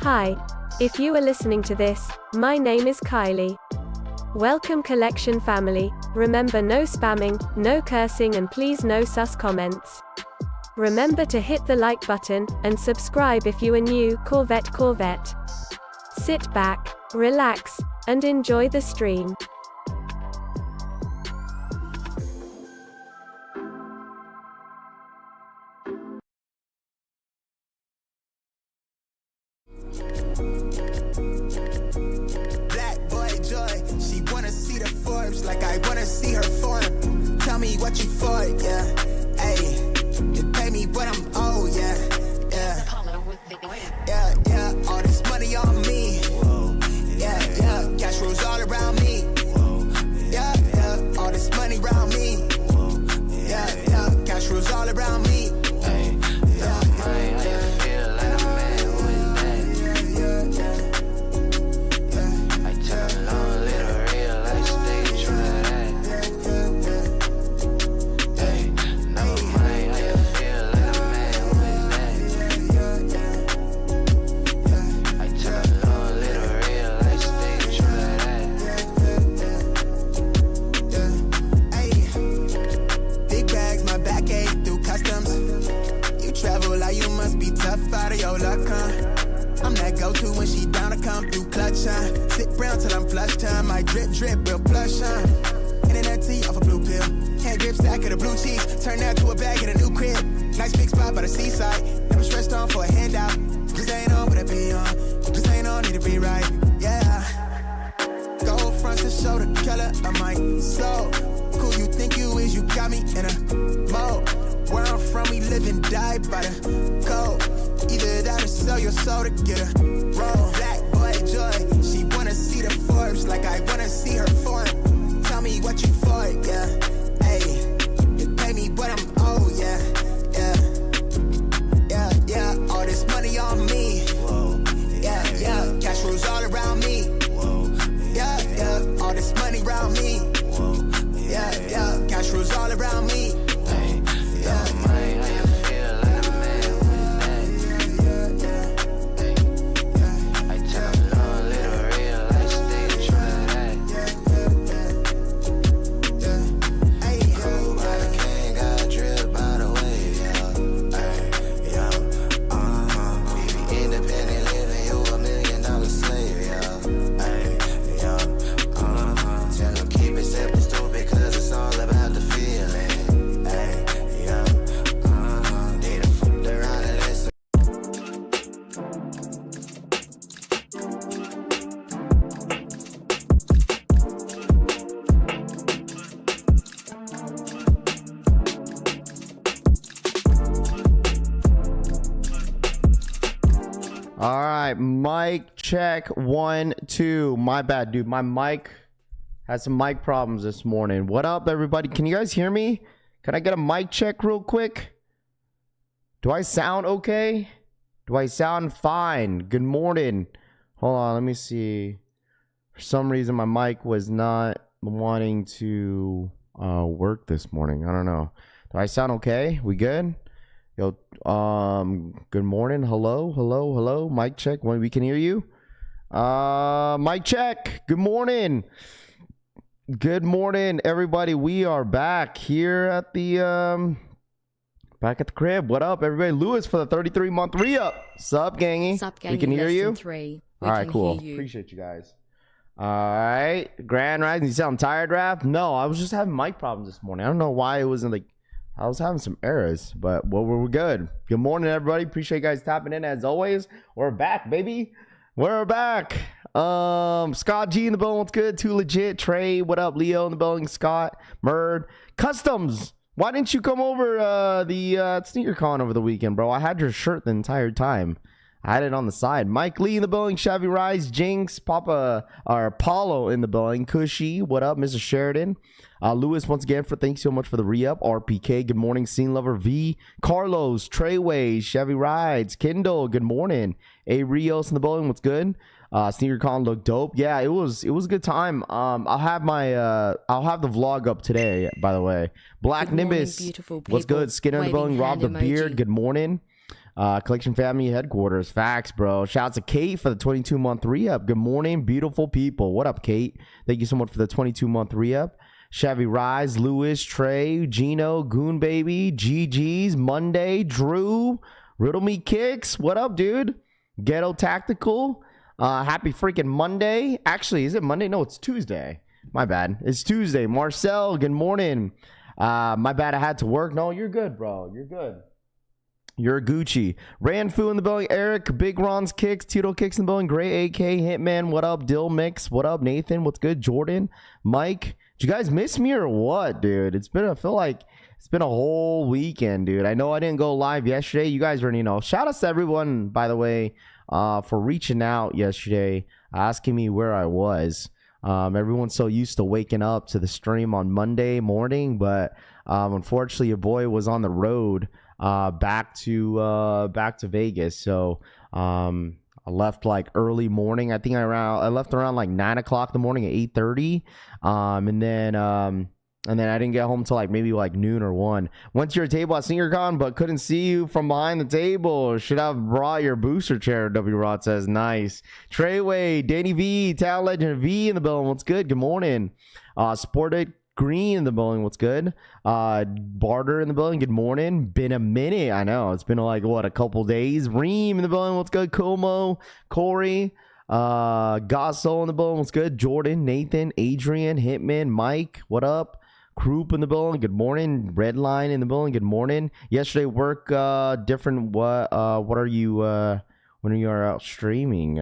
Hi. If you are listening to this, my name is Kylie. Welcome collection family. Remember, no spamming, no cursing, and please no sus comments. Remember to hit the like button and subscribe if you are new. Corvette. Sit back, relax, and enjoy the stream. Like I wanna see her form. Tell me what you for, yeah. Hey, you pay me what I'm owed, yeah. Yeah. All this money on me. Yeah. Cash rules all around me. Yeah. All this money around me. Yeah. Cash rules all around me. I'm that go-to when she down to come through clutch, huh? Sit brown till I'm flush time. My drip, real plush, huh? Internet tea off a blue pill. Hand grip stack of the blue cheese. Turn that to a bag in a new crib. Nice big spot by the seaside. Never stressed on for a handout. Just ain't on, but I be on. Just ain't on, need to be right, yeah. Gold fronts to show the color of my soul. Cool you think you is, you got me in a mode. Where I'm from, we live and die by the code. Either that or sell your soul to get a roll. Black boy joy, she wanna see the Forbes like I wanna see her form. Tell me what you for, yeah. Hey, you pay me what I'm owed, yeah. All this money on me. Yeah. Cash rules all around me. Yeah. All this money around me. Yeah. Cash rules all around me. All right, mic check 1 2. My bad, dude. My mic had some mic problems this morning. What up, everybody? Can you guys hear me? Can I get a mic check real quick? Do I sound okay? Do I sound fine? Good morning. Hold on, let me see. For some reason, my mic was not wanting to work this morning. I don't know. Do I sound okay? We good? Yo, good morning. Hello. Mic check. When we can hear you. Mic check. Good morning. Good morning, everybody. We are back here at the crib. What up, everybody? Lewis for the 33-month re-up. Sup, gangy? Sup, gangy? We can hear you. All right, cool. Appreciate you guys. All right, Grand Rising. You sound tired, Raph? No, I was just having mic problems this morning. I don't know why it wasn't like. I was having some errors, but we're good. Good morning, everybody. Appreciate you guys tapping in as always. We're back, baby. We're back. Scott G in the building. What's good? Too legit. Trey, what up? Leo in the building. Scott, Murd, Customs. Why didn't you come over the SneakerCon over the weekend, bro? I had your shirt the entire time. I had it on the side. Mike Lee in the building. Chevy Rise, Jinx, Papa, or Apollo in the building. Cushy, what up? Mr. Sheridan. Lewis, once again, thanks so much for the re-up. RPK, good morning. Scene Lover V. Carlos, Treyways, Chevy Rides, Kindle, good morning. A Rios in the building, what's good? SneakerCon looked dope. Yeah, it was a good time. I'll have the vlog up today, by the way. Black Good morning, Nimbus, beautiful people. what's good? Skinner in the building. Rob the emoji. Beard, good morning. Collection Family headquarters. Facts, bro. Shouts to Kate for the 22-month re-up. Good morning, beautiful people. What up, Kate? Thank you so much for the 22-month re-up. Chevy Rise, Lewis, Trey, Gino, Goon Baby, GG's, Monday, Drew, Riddle Me Kicks. What up, dude? Ghetto Tactical. Happy freaking Monday. Actually, is it Monday? No, it's Tuesday. My bad. It's Tuesday. Marcel, good morning. My bad, I had to work. No, you're good, bro. You're good. You're Gucci. Ranfu in the building. Eric, Big Ron's Kicks. Tito Kicks in the building. Gray AK, Hitman. What up? Dill Mix. What up? Nathan. What's good? Jordan. Mike. Did you guys miss me or what, dude? I feel like it's been a whole weekend, dude. I know I didn't go live yesterday. You guys already know. Shout out to everyone, by the way, for reaching out yesterday, asking me where I was. Everyone's so used to waking up to the stream on Monday morning, but unfortunately, your boy was on the road back to Vegas. So I left like early morning. I think I left around like 9 o'clock in the morning at 8:30, and then I didn't get home till like maybe like noon or 1. Went to your table at SneakerCon, but couldn't see you from behind the table. Should have brought your booster chair. W Rod says nice. Treyway, Danny V, Talent Legend V in the building. What's good? Good morning. Sported Green in the building. What's good? Barter in the building. Good morning. Been a minute. I know. It's been like, what, a couple days. Reem in the building. What's good? Como, Corey, Gosso in the building. What's good? Jordan, Nathan, Adrian, Hitman, Mike. What up? Croup in the building. Good morning. Redline in the building. Good morning. Yesterday work different. What are you when you are out streaming?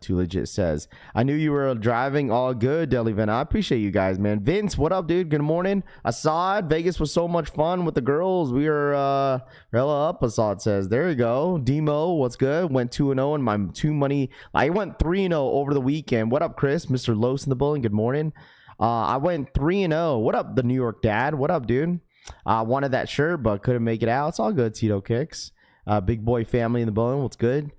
Too Legit says, I knew you were driving. All good, Deli Vin. I appreciate you guys, man. Vince, what up, dude? Good morning. Assad, Vegas was so much fun with the girls. We are Rella up, Assad says. There you go. Demo, what's good? Went 2-0 in my 2 money. I went 3-0 over the weekend. What up, Chris? Mr. Los in the building. Good morning. I went 3-0. What up, the New York dad? What up, dude? I wanted that shirt, but couldn't make it out. It's all good, Tito Kicks. Big boy family in the building. What's good?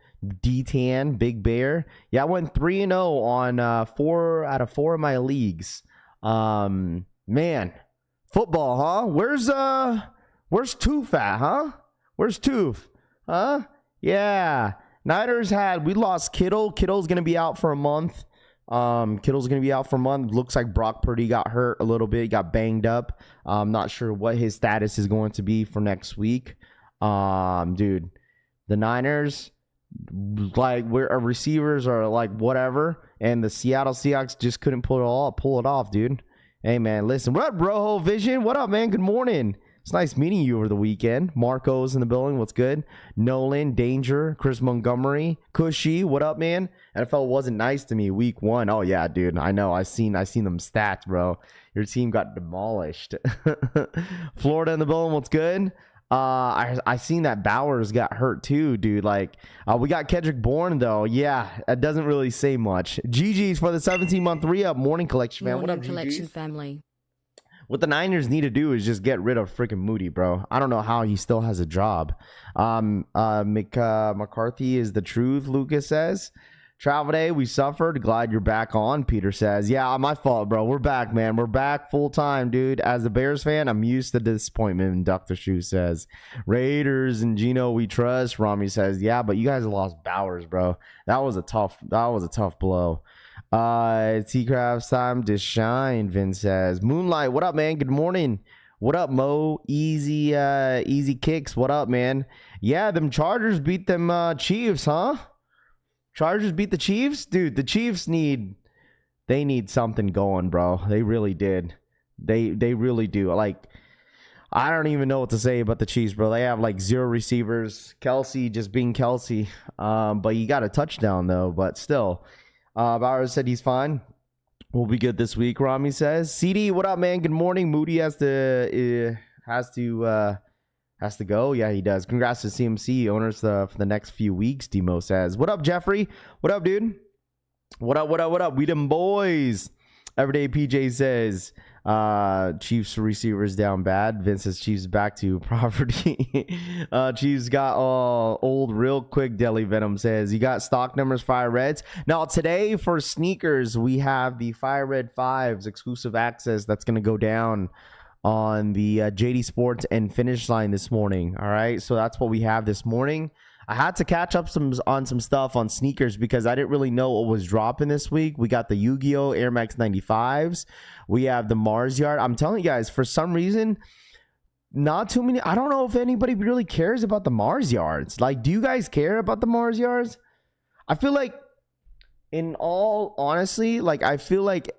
D-Tan, Big Bear. Yeah, I went 3-0 on 4 out of 4 of my leagues. Man, football, huh? Where's Toof at, huh? Where's Toof? Huh? Yeah. Niners we lost Kittle. Kittle's gonna be out for a month. Kittle's gonna be out for a month. Looks like Brock Purdy got hurt a little bit, got banged up. I'm not sure what his status is going to be for next week. Dude, the Niners, like, our receivers are like whatever, and the Seattle Seahawks just couldn't pull it off, dude. Hey man, listen, what up, Rojo Vision? What up, man? Good morning. It's nice meeting you over the weekend. Marco's in the building. What's good? Nolan, Danger, Chris Montgomery, Cushy. What up, man? NFL wasn't nice to me week 1. Oh yeah, dude. I know. I seen them stats, bro. Your team got demolished. Florida in the building. What's good? I seen that Bowers got hurt too, dude. Like, we got Kendrick Bourne though. Yeah, it doesn't really say much. GG's for the 17-month re-up. Morning Collection fan. What up, Collection family? What the Niners need to do is just get rid of freaking Moody, bro. I don't know how he still has a job. McCarthy is the truth, Lucas says. Travel day, we suffered. Glad you're back on, Peter says. Yeah, my fault, bro. We're back, man. We're back full time, dude. As a Bears fan, I'm used to disappointment, Dr. Shoe says. Raiders and Gino, we trust. Rami says, yeah, but you guys lost Bowers, bro. That was a tough blow. T-Craft's time to shine, Vin says. Moonlight, what up, man? Good morning. What up, Mo? Easy kicks. What up, man? Yeah, them Chargers beat them Chiefs, huh? Chargers beat the Chiefs? Dude, the Chiefs need something going, bro. They really did. They really do. Like, I don't even know what to say about the Chiefs, bro. They have like 0 receivers. Kelsey just being Kelsey. But you got a touchdown though, but still. Bowers said he's fine. We'll be good this week, Rami says. CD, what up, man? Good morning. Moody has to go. Yeah, he does. Congrats to CMC owners for the next few weeks, Demo says. What up, Jeffrey? What up, dude? What up? We them boys. Everyday PJ says, Chiefs receivers down bad. Vince says Chiefs back to property. Chiefs got old real quick. Deli Venom says, you got stock numbers, Fire Reds. Now today for sneakers, we have the Fire Red 5s exclusive access that's going to go down on the Jdsports and Finish Line this morning. All right, so that's what we have this morning. I had to catch up on some stuff on sneakers because I didn't really know what was dropping this week. We got the Yu-Gi-Oh! Air Max 95s. We have the Mars Yard. I'm telling you guys, for some reason, not too many. I don't know if anybody really cares about the Mars Yards. Like, do you guys care about the Mars Yards? I feel like, in all honesty, like, I feel like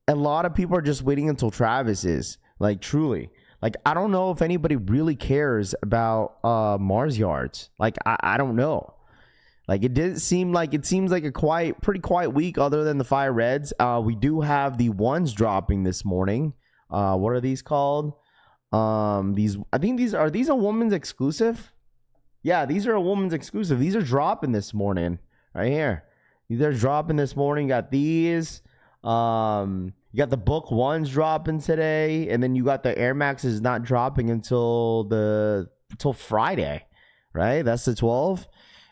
a lot of people are just waiting until Travis is. Like, truly. Like, I don't know if anybody really cares about Mars Yards. Like, I don't know. Like, it seems like a pretty quiet week other than the Fire Reds. We do have the ones dropping this morning. What are these called? Are these a woman's exclusive? Yeah, these are a woman's exclusive. These are dropping this morning. Right here. These are dropping this morning. Got these. You got the book ones dropping today, and then you got the Air Maxes not dropping until Friday, right? That's the 12th.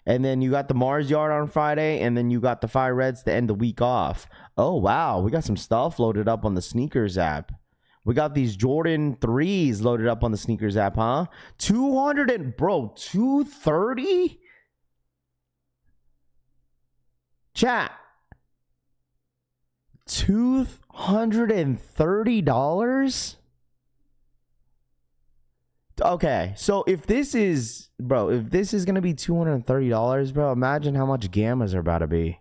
And then you got the Mars Yard on Friday, and then you got the Fire Reds to end the week off. Oh wow, we got some stuff loaded up on the sneakers app. We got these Jordan 3s loaded up on the sneakers app, huh? 230? Chat. $230? Okay, so if this is gonna be $230, bro, imagine how much gammas are about to be.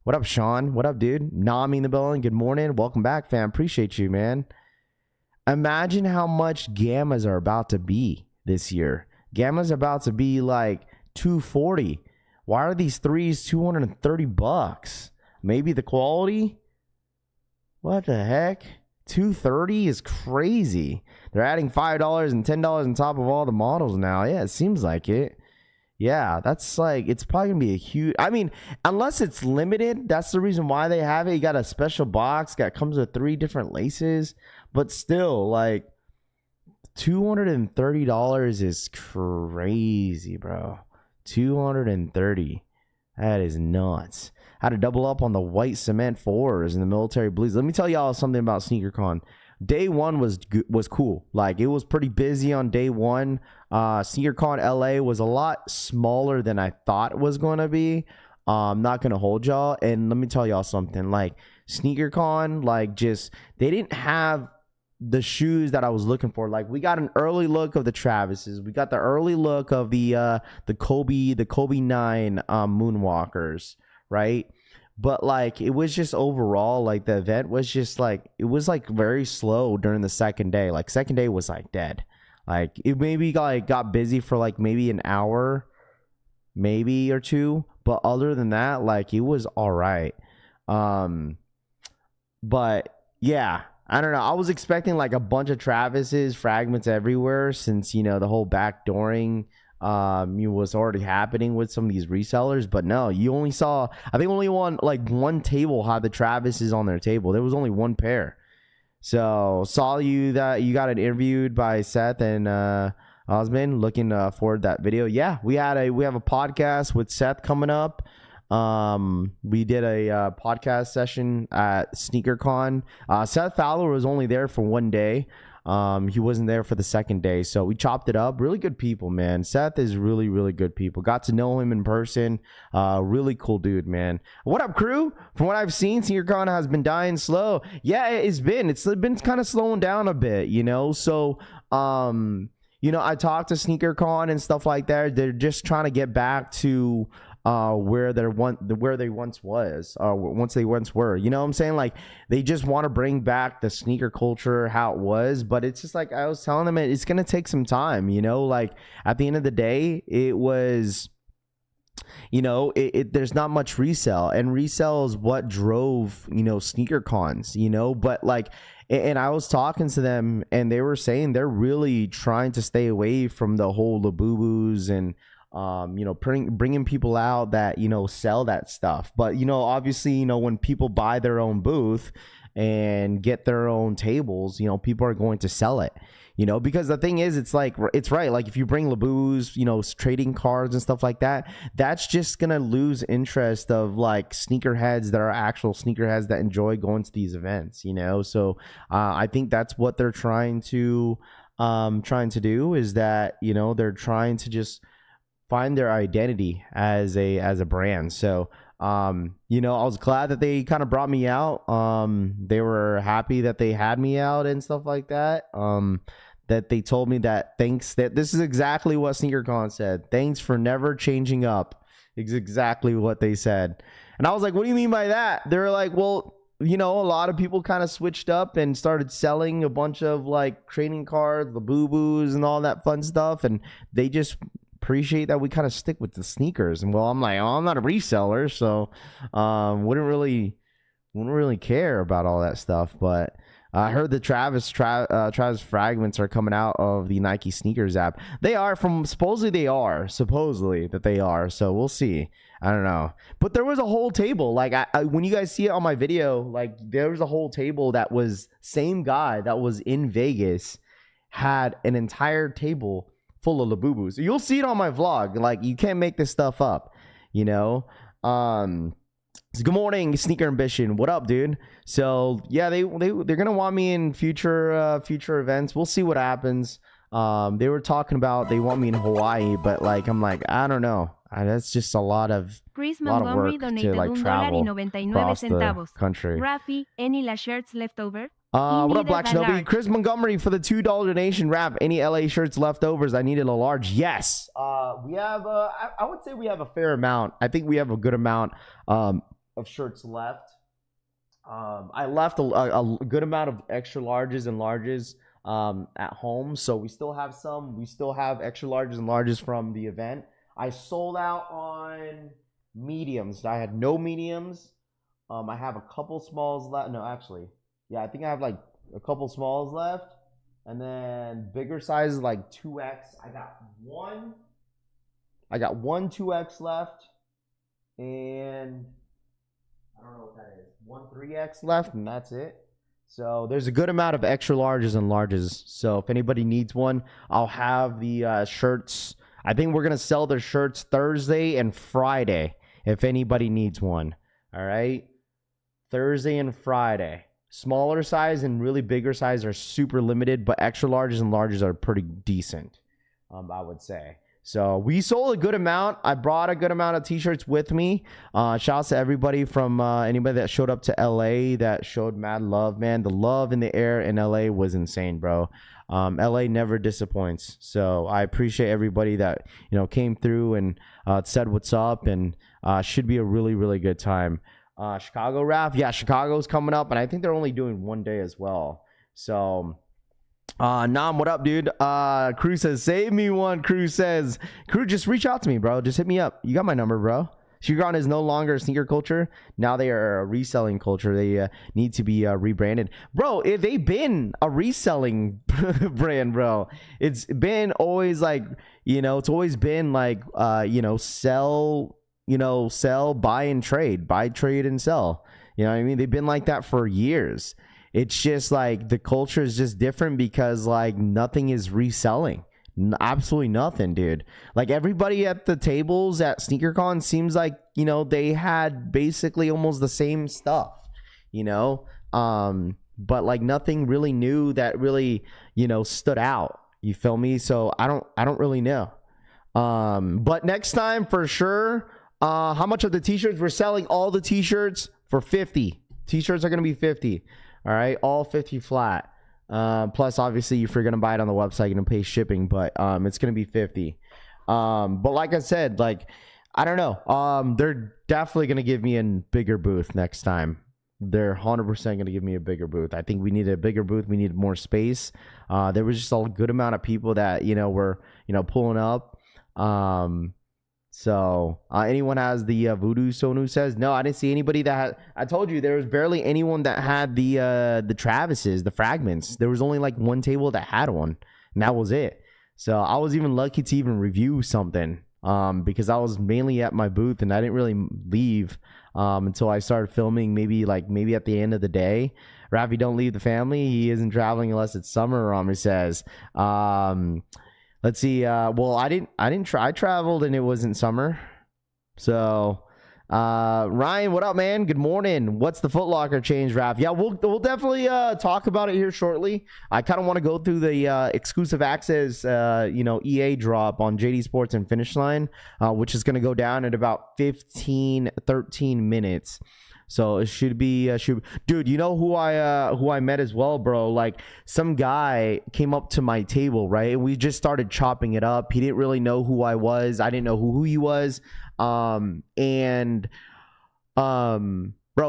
What up, Sean? What up, dude? Nami in the building. Good morning. Welcome back, fam. Appreciate you, man. Imagine how much gammas are about to be this year. Gammas are about to be like $240. Why are these threes $230? Maybe the quality? What the heck? $230 is crazy. They're adding $5 and $10 on top of all the models now. Yeah, it seems like it. Yeah, that's like, it's probably gonna be a huge, I mean, unless it's limited, that's the reason why they have it. You got a special box that comes with 3 different laces, but still, like, $230 is crazy, bro. $230. That is nuts. Had to double up on the white cement 4s and the military blues. Let me tell y'all something about SneakerCon. Day one was cool. Like, it was pretty busy on day one. SneakerCon LA was a lot smaller than I thought it was going to be. I'm not going to hold y'all. And let me tell y'all something. Like, SneakerCon, like, just, they didn't have the shoes that I was looking for. Like, we got an early look of the Travises. We got the early look of the Kobe 9 Moonwalkers, right? But like, it was just overall, like, the event was just like, it was like very slow during the second day. Like, second day was like dead. Like, it maybe got busy for like maybe an hour, maybe or two, but other than that, like, it was all right. But yeah, I don't know. I was expecting like a bunch of Travis's fragments everywhere, since, you know, the whole backdooring was already happening with some of these resellers. But no, you only saw, I think only one table had the Travis's on their table. There was only one pair. So saw that you got it interviewed by Seth and Osman. Looking forward to that video. Yeah, we have a podcast with Seth coming up. We did a podcast session at SneakerCon. Seth Fowler was only there for one day. He wasn't there for the second day, so we chopped it up. Really good people, man. Seth is really, really good people. Got to know him in person. Really cool dude, man. What up, crew? From what I've seen, SneakerCon has been dying slow. Yeah, it's been kind of slowing down a bit, you know. So, you know, I talked to SneakerCon and stuff like that. They're just trying to get back to where they once were, you know what I'm saying? Like, they just want to bring back the sneaker culture how it was, but it's just like I was telling them, it's gonna take some time, you know. Like, at the end of the day, it was, you know, there's not much resale, and resale is what drove, you know, sneaker cons, you know. But like, and I was talking to them, and they were saying they're really trying to stay away from the whole Labubu's and you know, bringing people out that, you know, sell that stuff. But, you know, obviously, you know, when people buy their own booth and get their own tables, you know, people are going to sell it, you know, because the thing is, it's like, it's right. Like if you bring Labu's, you know, trading cards and stuff like that, that's just going to lose interest of like sneakerheads that are actual sneakerheads that enjoy going to these events, you know? So I think that's what they're trying to do, is that, you know, they're trying to just find their identity as a brand. So you know, I was glad that they kind of brought me out. They were happy that they had me out and stuff like that. That they told me that thanks, that this is exactly what SneakerCon said. Thanks for never changing up. It's exactly what they said. And I was like, what do you mean by that? They're like, well, you know, a lot of people kind of switched up and started selling a bunch of like trading cards, the boo-boos and all that fun stuff. And they just appreciate that we kind of stick with the sneakers. And well, I'm like, oh, I'm not a reseller, so wouldn't really care about all that stuff. But I heard the Travis fragments are coming out of the Nike sneakers app. They are supposedly that they are. So we'll see. I don't know. But there was a whole table. Like when you guys see it on my video, like there was a whole table that was same guy that was in Vegas had an entire table full of Labubus. You'll see it on my vlog. Like you can't make this stuff up, you know. Good morning, Sneaker Ambition. What up, dude? So yeah, they're gonna want me in future events. We'll see what happens. They were talking about they want me in Hawaii, but like I'm like, I don't know. That's just a lot of work to like travel across the country. Rafi, any LA shirts left over? What up, Black Shinobi? Chris Montgomery for the $2 donation. Rap, any LA shirts leftovers? I needed a large. Yes. We have I would say we have a fair amount. I think we have a good amount of shirts left. I left a good amount of extra larges and larges at home, so we still have some. We still have extra larges and larges from the event. I sold out on mediums. I had no mediums. I have a couple smalls left. No, actually, yeah, I think I have like a couple smalls left, and then bigger sizes like 2X. I got one 2X left, and I don't know what that is. One 3X left, and that's it. So there's a good amount of extra larges and larges. So if anybody needs one, I'll have the shirts. I think we're gonna sell the shirts Thursday and Friday. If anybody needs one, all right. Thursday and Friday. Smaller size and really bigger size are super limited, but extra larges and larges are pretty decent, I would say. So we sold a good amount. I brought a good amount of t-shirts with me. Shout out to everybody from anybody that showed up to LA that showed mad love, man. The love in the air in LA was insane, bro. LA never disappoints. So I appreciate everybody that, you know, came through and said what's up, and should be a really, really good time. Chicago Raf, yeah, Chicago's coming up, and I think they're only doing one day as well. So Nam, what up, dude? Crew says, save me one. Crew says, Crew, just reach out to me, bro. Just hit me up. You got my number, bro. Sneakercon is no longer a sneaker culture. Now they are a reselling culture. They need to be rebranded. Bro, they've been a reselling brand, bro. It's been always like, you know, it's always been like, you know, sell, buy and trade. Buy, trade, and sell. You know what I mean? They've been like that for years. It's just like the culture is just different because like nothing is reselling. Absolutely nothing, dude. Like everybody at the tables at SneakerCon seems like, you know, they had basically almost the same stuff, you know, but like nothing really new that really, you know, stood out. You feel me? So I don't really know. But next time for sure, how much of the t-shirts we're selling? All the t-shirts for 50. T-shirts are going to be 50. All right. All 50 flat. Plus, obviously, if you're going to buy it on the website, you're going to pay shipping, but it's going to be 50. But like I said, like, I don't know. They're definitely going to give me a bigger booth next time. They're 100% going to give me a bigger booth. I think we need a bigger booth. We need more space. There was just a good amount of people that, you know, were, you know, pulling up. So anyone has the Voodoo Sonu says? No, I didn't see anybody that had. I told you there was barely anyone that had the Travises, the fragments. There was only like one table that had one, and that was it. So I was even lucky to even review something because I was mainly at my booth and I didn't really leave until I started filming maybe at the end of the day. Rafi, don't leave the family. He isn't traveling unless it's summer, Rami says. Let's see. Well, I traveled and it wasn't summer. So, Ryan, what up, man? Good morning. What's the Footlocker change, Raf? Yeah, we'll definitely talk about it here shortly. I kind of want to go through the exclusive access, EA drop on Jdsports and Finish Line, which is going to go down at about 13 minutes. So it should be, dude, you know who I met as well, bro? Like, some guy came up to my table, right? And we just started chopping it up. He didn't really know who I was. I didn't know who he was. Bro,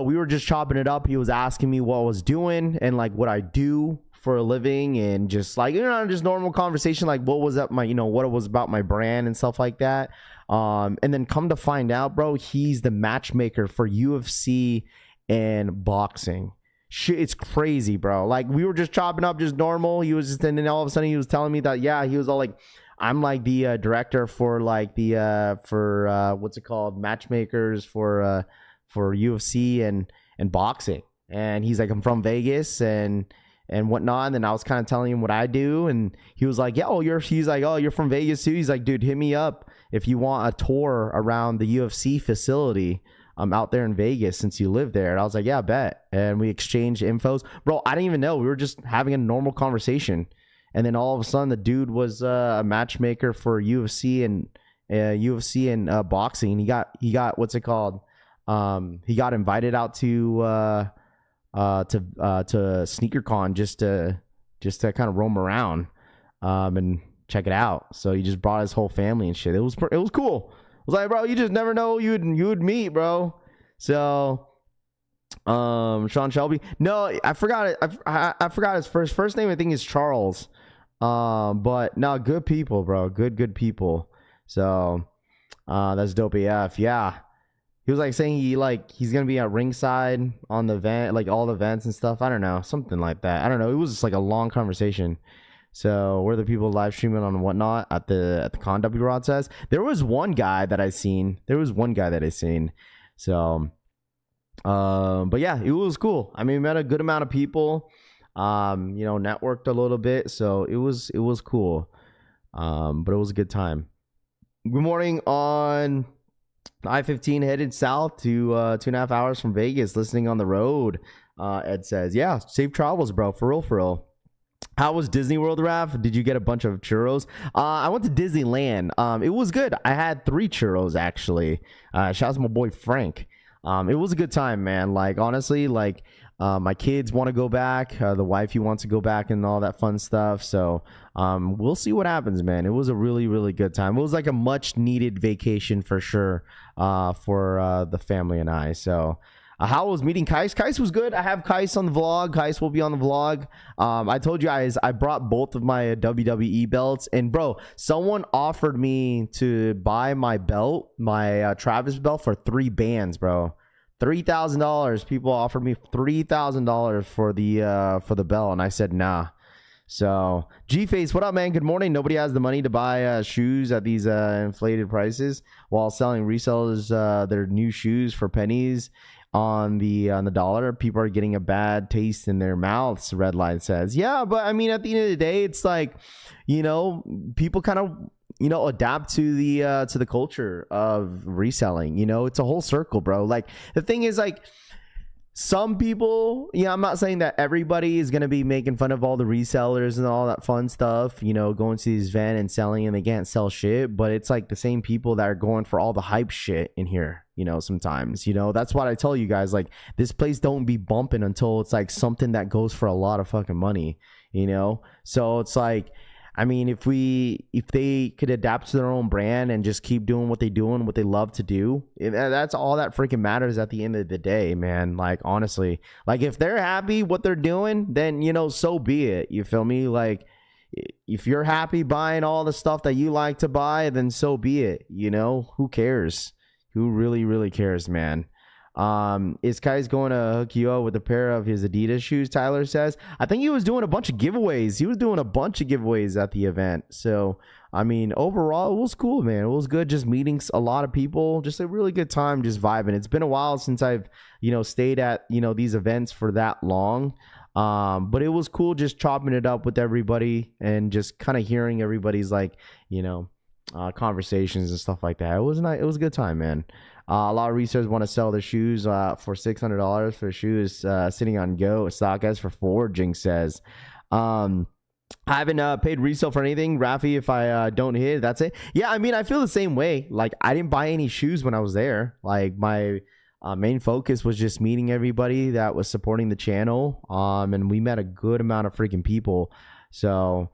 we were just chopping it up. He was asking me what I was doing and like what I do for a living, and just like, just normal conversation, like what was up my, what it was about my brand and stuff like that. And then come to find out, bro, he's the matchmaker for UFC and boxing. Shit, it's crazy, bro. Like, we were just chopping up just normal. He was just, and then all of a sudden he was telling me that, yeah, he was all like, I'm like the director for like the what's it called, matchmakers for UFC and boxing. And he's like, I'm from Vegas and whatnot. And then I was kind of telling him what I do, and he was like, yeah, he's like, oh, you're from Vegas too? He's like, dude, hit me up if you want a tour around the UFC facility out there in Vegas, since you live there. And I was like, yeah, bet. And we exchanged infos. Bro, I didn't even know. We were just having a normal conversation. And then all of a sudden, the dude was a matchmaker for UFC and boxing. He got what's it called? He got invited out to SneakerCon just to kind of roam around and check it out. So he just brought his whole family and shit. It was cool. I was like, bro, you just never know you would meet, bro. So Sean Shelby. No, I forgot it. I forgot his first name. I think is Charles. But no, good people, bro. Good people. So that's dope AF. Yeah. He was like saying he's gonna be at ringside on the event, like all the events and stuff. I don't know, something like that. I don't know. It was just like a long conversation. So were the people live streaming on whatnot at the con? W Rod says there was one guy that I seen. So, but yeah, it was cool. I mean, met a good amount of people. Networked a little bit. So it was cool. But it was a good time. Good morning on I-15 headed south to 2.5 hours from Vegas, listening on the road. Ed says, yeah, safe travels, bro. For real. How was Disney World, Raph? Did you get a bunch of churros? I went to Disneyland. It was good. I had 3 churros, actually. Shout out to my boy Frank. It was a good time, man. Like, honestly, like, my kids want to go back. The wifey wants to go back and all that fun stuff. So we'll see what happens, man. It was a really, really good time. It was like a much needed vacation for sure for the family and I. So how was meeting Kais? Kais was good. I have Kais on the vlog. Kais will be on the vlog. I told you guys I brought both of my WWE belts. And, bro, someone offered me to buy my belt, my Travis belt, for 3 bands, bro. $3,000. People offered me $3,000 for the belt, and I said nah. So G-Face, what up, man? Good morning. Nobody has the money to buy shoes at these inflated prices, while selling resellers their new shoes for pennies on the dollar. People are getting a bad taste in their mouths. Redline says, yeah, but I mean, at the end of the day, it's like, people kind of adapt to the culture of reselling. It's a whole circle, bro. Like, the thing is, like, some people, I'm not saying that everybody is going to be making fun of all the resellers and all that fun stuff, going to these events and selling, and they can't sell shit. But it's like the same people that are going for all the hype shit in here, sometimes, that's what I tell you guys. Like, this place don't be bumping until it's like something that goes for a lot of fucking money, So it's like, I mean, if they could adapt to their own brand and just keep doing what they do and what they love to do, that's all that freaking matters at the end of the day, man. Like, honestly, like, if they're happy what they're doing, then, so be it. You feel me? Like, if you're happy buying all the stuff that you like to buy, then so be it. Who cares? Who really, really cares, man? Is Kai's going to hook you up with a pair of his Adidas shoes, Tyler says. I think he was doing a bunch of giveaways. He was doing a bunch of giveaways at the event. So, I mean, overall, it was cool, man. It was good just meeting a lot of people. Just a really good time just vibing. It's been a while since I've, stayed at, these events for that long. But it was cool just chopping it up with everybody and just kind of hearing everybody's conversations and stuff like that. It was nice. It was a good time, man. A lot of resellers want to sell their shoes for $600 for shoes sitting on Go. Stock as for forging says. I haven't paid resale for anything, Rafi. If I don't hit, that's it. Yeah, I mean, I feel the same way. Like, I didn't buy any shoes when I was there. Like, my main focus was just meeting everybody that was supporting the channel. And we met a good amount of freaking people. So,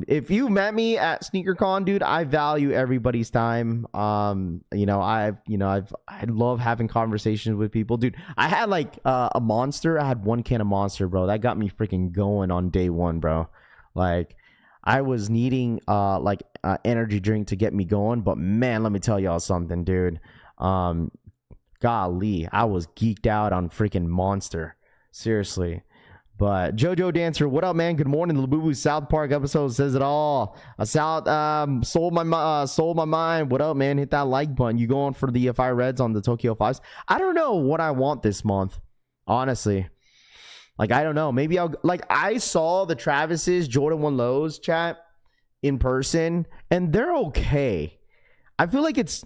if you met me at SneakerCon, dude, I value everybody's time. I love having conversations with people, dude. I had a Monster. I had 1 can of Monster, bro. That got me freaking going on day one, bro. Like, I was needing energy drink to get me going, but man, let me tell y'all something, dude. Golly, I was geeked out on freaking Monster. Seriously. But Jojo Dancer, what up, man? Good morning. The Labubu South Park episode says it all. Sold my mind. What up, man? Hit that like button. You going for the Fire Reds on the Tokyo 5s? I don't know what I want this month, honestly. I don't know. Maybe I saw the Travis's Jordan 1 Lows chat in person, and they're okay. I feel like it's,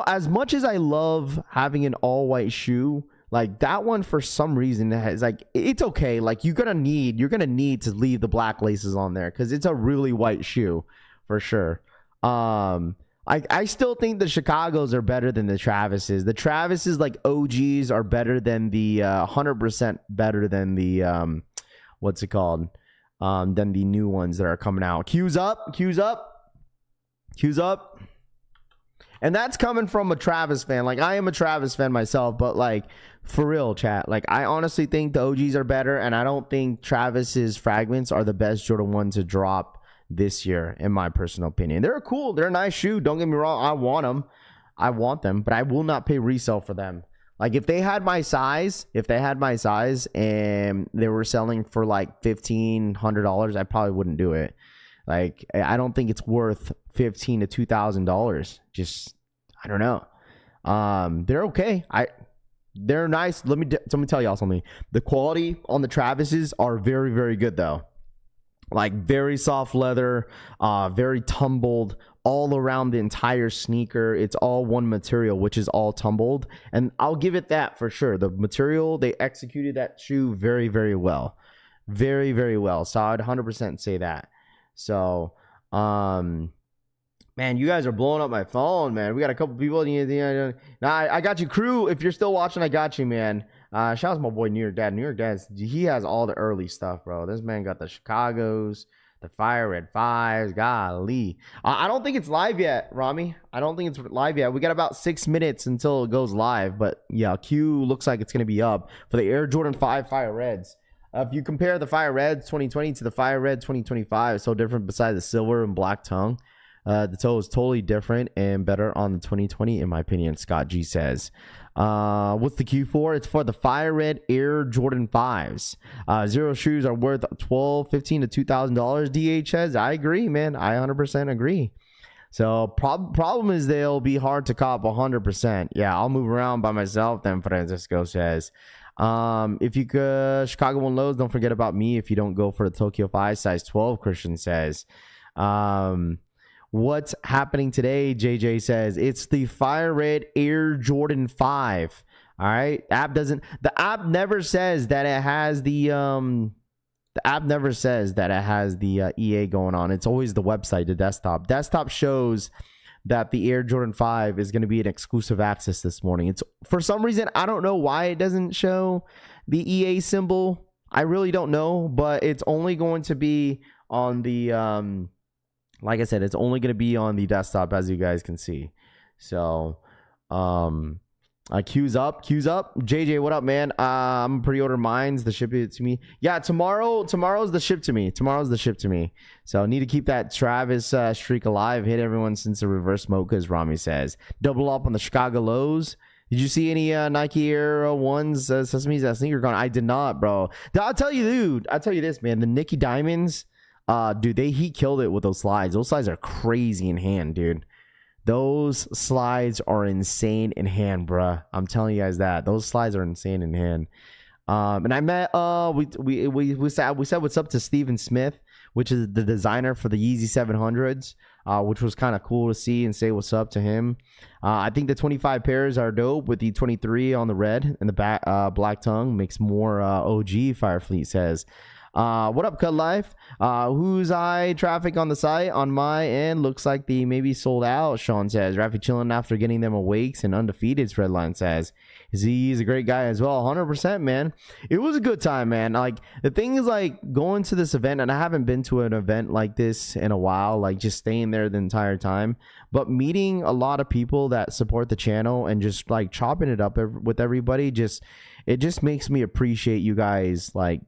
as much as I love having an all-white shoe, that one for some reason has it's okay. You're gonna need to leave the black laces on there because it's a really white shoe for sure. I still think the Chicagos are better than the Travises. The Travises OGs are better than the 100% better than the what's it called? Than the new ones that are coming out. Q's up. And that's coming from a Travis fan. I am a Travis fan myself, but for real, chat. I honestly think the OGs are better, and I don't think Travis's fragments are the best Jordan 1 to drop this year, in my personal opinion. They're cool. They're a nice shoe. Don't get me wrong. I want them, but I will not pay resale for them. If they had my size, and they were selling for $1,500, I probably wouldn't do it. I don't think it's worth $1,500 to $2,000. Just, I don't know. They're okay. They're nice. Let me tell y'all something. The quality on the Travises are very, very good though. Very soft leather, very tumbled all around the entire sneaker. It's all one material, which is all tumbled, and I'll give it that for sure. The material, they executed that shoe very, very well, very, very well. So I'd 100% say that. So, man, you guys are blowing up my phone, man. We got a couple people. I got you, crew. If you're still watching, I got you, man. Shout out to my boy New York Dad. New York Dad, he has all the early stuff, bro. This man got the Chicagos, the Fire Red 5s. Golly. I don't think it's live yet, Rami. I don't think it's live yet. We got about 6 minutes until it goes live. But yeah, Q looks like it's going to be up for the Air Jordan 5 Fire Reds. If you compare the Fire Red 2020 to the Fire Red 2025, it's so different besides the silver and black tongue. The toe is totally different and better on the 2020, in my opinion, Scott G says. What's the Q for? It's for the Fire Red Air Jordan 5s. Zero shoes are worth $1,200, $1,500 to $2,000. DH says, I agree, man. I 100% agree. So problem is they'll be hard to cop 100%. Yeah, I'll move around by myself then, Francisco says. If you could Chicago 1 Lows, don't forget about me if you don't go for the Tokyo 5 size 12, Christian says. What's happening today? JJ says it's the Fire Red Air Jordan 5. All right. The app never says that it has the EA going on. It's always the website, the desktop shows that the Air Jordan 5 is going to be an exclusive access this morning. It's for some reason, I don't know why it doesn't show the EA symbol. I really don't know, but it's only going to be on the, like I said, it's only going to be on the desktop, as you guys can see. So, Q's up. JJ, what up, man? I'm pre-order mines. The ship it to me. Yeah, tomorrow's the ship to me. So I need to keep that Travis streak alive. Hit everyone since the reverse mochas, Rami says. Double up on the Chicago lows. Did you see any Nike Air Ones Sesame's at SneakerCon? I did not, bro. I'll tell you, dude. I'll tell you this, man. The Nicky Diamonds, dude, he killed it with those slides. Those slides are crazy in hand, dude. Those slides are insane in hand, bruh. I'm telling you guys that. Those slides are insane in hand. And I met we said what's up to Steven Smith, which is the designer for the Yeezy 700s, which was kind of cool to see and say what's up to him. I think the 25 pairs are dope with the 23 on the red and the back black tongue makes more OG. Firefleet says. What up, Cut Life? Who's eye traffic on the site? On my end, looks like they maybe sold out, Sean says. Rafi chilling after getting them awakes and undefeated, Redline says. He's a great guy as well. 100%, man. It was a good time, man. Like, the thing is, like, going to this event, and I haven't been to an event like this in a while, like, just staying there the entire time, but meeting a lot of people that support the channel and just, like, chopping it up with everybody, it just makes me appreciate you guys, like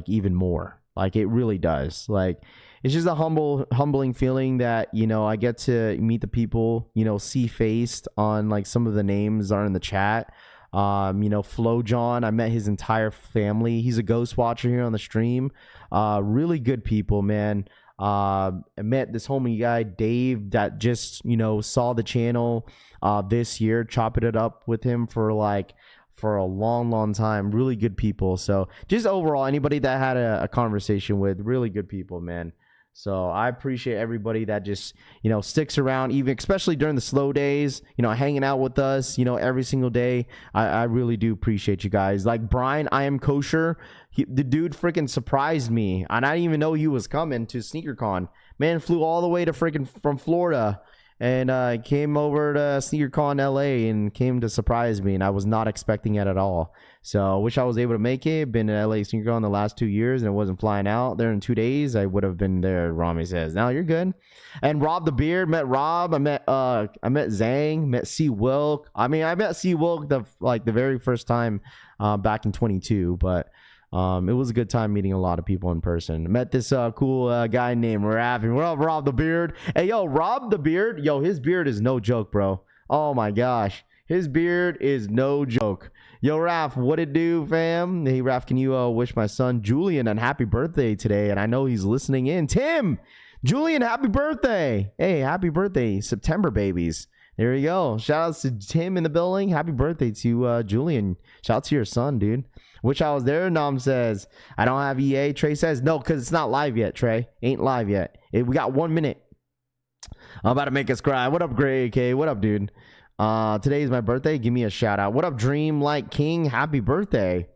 even more. Like, it really does. Like, it's just a humbling feeling that, you know, I get to meet the people, you know, see faced on, like, some of the names are in the chat. You know, Flo John, I met his entire family. He's a ghost watcher here on the stream. Really good people, man. I met this homie guy Dave that just, you know, saw the channel this year, chopping it up with him for a long time. Really good people. So just overall, anybody that had a conversation with, really good people, man. So I appreciate everybody that just, you know, sticks around, even especially during the slow days, you know, hanging out with us, you know, every single day. I really do appreciate you guys. Like Brian, I am kosher. The dude freaking surprised me, and I didn't even know he was coming to SneakerCon. Man flew all the way to freaking from Florida and came over to SneakerCon LA and came to surprise me, and I was not expecting it at all. So I wish I was able to make it. Been in LA SneakerCon the last 2 years and it wasn't flying out there in 2 days. I would have been there. Rami says, "Now you're good." And Rob the Beard, met Rob. I met Zhang, met C Wilk. I mean, I met C Wilk the very first time back in 22, but it was a good time meeting a lot of people in person. Met this cool guy named Rafi. What up, Rob the Beard? Hey, yo, Rob the Beard. Yo, his beard is no joke, bro. Oh, my gosh. His beard is no joke. Yo, Raph, what it do, fam? Hey, Raph, can you wish my son Julian a happy birthday today? And I know he's listening in. Tim! Julian, happy birthday! Hey, happy birthday, September babies. There you go. Shout out to Tim in the building. Happy birthday to Julian. Shout out to your son, dude. Wish I was there. Nam says, I don't have EA. Trey says, no, because it's not live yet, Trey. Ain't live yet. We got 1 minute. I'm about to make us cry. What up, Gray AK? What up, dude? Today is my birthday. Give me a shout out. What up, Dream Like King? Happy birthday.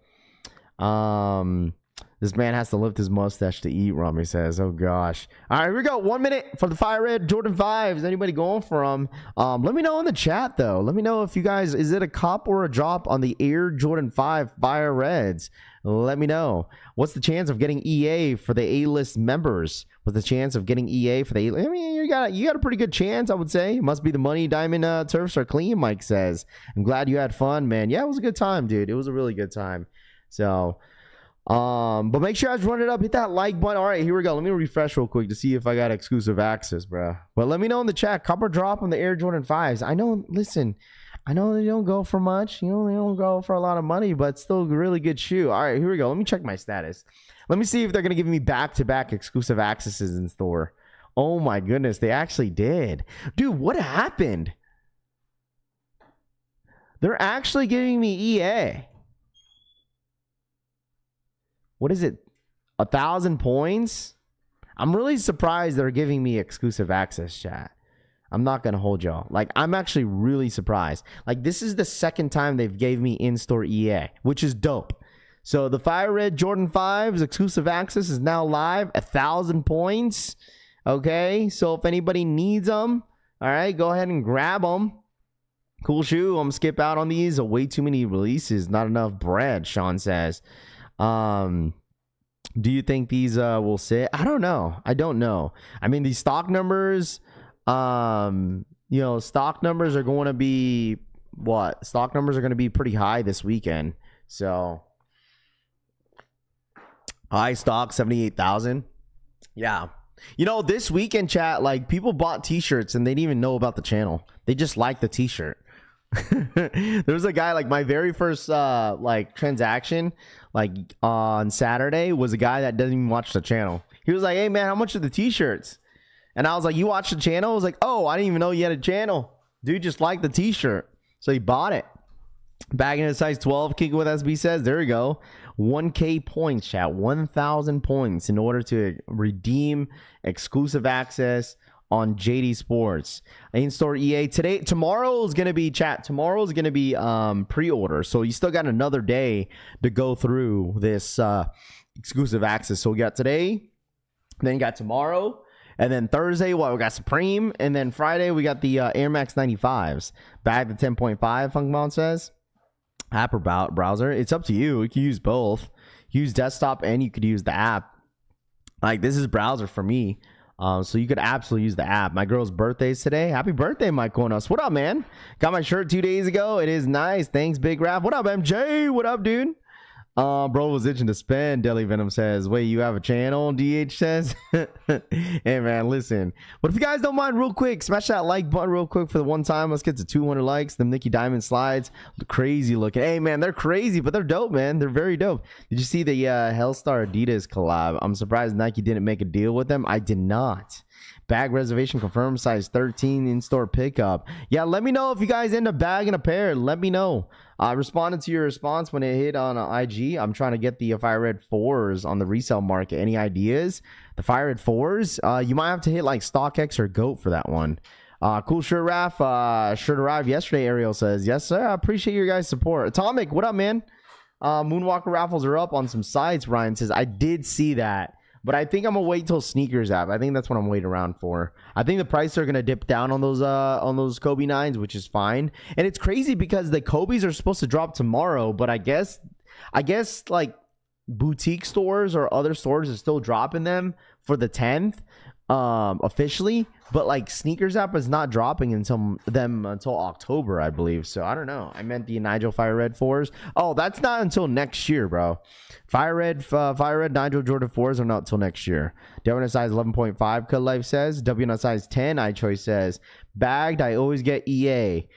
This man has to lift his mustache to eat, Rami says. Oh, gosh. All right, here we go. 1 minute for the Fire Red Jordan 5. Is anybody going for them? Let me know in the chat, though. Let me know if you guys, is it a cop or a drop on the Air Jordan 5 Fire Reds? Let me know. What's the chance of getting EA for the A-list members? What's the chance of getting EA for the A-list? I mean, you got a pretty good chance, I would say. It must be the money. Diamond turfs are clean, Mike says. I'm glad you had fun, man. Yeah, it was a good time, dude. It was a really good time. So... but make sure I just run it up, hit that like button. All right, here we go. Let me refresh real quick to see if I got exclusive access, bro. But let me know in the chat. Copper drop on the Air Jordan 5s. I know, listen, I know they don't go for much. You know, they don't go for a lot of money, but still a really good shoe. All right, here we go. Let me check my status. Let me see if they're going to give me back-to-back exclusive accesses in store. Oh, my goodness. They actually did. Dude, what happened? They're actually giving me EA. What is it? 1,000 points? I'm really surprised they're giving me exclusive access, chat. I'm not going to hold y'all. Like, I'm actually really surprised. Like, this is the second time they've gave me in-store EA, which is dope. So, the Fire Red Jordan 5's exclusive access is now live. 1,000 points. Okay? So, if anybody needs them, all right, go ahead and grab them. Cool shoe. I'm going to skip out on these. Way too many releases. Not enough bread, Sean says. Do you think these will sit? I don't know. I don't know. I mean, these stock numbers, you know, stock numbers are going to be what? Stock numbers are going to be pretty high this weekend. So, high stock 78,000. Yeah. You know, this weekend, chat, like people bought t-shirts and they didn't even know about the channel. They just liked the t-shirt. There was a guy, like, my very first like transaction, like, on Saturday, was a guy that doesn't even watch the channel. He was like, hey man, how much are the t-shirts? And I was like, you watch the channel? I was like, oh, I didn't even know you had a channel. Dude just liked the t-shirt, so he bought it. Bagging a size 12, kicking with SB says, there you go. 1K points, chat. 1,000 points in order to redeem exclusive access on Jdsports. In-store EA. Tomorrow is going to be, chat, tomorrow is going to be pre-order. So you still got another day to go through this exclusive access. So we got today, then you got tomorrow, and then Thursday, we got Supreme, and then Friday, we got the Air Max 95s. Bag the 10.5, Funkmon says. App or browser, it's up to you. You can use both. Use desktop and you could use the app. Like, this is browser for me, so you could absolutely use the app. My girl's birthday's today. Happy birthday, Mike Konos. What up, man? Got my shirt 2 days ago. It is nice. Thanks, Big Rap. What up, MJ? What up, dude? Bro was itching to spend. Deli Venom says, wait, you have a channel? DH says. Hey man, listen, but if you guys don't mind, real quick, smash that like button real quick for the one time. Let's get to 200 likes. Them Nicky Diamond slides, crazy looking. Hey man, they're crazy, but they're dope, man. They're very dope. Did you see the Hellstar Adidas collab? I'm surprised Nike didn't make a deal with them. I did not. Bag reservation confirmed, size 13, in-store pickup. Yeah, let me know if you guys end up bagging a pair. Let me know. I responded to your response when it hit on IG. I'm trying to get the Fire Red 4s on the resale market. Any ideas? The Fire Red 4s? You might have to hit like StockX or GOAT for that one. Cool shirt, Raph. Shirt arrived yesterday, Ariel says. Yes, sir. I appreciate your guys' support. Atomic, what up, man? Moonwalker raffles are up on some sites, Ryan says. I did see that. But I think I'm gonna wait till sneakers app. I think that's what I'm waiting around for. I think the prices are gonna dip down on those Kobe 9s, which is fine. And it's crazy because the Kobe's are supposed to drop tomorrow, but I guess like boutique stores or other stores are still dropping them for the 10th officially. But like sneakers app is not dropping until October, I believe. So I don't know. I meant the Nigel Fire Red 4s. Oh, that's not until next year, bro. Fire Red Nigel Jordan 4s are not until next year. WNS size 11.5, Cut Life says. WNS size 10, iChoice says. Bagged, I always get EA.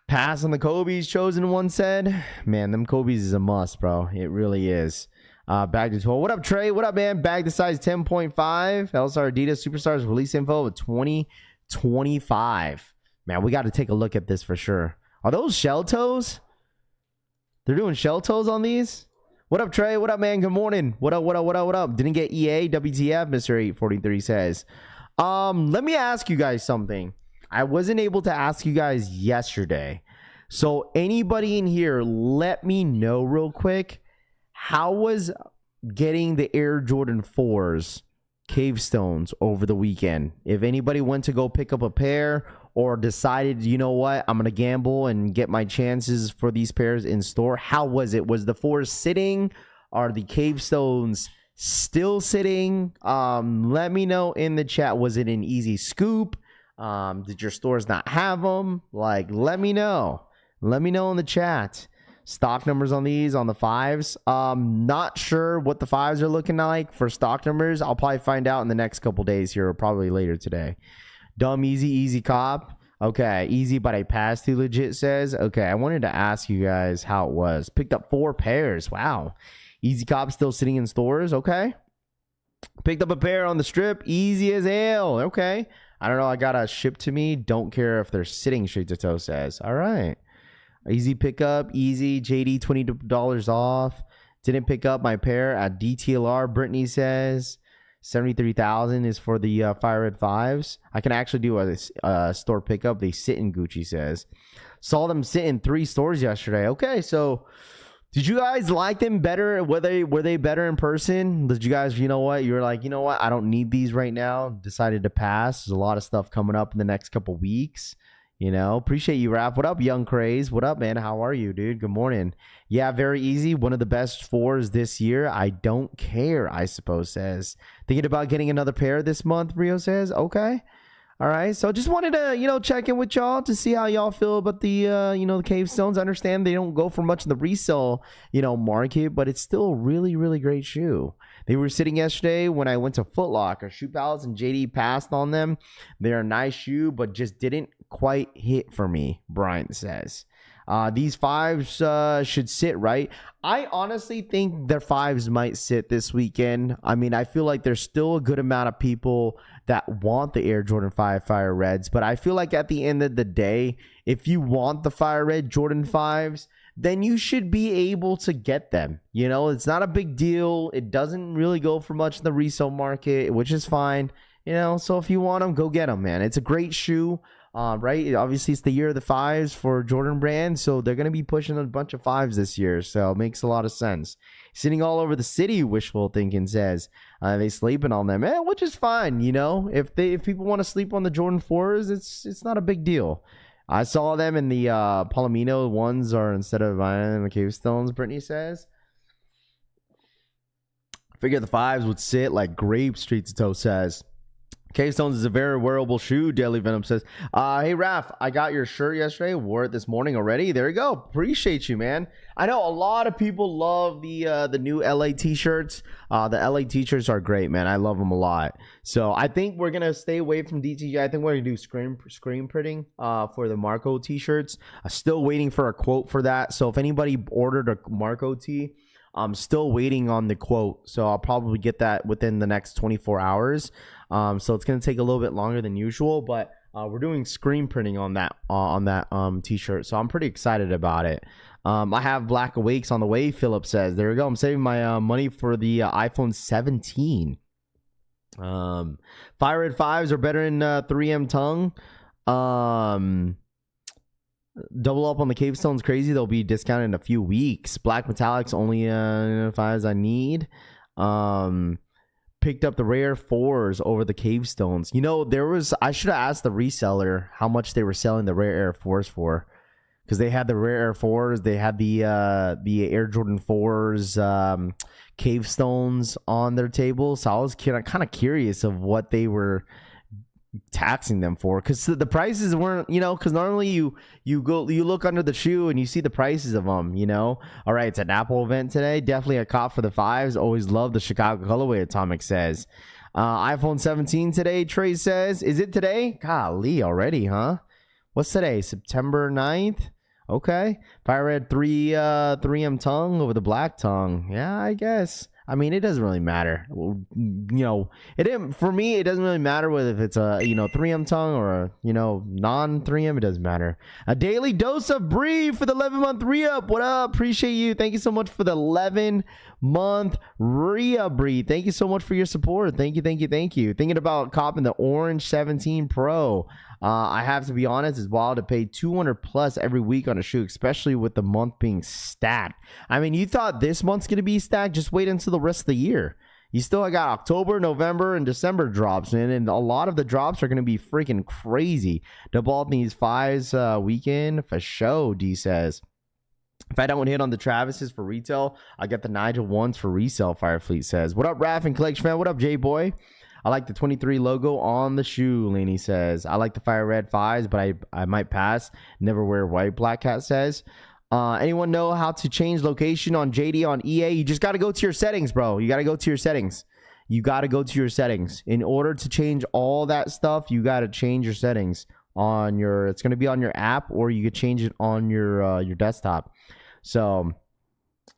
Pass on the Kobe's, Chosen One said. Man, them Kobe's is a must, bro. It really is. Bag to 12. What up, Trey? What up, man? Bag to size 10.5. Hellstar Adidas Superstars release info of 2025. Man, we got to take a look at this for sure. Are those shell toes? They're doing shell toes on these? What up, Trey? What up, man? Good morning. What up, what up, what up, what up? Didn't get EA? WTF, Mr. 843 says. Let me ask you guys something. I wasn't able to ask you guys yesterday. So anybody in here, let me know real quick. How was getting the Air Jordan 4s Cave Stones over the weekend? If anybody went to go pick up a pair or decided, you know what, I'm going to gamble and get my chances for these pairs in store, how was it? Was the 4s sitting? Are the Cave Stones still sitting? Let me know in the chat. Was it an easy scoop? Did your stores not have them? Like, let me know. Let me know in the chat. Stock numbers on these, on the 5s. Not sure what the 5s are looking like for stock numbers. I'll probably find out in the next couple days here, or probably later today. Dumb, easy cop. Okay, easy, but I passed through legit says. Okay, I wanted to ask you guys how it was. Picked up 4 pairs. Wow. Easy cop still sitting in stores. Okay. Picked up a pair on the strip. Easy as hell. Okay. I don't know. I got a ship to me. Don't care if they're sitting straight to toe says. All right. Easy pickup, easy. JD, $20 off. Didn't pick up my pair at DTLR. Brittany says 73,000 is for the Fire Red 5s. I can actually do a store pickup. They sit in Gucci says. Saw them sit in 3 stores yesterday. Okay, so did you guys like them better? Were they better in person? Did you guys, you know what? You were like, you know what? I don't need these right now. Decided to pass. There's a lot of stuff coming up in the next couple weeks. You know, appreciate you, Raph. What up, Young Craze? What up, man? How are you, dude? Good morning. Yeah, very easy. One of the best 4s this year. I don't care, I suppose, says. Thinking about getting another pair this month, Rio says. Okay. All right. So just wanted to, you know, check in with y'all to see how y'all feel about the, you know, the Cave Stones. I understand they don't go for much in the resale, you know, market, but it's still a really, really great shoe. They were sitting yesterday when I went to Footlocker. Shoe Palace and JD passed on them. They're a nice shoe, but just didn't quite hit for me, Brian says. These fives should sit, right? I honestly think their fives might sit this weekend. I mean, I feel like there's still a good amount of people that want the Air Jordan 5 Fire Reds, but I feel like at the end of the day, if you want the Fire Red Jordan 5s, then you should be able to get them. You know, it's not a big deal. It doesn't really go for much in the resale market, which is fine. You know, so if you want them, go get them, man. It's a great shoe, right? Obviously, it's the year of the fives for Jordan Brand, so they're going to be pushing a bunch of fives this year, so it makes a lot of sense. Sitting all over the city, wishful thinking says. They sleeping on them, which is fine, you know. If people want to sleep on the Jordan 4s, it's not a big deal. I saw them in the Palomino ones, or instead of the Cave Stones, Brittany says. Figure the fives would sit like Grape Street to Toe says. Cave Stones is a very wearable shoe, Daily Venom says. Hey, Raph, I got your shirt yesterday. Wore it this morning already. There you go. Appreciate you, man. I know a lot of people love the new LA t-shirts. The LA t-shirts are great, man. I love them a lot. So I think we're going to stay away from DTG. I think we're going to do screen printing for the Marco t-shirts. I'm still waiting for a quote for that. So if anybody ordered a Marco tee, I'm still waiting on the quote. So I'll probably get that within the next 24 hours. So it's going to take a little bit longer than usual, but we're doing screen printing on that t-shirt. So I'm pretty excited about it. I have Black Awakes on the way, Philip says. There we go. I'm saving my money for the iPhone 17. Fire Red 5s are better in 3M tongue. Double up on the Cave Stones crazy. They'll be discounted in a few weeks. Black Metallics only 5s I need. Picked up the Rare 4s over the Cave Stones. You know, I should have asked the reseller how much they were selling the Rare Air 4s for, because they had the Rare Air 4s, they had the Air Jordan 4s, Cave Stones on their table. So I was kind of curious of what they were taxing them for, because the prices weren't, you know, because normally you look under the shoe and you see the prices of them, you know. All right, it's an Apple event today. Definitely a cop for the fives. Always love the Chicago colorway, Atomic says. iPhone 17 today, Trey says. Is it today? Golly, already, huh? What's today? September 9th? Okay. Fire Red 3M tongue over the black tongue. Yeah, I guess. I mean, it doesn't really matter. You know, for me, it doesn't really matter whether if it's a, 3M tongue or a, non-3M. It doesn't matter. A daily dose of Bree for the 11-month re-up. What up? Appreciate you. Thank you so much for the 11-month re-up, Bree. Thank you so much for your support. Thank you. Thinking about copping the Orange 17 Pro. I have to be honest, it's wild to pay $200 plus every week on a shoe, especially with the month being stacked. I mean, you thought this month's going to be stacked? Just wait until the rest of the year. You still got October, November, and December drops, man, and a lot of the drops are going to be freaking crazy. Double up these fives weekend for show, D says. If I don't hit on the Travises for retail, I get the Nigel ones for resale, Firefleet says. What up, Raph and Collection fan? What up, J-Boy? I like the 23 logo on the shoe, Laney says. I like the Fire Red 5s, but I might pass. Never wear white, Black Cat says. Anyone know how to change location on JD on EA? You just got to go to your settings, bro. You got to go to your settings. In order to change all that stuff, you got to change your settings on your, it's going to be on your app, or you could change it on your desktop. So,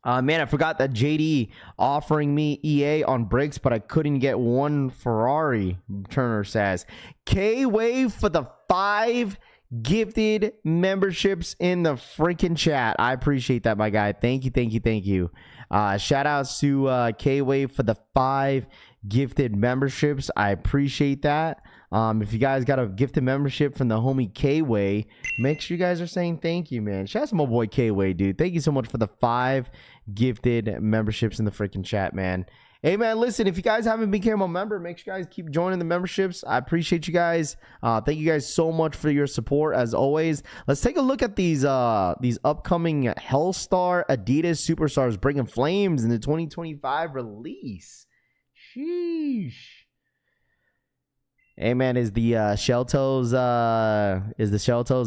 man, I forgot that JD offering me EA on bricks, but I couldn't get one Ferrari, Turner says. K-Wave for the 5 gifted memberships in the freaking chat. I appreciate that, my guy. Thank you. Shout outs to K-Wave for the 5 gifted memberships. I appreciate that. If you guys got a gifted membership from the homie K-Way, make sure you guys are saying thank you, man. Shout out to my boy K-Way, dude. Thank you so much for the 5 gifted memberships in the freaking chat, man. Hey, man, listen, if you guys haven't become a member, make sure you guys keep joining the memberships. I appreciate you guys. Thank you guys so much for your support, as always. Let's take a look at these upcoming Hellstar Adidas Superstars bringing flames in the 2025 release. Sheesh. Hey, man, is the Shell Toes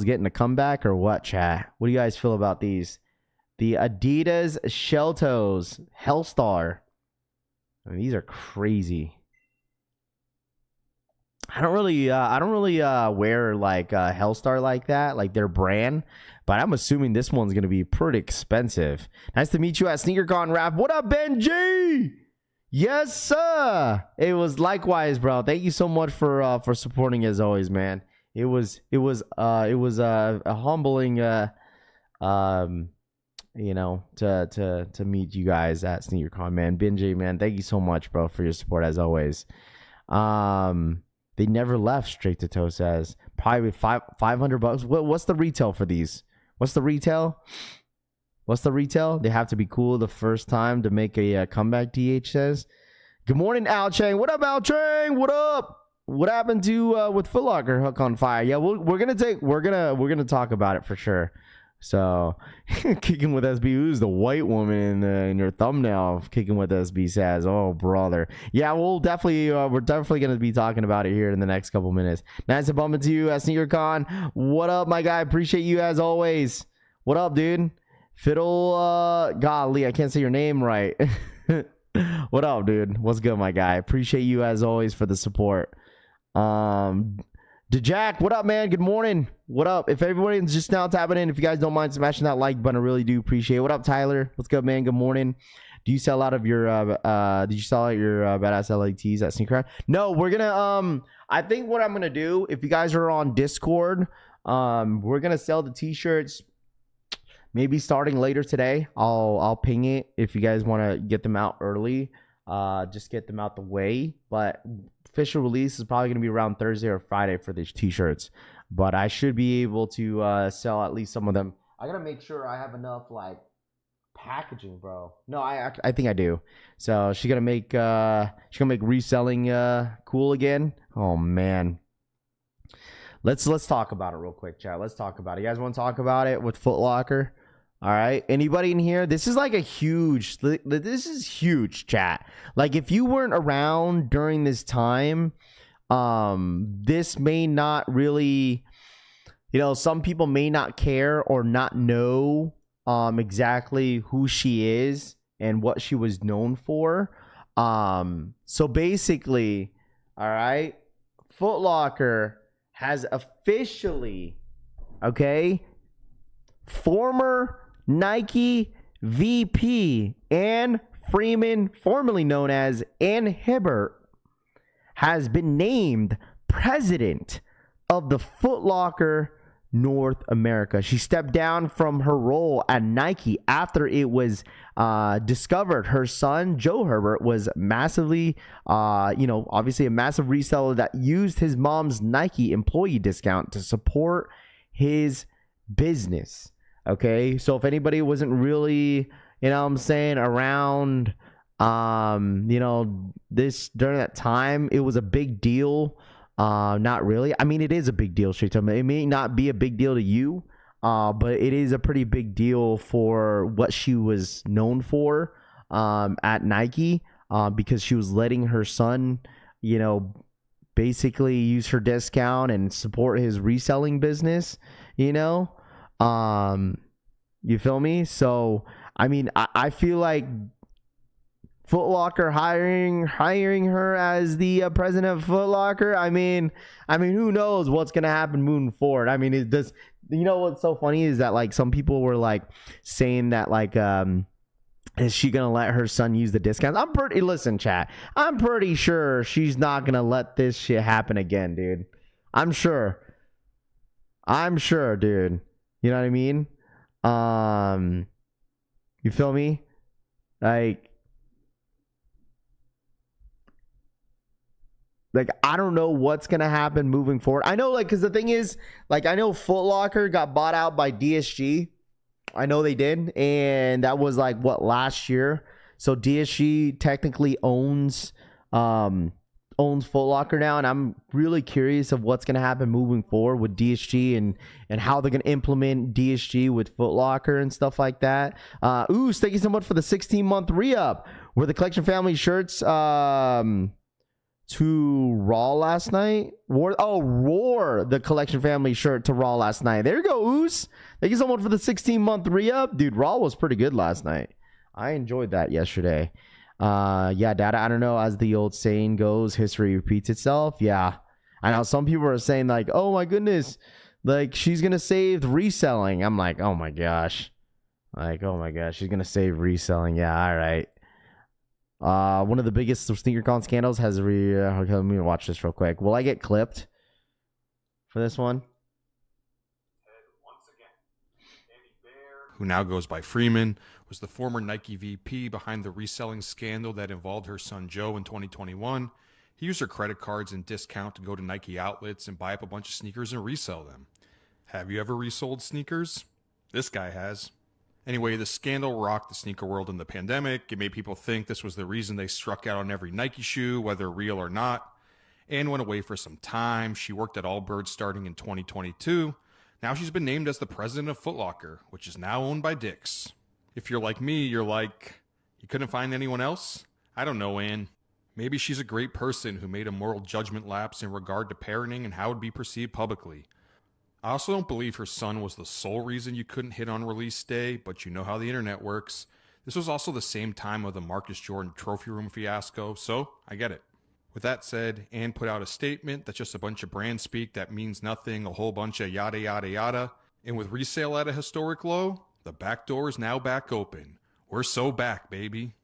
getting a comeback or what, chat? What do you guys feel about these? The Adidas Shell Toes Hellstar. I mean, these are crazy. I don't really wear like Hellstar like that, like their brand, but I'm assuming this one's gonna be pretty expensive. Nice to meet you at SneakerCon, Rap. What up, Benji? Yes, sir. It was likewise, bro. Thank you so much for supporting as always, man. It was a humbling to meet you guys at SneakerCon, man. Benji, man, thank you so much, bro, for your support as always. They never left. Straight to Toe says probably $500. What's the retail for these? What's the retail? They have to be cool the first time to make a comeback. DH says. Good morning, Al Chang. What up, Al Chang? What up? What happened to with Footlocker hook on fire? Yeah, we're gonna talk about it for sure. So, kicking with SB, who's the white woman in your thumbnail? Kicking with SB says, "Oh, brother, yeah, we're definitely gonna be talking about it here in the next couple minutes." Nice to bump into you at SneakerCon. What up, my guy? Appreciate you as always. What up, dude? Fiddle, golly, I can't say your name right. What up, dude? What's good, my guy? Appreciate you as always for the support. Jack, what up, man? Good morning. What up? If everybody's just now tapping in, if you guys don't mind smashing that like button, I really do appreciate it. What up, Tyler? What's good, man? Good morning. Do you sell out of your did you sell out your badass LATs at SneakerCon? No, we're gonna I think what I'm gonna do, if you guys are on Discord, we're gonna sell the t-shirts maybe starting later today. I'll ping it if you guys want to get them out early. Just get them out the way, but official release is probably going to be around Thursday or Friday for these t-shirts, but I should be able to sell at least some of them. I gotta make sure I have enough like packaging, bro. No, I think I do. So she's gonna make reselling cool again. Oh man, let's talk about it real quick, chat. Let's talk about it. You guys want to talk about it with Footlocker? All right, anybody in here? This is like this is huge, chat. Like if you weren't around during this time, this may not really, some people may not care or not know exactly who she is and what she was known for. So basically, all right, Footlocker has officially, okay, former Nike VP Ann Freeman, formerly known as Ann Hibbert, has been named president of the Footlocker North America. She stepped down from her role at Nike after it was discovered her son, Joe Herbert, was massively, obviously a massive reseller that used his mom's Nike employee discount to support his business. Okay, so if anybody wasn't really, around, this during that time, it was a big deal. Not really. I mean, it is a big deal, straight up. It may not be a big deal to you, but it is a pretty big deal for what she was known for at Nike, because she was letting her son, basically use her discount and support his reselling business, you feel me? So, I mean, I feel like Footlocker hiring her as the president of Footlocker. I mean, who knows what's gonna happen moving forward? I mean, it does. What's so funny is that like some people were like saying that like, is she gonna let her son use the discounts? Listen, chat. I'm pretty sure she's not gonna let this shit happen again, dude. I'm sure, dude. You know what I mean? You feel me? Like I don't know what's gonna happen moving forward. I know, because the thing is, I know Footlocker got bought out by DSG. I know they did, and that was last year. So DSG technically owns Footlocker now, and I'm really curious of what's gonna happen moving forward with DSG and how they're gonna implement DSG with Footlocker and stuff like that. Oos, thank you so much for the 16-month re-up. Were the collection family shirts to Raw last night? Wore the collection family shirt to Raw last night. There you go, Oos. Thank you so much for the 16-month re-up. Dude, Raw was pretty good last night. I enjoyed that yesterday. Yeah, Dada, I don't know. As the old saying goes, history repeats itself. Yeah. I know some people are saying like, oh my goodness, like she's gonna save reselling. I'm like, oh my gosh, she's gonna save reselling. Yeah, all right. One of the biggest SneakerCon scandals has okay, let me watch this real quick. Will I get clipped for this one? Who now goes by Freeman, was the former Nike VP behind the reselling scandal that involved her son Joe in 2021. He used her credit cards and discount to go to Nike outlets and buy up a bunch of sneakers and resell them. Have you ever resold sneakers? This guy has. Anyway, the scandal rocked the sneaker world in the pandemic. It made people think this was the reason they struck out on every Nike shoe, whether real or not. Anne went away for some time. She worked at Allbirds starting in 2022. Now she's been named as the president of Footlocker, which is now owned by Dick's. If you're like me, you're like, you couldn't find anyone else? I don't know, Anne. Maybe she's a great person who made a moral judgment lapse in regard to parenting and how it would be perceived publicly. I also don't believe her son was the sole reason you couldn't hit on release day, but you know how the internet works. This was also the same time of the Marcus Jordan trophy room fiasco, so I get it. With that said, Anne put out a statement that's just a bunch of brand speak that means nothing, a whole bunch of yada yada yada. And with resale at a historic low, the back door is now back open. We're so back, baby.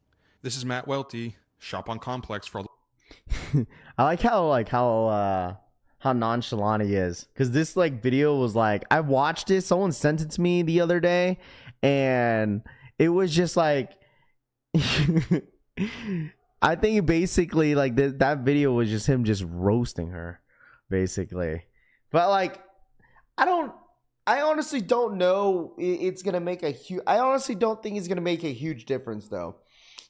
This is Matt Welty, Shop on Complex for... I like how nonchalant he is, because this like video was like, I watched it, someone sent it to me the other day, and it was just like I think basically like that video was just him just roasting her basically. But like I honestly don't know it's gonna make a huge, I honestly don't think it's gonna make a huge difference though.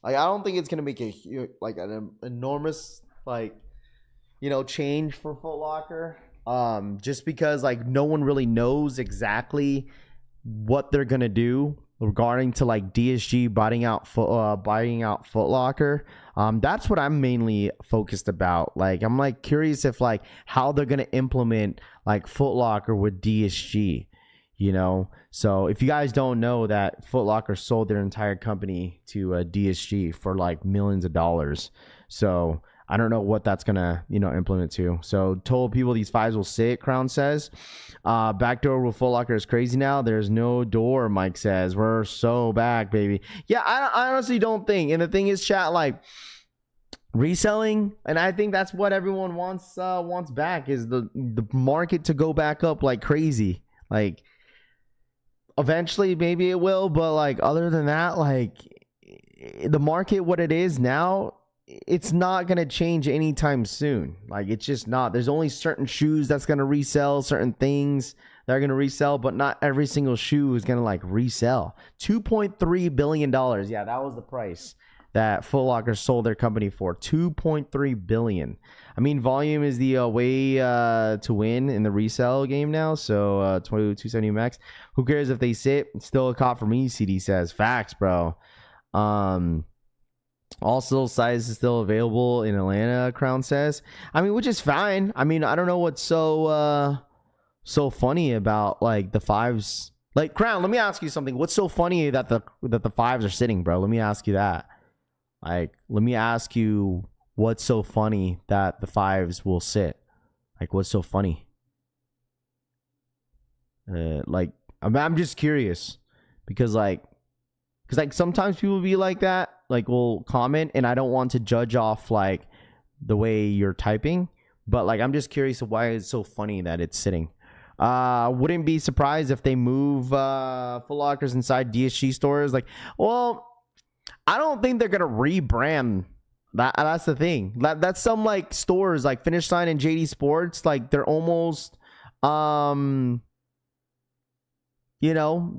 Like I don't think it's gonna make a huge, like an enormous like, you know, change for Footlocker, just because like no one really knows exactly what they're gonna do regarding to like DSG buying out Footlocker. That's what I'm mainly focused about. Like I'm like curious if like how they're gonna implement like Footlocker with DSG, you know. So if you guys don't know that Footlocker sold their entire company to DSG for like millions of dollars, so I don't know what that's gonna, you know, implement to. So told people these fives will sit, Crown says. Backdoor with Footlocker is crazy now. There's no door, Mike says. We're so back, baby. Yeah, I honestly don't think. And the thing is, chat, like reselling, and I think that's what everyone wants back, is the market to go back up like crazy. Like eventually maybe it will, but like other than that, like the market what it is now, it's not going to change anytime soon. Like it's just not. There's only certain shoes that's going to resell, certain things that are going to resell, but not every single shoe is going to like resell. $2.3 billion. Yeah, that was the price that Footlocker sold their company for. $2.3 billion. I mean, volume is the way to win in the resale game now. So 270 max. Who cares if they sit? It's still a cop for me, CD says. Facts, bro. Also, size is still available in Atlanta, Crown says. I mean, which is fine. I mean, I don't know what's so funny about like the fives. Like Crown, let me ask you something. What's so funny that the fives are sitting, bro? Let me ask you that. Like, let me ask you what's so funny that the fives will sit. Like, what's so funny? Like, I'm just curious because sometimes people be like that. Like will comment, and I don't want to judge off like the way you're typing, but like I'm just curious of why it's so funny that it's sitting. Wouldn't be surprised if they move Footlockers inside DSG stores. Like, well, I don't think they're gonna rebrand. That's the thing. That's some like stores like Finish Line and Jdsports. Like they're almost, you know,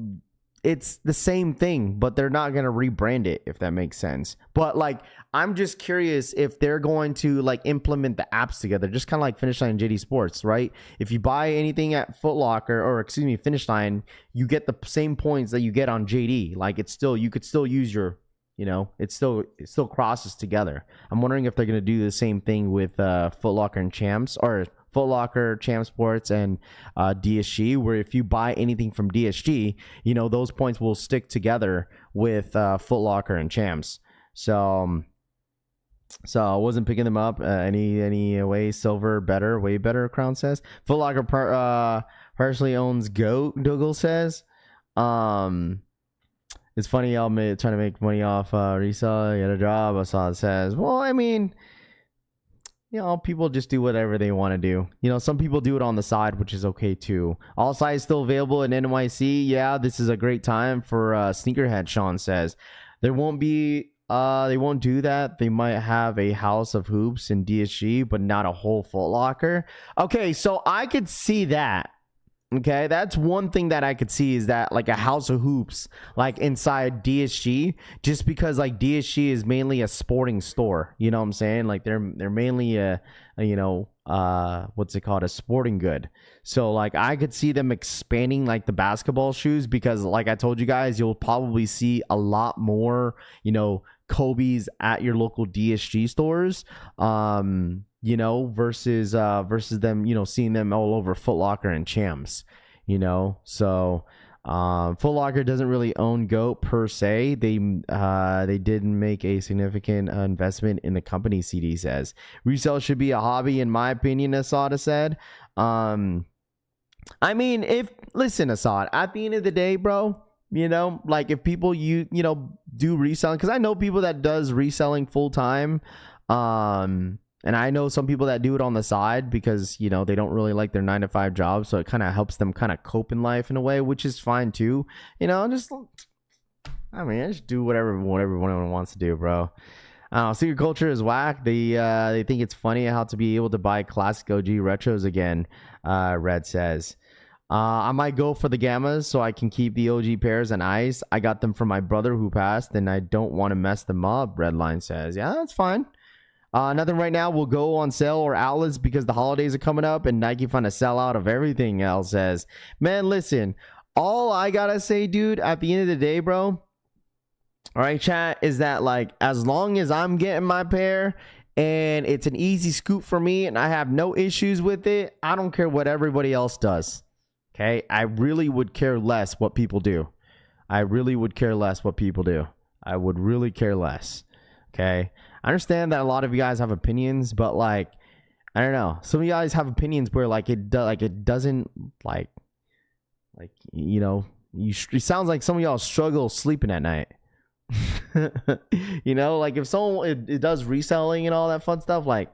it's the same thing, but they're not going to rebrand it, if that makes sense. But like, I'm just curious if they're going to like implement the apps together, just kind of like Finish Line and JD Sports, right? If you buy anything at Footlocker, or excuse me, Finish Line, you get the same points that you get on JD. Like it's still, you could still use your, you know, it still crosses together. I'm wondering if they're going to do the same thing with Footlocker and Champs, or Footlocker, Jdsports, and DSG, where if you buy anything from DSG, you know, those points will stick together with Footlocker and Champs. So So I wasn't picking them up any way. Silver better, way better. Crown says. Footlocker partially owns Goat. Dougal says. It's funny y'all trying to make money off resale. You had a job. I saw it says. Well, I mean, people just do whatever they want to do. Some people do it on the side, which is okay too. All sides still available in NYC. Yeah, this is a great time for sneakerhead. Sean says there won't be. They won't do that. They might have a House of Hoops in DSG, but not a whole Footlocker. Okay, so I could see that. Okay, that's one thing that I could see is that like a House of Hoops like inside DSG, just because like DSG is mainly a sporting store. You know what I'm saying? Like they're mainly what's it called, a sporting good. So like I could see them expanding like the basketball shoes, because like I told you guys, you'll probably see a lot more Kobe's at your local DSG stores, versus them, seeing them all over Footlocker and Champs, so Footlocker doesn't really own GOAT per se. They didn't make a significant investment in the company. CD says resale should be a hobby, in my opinion. Asada said. I mean, listen, Assad, at the end of the day, bro, like if people do reselling, because I know people that does reselling full time, and I know some people that do it on the side because they don't really like their 9-to-5 job, so it kind of helps them kind of cope in life in a way, which is fine too. Just do whatever everyone wants to do, bro. I don't know. Secret culture is whack. They think it's funny how to be able to buy classic OG retros again. Red says. I might go for the Gammas so I can keep the OG pairs and ice. I got them from my brother who passed, and I don't want to mess them up. Redline says, yeah, that's fine. Nothing right now will go on sale or outlets because the holidays are coming up and Nike find a sell out of everything. L says, man, listen, all I gotta say, dude, at the end of the day, bro, all right, chat, is that like as long as I'm getting my pair and it's an easy scoop for me and I have no issues with it, I don't care what everybody else does. Okay, I really would care less what people do. I would really care less. Okay, I understand that a lot of you guys have opinions, but like, I don't know. Some of you guys have opinions where like it doesn't it sounds like some of y'all struggle sleeping at night. Like if someone it does reselling and all that fun stuff, like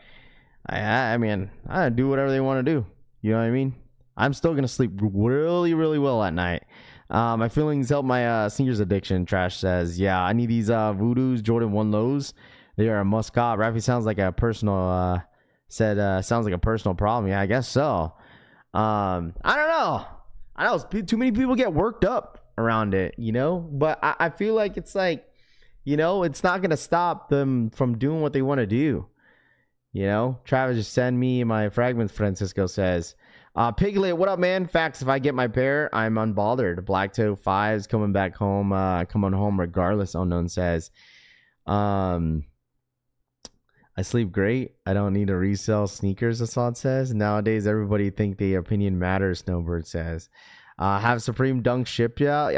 I mean, I do whatever they want to do. You know what I mean? I'm still gonna sleep really, really well at night. My feelings help my sneakers addiction. Trash says, yeah, I need these Voodoos Jordan 1 lows. They are a must cop. Rafi sounds like a personal sounds like a personal problem. Yeah, I guess so. I don't know. I know too many people get worked up around it, but I feel like it's like, it's not gonna stop them from doing what they want to do. Travis just send me my fragments. Francisco says. Piglet, what up, man? Facts, if I get my pair, I'm unbothered. Black Toe 5's coming back home, coming home regardless, Unknown says. I sleep great. I don't need to resell sneakers, Assad says. Nowadays, everybody think the opinion matters, Snowbird says. Have Supreme Dunk shipped out?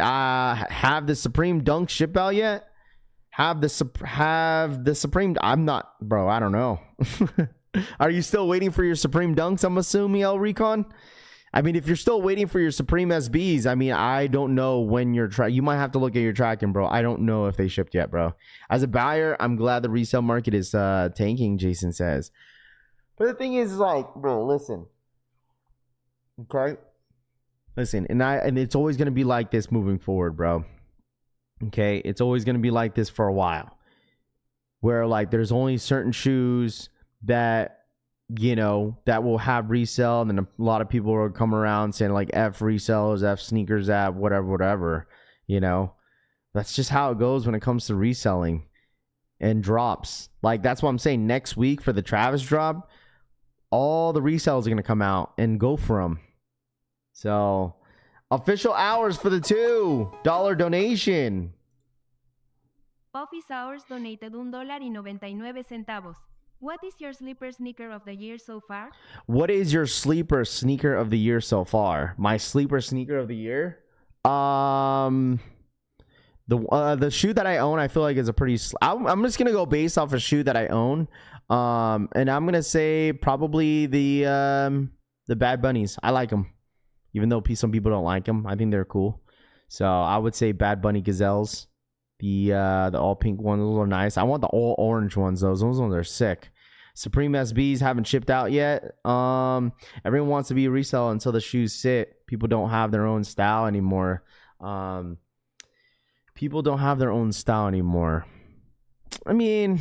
Have the Supreme Dunk ship out yet? Have the Supreme... I'm not... Bro, I don't know. Are you still waiting for your Supreme Dunks, I'm assuming, El Recon? I mean, if you're still waiting for your Supreme SBs, I mean, I don't know when you're you might have to look at your tracking, bro. I don't know if they shipped yet, bro. As a buyer, I'm glad the resale market is tanking, Jason says. But the thing is, like, bro, listen. Okay? Listen, and it's always going to be like this moving forward, bro. Okay? It's always going to be like this for a while. Where, like, there's only certain shoes that that will have resell, and then a lot of people will come around saying like F resellers, F sneakers app, whatever. That's just how it goes when it comes to reselling and drops. Like, that's what I'm saying. Next week for the Travis drop, all the resellers are going to come out and go for them. So official hours for the $2 donation. Office Hours donated $1.99. What is your sleeper sneaker of the year so far? What is your sleeper sneaker of the year so far? My sleeper sneaker of the year? The shoe that I own, I feel like is a pretty. I'm just gonna go based off a shoe that I own, and I'm gonna say probably the Bad Bunnies. I like them, even though some people don't like them. I think they're cool. So I would say Bad Bunny Gazelles. The all pink ones, those are nice. I want the all orange ones. Those ones are sick. Supreme SBs haven't shipped out yet. Everyone wants to be a reseller until the shoes sit. People don't have their own style anymore. People don't have their own style anymore. I mean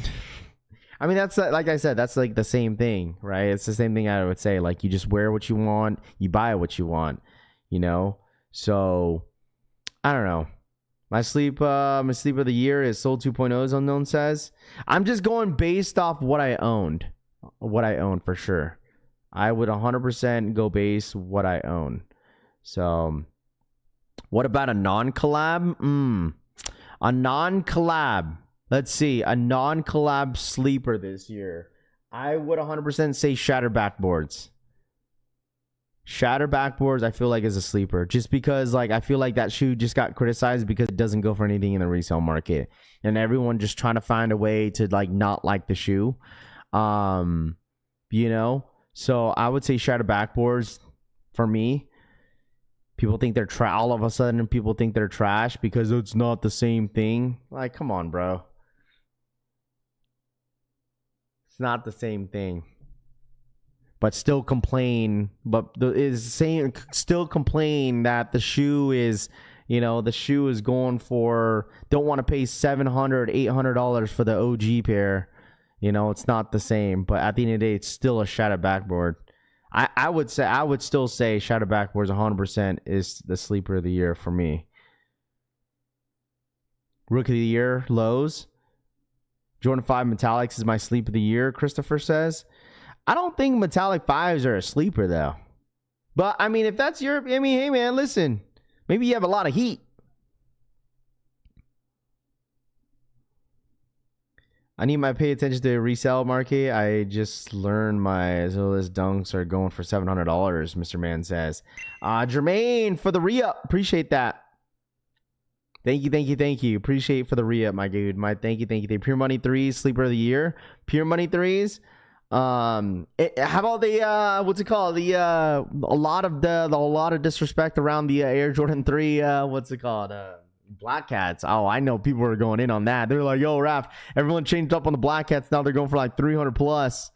that's like I said, that's like the same thing, right? It's the same thing I would say. Like you just wear what you want, you buy what you want, you know. So I don't know. My sleep of the year is Soul 2.0, as Unknown says. I'm just going based off what I owned for sure. I would 100% go base what I own. So what about a non-collab? A non-collab. Let's see. A non-collab sleeper this year. I would 100% say Shatter Backboards. Shatter Backboards, I feel like is a sleeper. Just because, like, I feel like that shoe just got criticized because it doesn't go for anything in the resale market. And everyone just trying to find a way to, like, not like the shoe. You know? So I would say Shatter Backboards for me. People think they're all of a sudden people think they're trash because it's not the same thing. Like, come on, bro. It's not the same thing. But still complain. Still complain that the shoe is, you know, the shoe is going for, don't want to pay $700, $800 for the OG pair. You know, it's not the same. But at the end of the day, it's still a Shadow Backboard. I would still say Shadow Backboards 100% is the sleeper of the year for me. Rookie of the year, Lowe's. Jordan 5 Metallics is my sleep of the year, Christopher says. I don't think Metallic 5s are a sleeper, though. But, I mean, if that's your... I mean, hey, man, listen. Maybe you have a lot of heat. I need my pay attention to the resale market. I just learned my Zola's dunks are going for $700, Mr. Man says. Jermaine for the re-up. Appreciate that. Thank you. Appreciate for the re-up, my dude. Thank you. Pure Money 3s, sleeper of the year. Pure Money 3s. How about the what's it called? The a lot of disrespect around the Air Jordan 3, what's it called? Black Cats. Oh, I know people are going in on that. They're like, yo, Raph, everyone changed up on the Black Cats. Now they're going for like 300 plus.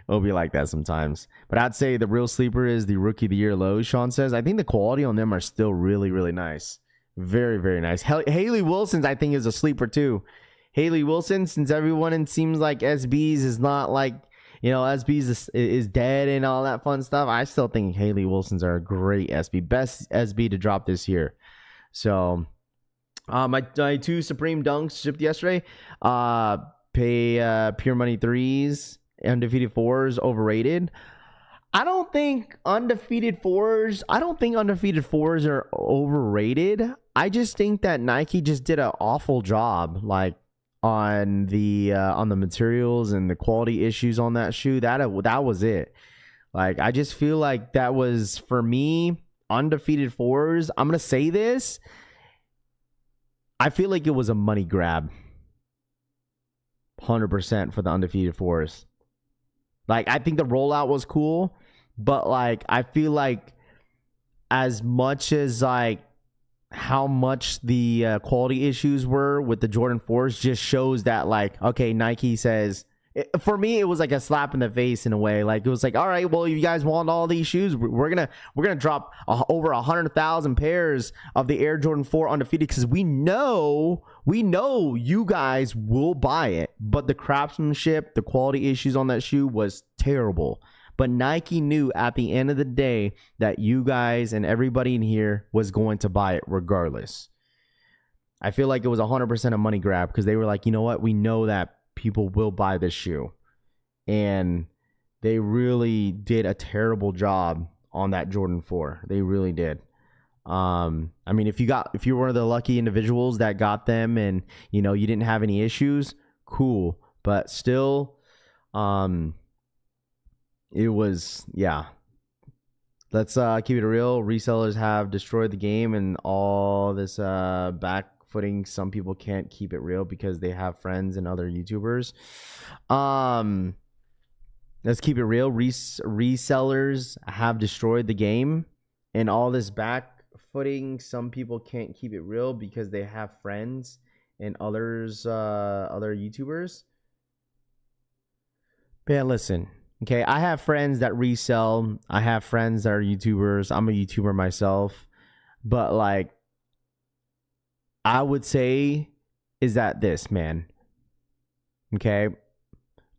It'll be like that sometimes. But I'd say the real sleeper is the Rookie of the Year Lows, Sean says. I think the quality on them are still really, really nice. Very, very nice. Haley Wilson's, I think, is a sleeper too. Haley Wilson, since everyone seems like SBs is not like, you know, SBs is dead and all that fun stuff. I still think Haley Wilson's are a great SB. Best SB to drop this year. So, my 2 Supreme Dunks shipped yesterday. Pay Pure Money 3s. Undefeated 4s overrated. I don't think undefeated 4s are overrated. I just think that Nike just did an awful job, like, on the materials and the quality issues on that shoe. That was it. Like, I just feel like that was, for me, undefeated 4s. I'm gonna say this. I feel like it was a money grab. 100% for the undefeated 4s. Like, I think the rollout was cool, but like, I feel like as much as like how much the quality issues were with the Jordan 4s just shows that, like, okay, Nike says, for me, it was like a slap in the face in a way. Like, it was like, all right, well, you guys want all these shoes, we're gonna drop over 100,000 pairs of the Air Jordan 4 undefeated, because we know you guys will buy it. But the craftsmanship, the quality issues on that shoe was terrible. But Nike knew at the end of the day that you guys and everybody in here was going to buy it regardless. I feel like it was 100% a money grab, because they were like, you know what? We know that people will buy this shoe. And they really did a terrible job on that Jordan 4. They really did. I mean, if you were one of the lucky individuals that got them and, you know, you didn't have any issues, cool. But still, it was Let's keep it real. Resellers have destroyed the game, and all this backfooting. Some people can't keep it real because they have friends and other YouTubers. Let's keep it real. Resellers have destroyed the game, and all this backfooting. Some people can't keep it real because they have friends and other YouTubers. Man, listen. Okay, I have friends that resell. I have friends that are YouTubers. I'm a YouTuber myself. But like, I would say is that this, man. Okay.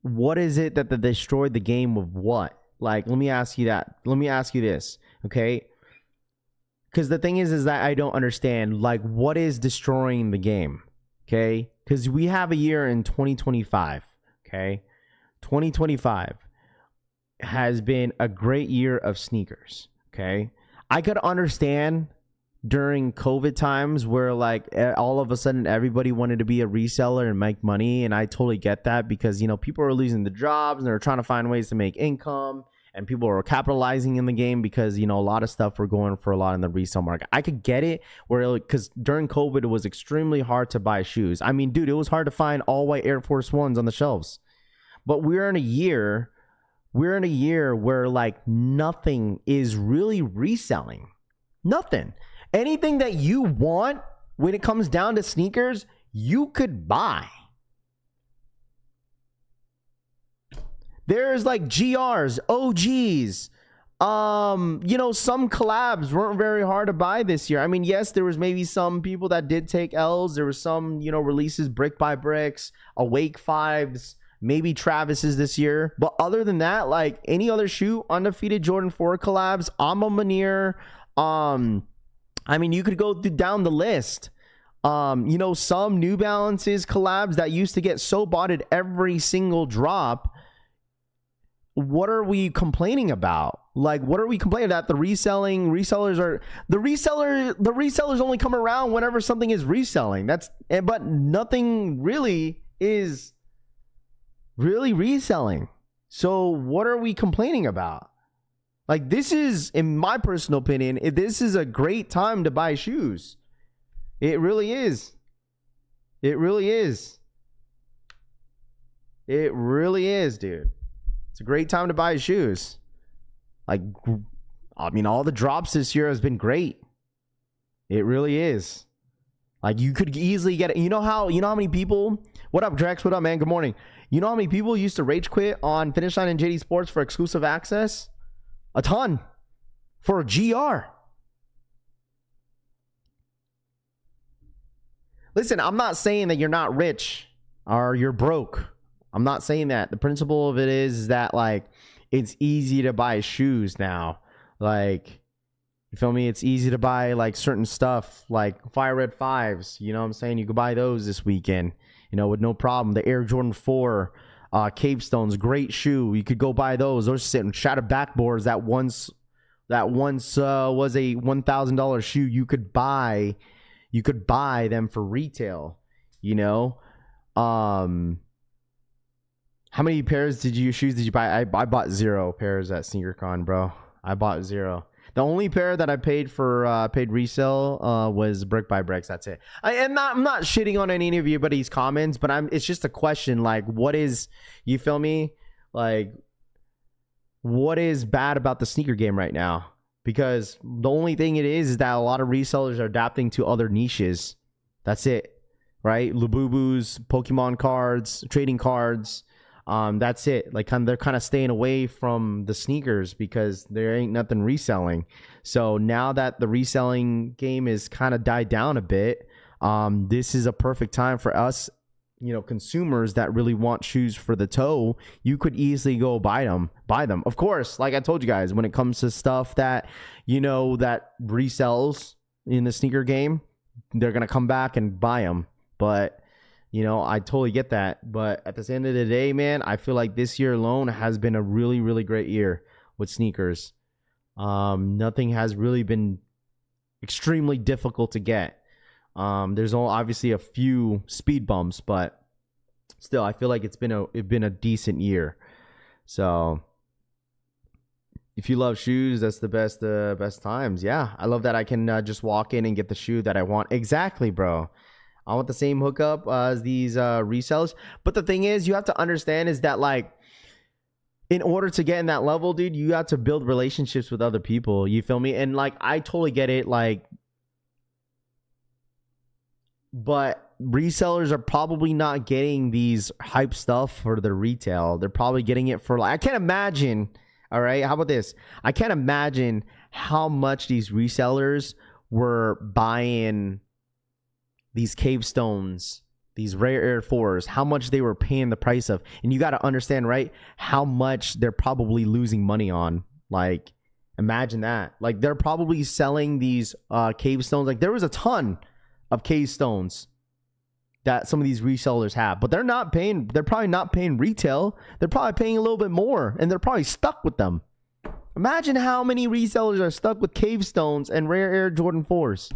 What is it that they destroyed the game of what? Like, let me ask you that. Let me ask you this. Okay. Because the thing is that I don't understand. Like, what is destroying the game? Okay. Because we have a year in 2025. Okay. 2025 has been a great year of sneakers. Okay. I could understand during COVID times where like all of a sudden everybody wanted to be a reseller and make money. And I totally get that because, you know, people are losing the jobs and they're trying to find ways to make income, and people are capitalizing in the game because, you know, a lot of stuff were going for a lot in the resale market. I could get it where, because during COVID, it was extremely hard to buy shoes. I mean, dude, it was hard to find all white Air Force Ones on the shelves. But we're in a year where like nothing is really reselling. Nothing. Anything that you want when it comes down to sneakers, you could buy. There's like GRs, OGs. You know, some collabs weren't very hard to buy this year. I mean, yes, there was maybe some people that did take L's. There was some, you know, releases brick by bricks, Awake 5s, maybe Travis's this year. But other than that, like any other shoe, undefeated Jordan 4 collabs, Amma Manir, I mean, you could go down the list. You know, some New Balances collabs that used to get so bought at every single drop. What are we complaining about? Like, what are we complaining about? The resellers only come around whenever something is reselling. But nothing really is really reselling. So what are we complaining about? Like, this is, in my personal opinion, this is a great time to buy shoes. It really is. It really is. It really is, dude. It's a great time to buy shoes. Like, I mean, all the drops this year has been great. It really is. Like, you could easily get it. You know how many people, what up, Drex? What up, man? Good morning. You know how many people used to rage quit on Finish Line and Jdsports for exclusive access? A ton. For a GR. Listen, I'm not saying that you're not rich or you're broke. I'm not saying that. The principle of it is that, like, it's easy to buy shoes now. Like, you feel me? It's easy to buy, like, certain stuff, like Fire Red 5s. You know what I'm saying? You could buy those this weekend, you know, with no problem. The Air Jordan 4 Cave Stones, great shoe. You could go buy those. Those sitting shattered backboards that once was a $1,000 shoe. You could buy them for retail, you know. How many pairs shoes did you buy? I bought 0 pairs at SneakerCon, bro. I bought 0. The only pair that I paid for paid resale was brick by bricks. That's it. I'm not shitting on any of anybody's comments, but it's just a question. Like, what is, you feel me? Like, what is bad about the sneaker game right now? Because the only thing it is that a lot of resellers are adapting to other niches. That's it, right? Labubus, Pokemon cards, trading cards. That's it. Like, they're kind of staying away from the sneakers because there ain't nothing reselling. So now that the reselling game is kind of died down a bit, this is a perfect time for us, you know, consumers that really want shoes for the toe. You could easily go buy them. Of course, like I told you guys, when it comes to stuff that, you know, that resells in the sneaker game, they're going to come back and buy them. But, you know, I totally get that. But at the end of the day, man, I feel like this year alone has been a really, really great year with sneakers. Nothing has really been extremely difficult to get. There's obviously a few speed bumps, but still, I feel like it's been a decent year. So if you love shoes, that's the best times. Yeah, I love that I can just walk in and get the shoe that I want. Exactly, bro. I want the same hookup as these resellers. But the thing is, you have to understand is that, like, in order to get in that level, dude, you have to build relationships with other people. You feel me? And, like, I totally get it. Like, but resellers are probably not getting these hype stuff for their retail. They're probably getting it for, like, I can't imagine. All right, how about this? I can't imagine how much these resellers were buying these cave stones, these rare Air 4s, how much they were paying the price of. And you got to understand, right, how much they're probably losing money on. Like, imagine that. Like, they're probably selling these cave stones. Like, there was a ton of cave stones that some of these resellers have, but they're probably not paying retail. They're probably paying a little bit more, and they're probably stuck with them. Imagine how many resellers are stuck with cave stones and rare Air Jordan 4s.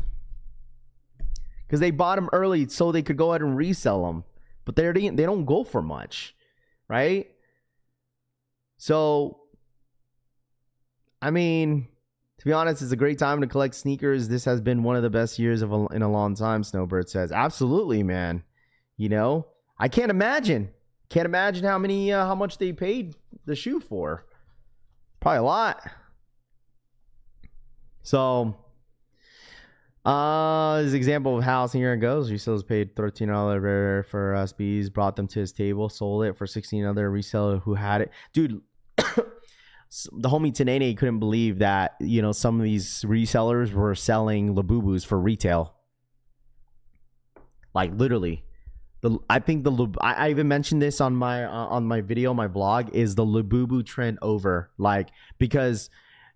Because they bought them early so they could go ahead and resell them. But they don't go for much, right? So, I mean, to be honest, it's a great time to collect sneakers. This has been one of the best years in a long time, Snowbird says. Absolutely, man. You know, I can't imagine. Can't imagine how much they paid the shoe for. Probably a lot. So, this is an example of how here it goes. Resellers paid $13 for SBs, brought them to his table, sold it for $16. Other reseller who had it. Dude, the homie Tanene couldn't believe that, you know, some of these resellers were selling Labubus for retail. Like, literally. I even mentioned this on my video, my vlog, is the Labubu trend over? Like, because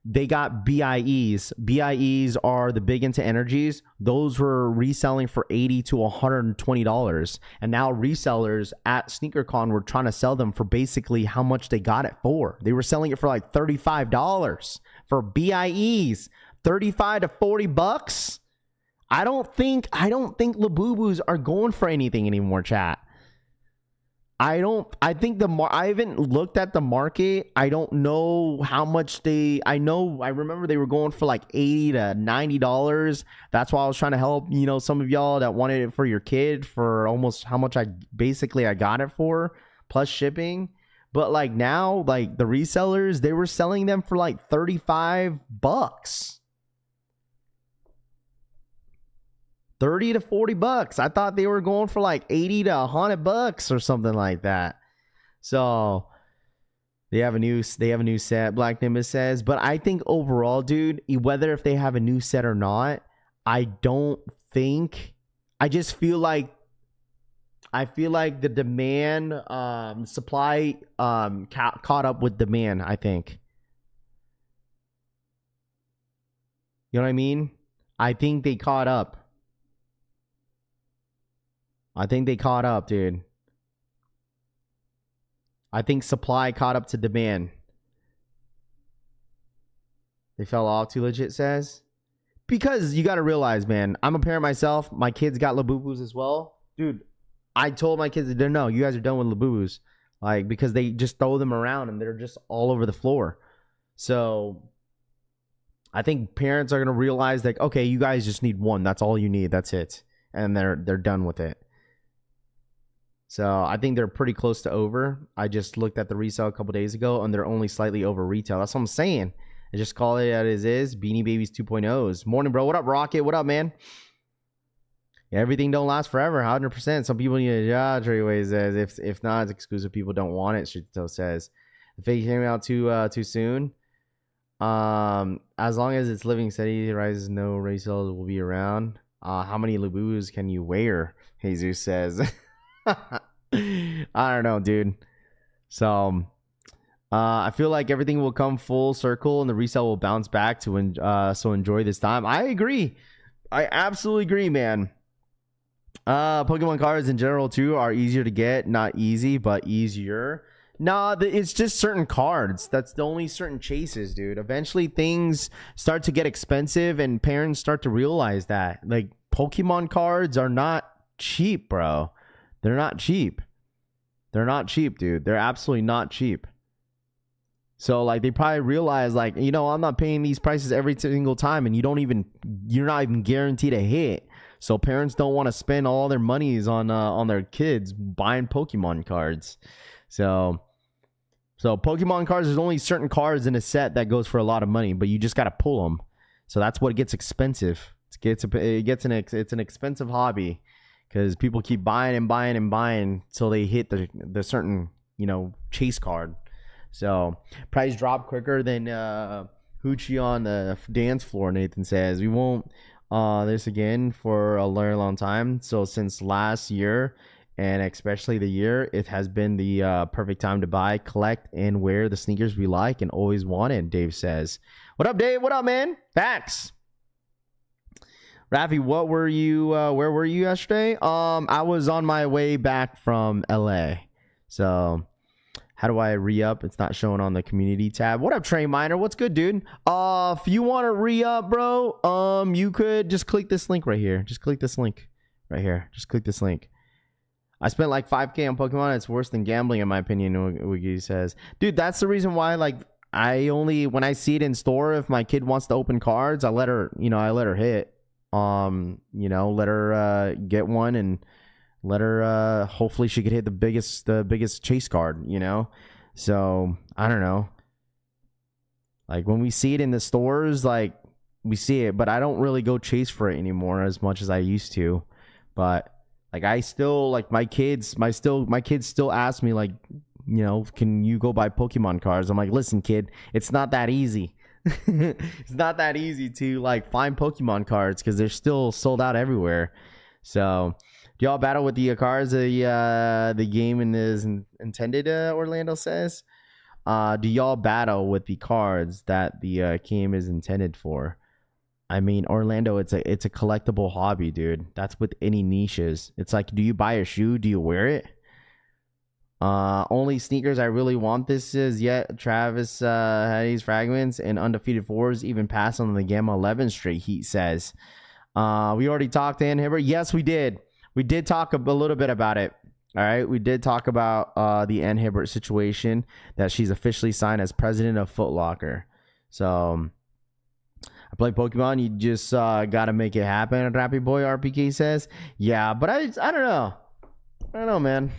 they got BIEs. BIEs are the big into energies. Those were reselling for $80 to $120. And now resellers at SneakerCon were trying to sell them for basically how much they got it for. They were selling it for like $35 for BIEs. 35 to 40 bucks. I don't think Labubus are going for anything anymore, chat. I haven't looked at the market. I don't know how much I remember they were going for like $80 to $90. That's why I was trying to help, you know, some of y'all that wanted it for your kid for almost how much I got it for, plus shipping. But like now, like the resellers, they were selling them for like 35 bucks. 30 to 40 bucks. I thought they were going for like 80 to 100 bucks or something like that. So they have a new set, Black Nimbus says. But I think overall, dude, whether if they have a new set or not, I just feel like the demand, supply caught up with demand, I think. You know what I mean? I think they caught up. Dude. I think supply caught up to demand. They fell off too, legit says. Because you got to realize, man, I'm a parent myself. My kids got Labubus as well. Dude, I told my kids, no, you guys are done with Labubus. Like, because they just throw them around and they're just all over the floor. So I think parents are going to realize, like, okay, you guys just need one. That's all you need. That's it. And they're done with it. So I think they're pretty close to over. I just looked at the resale a couple days ago, and they're only slightly over retail. That's what I'm saying. I just call it as is. Beanie Babies 2.0s. Morning, bro. What up, Rocket? What up, man? Yeah, everything don't last forever. 100%. Some people need a job. Treyway says. If not, it's exclusive. People don't want it. Shito says. The fake came out too soon. As long as it's living steady, rises, no resale will be around. How many Labubus can you wear? Jesus says. I don't know, dude. So I feel like everything will come full circle and the resale will bounce back so enjoy this time. I agree. I absolutely agree, man. Pokemon cards in general too are easier to get. Not easy, but easier. Nah, it's just certain cards. That's the only certain chases, dude. Eventually things start to get expensive and parents start to realize that. Like, Pokemon cards are not cheap, bro. They're not cheap. They're not cheap, dude. They're absolutely not cheap. So like they probably realize like, you know, I'm not paying these prices every single time, and you're not even guaranteed a hit. So parents don't want to spend all their monies on their kids buying Pokemon cards. So Pokemon cards, there's only certain cards in a set that goes for a lot of money, but you just got to pull them. So that's what gets expensive. It's an expensive hobby because people keep buying and buying and buying till they hit the certain, you know, chase card. So price drop quicker than Hoochie on the dance floor. Nathan says we won't this again for a very long time. So since last year, and especially the year, it has been the perfect time to buy, collect, and wear the sneakers we like and always wanted. Dave says, "What up, Dave? What up, man? Facts." Rafi, what were you? Where were you yesterday? I was on my way back from LA. So how do I re-up? It's not showing on the community tab. What up, Trey Miner? What's good, dude? If you want to re-up, bro, you could just click this link right here. Just click this link right here. Just click this link. I spent like 5K on Pokemon. It's worse than gambling, in my opinion, Wiggy says. Dude, that's the reason why, like, when I see it in store, if my kid wants to open cards, I let her hit. Let her get one, and let her hopefully she could hit the biggest chase card, you know. So I don't know, like when we see it in the stores, like we see it, but I don't really go chase for it anymore as much as I used to. But like I still, like my kids still ask me, like, you know, can you go buy Pokemon cards? I'm like, listen, kid, it's not that easy. It's not that easy to like find Pokemon cards because they're still sold out everywhere. So do y'all battle with the cards the game is intended, Orlando says? Do y'all battle with the cards that the game is intended for? I mean, Orlando, it's a collectible hobby, dude. That's with any niches. It's like, do you buy a shoe? Do you wear it? Only sneakers I really want this is yet Travis Hattie's fragments and undefeated fours, even pass on the Gamma 11 straight, Heat says. We already talked to Ann Hibbert. Yes, we did. We did talk a little bit about it. All right. We did talk about the Ann Hibbert situation, that she's officially signed as president of Footlocker. So I play Pokemon. You just got to make it happen. Rappy Boy RPK says. Yeah, but I don't know. I don't know, man.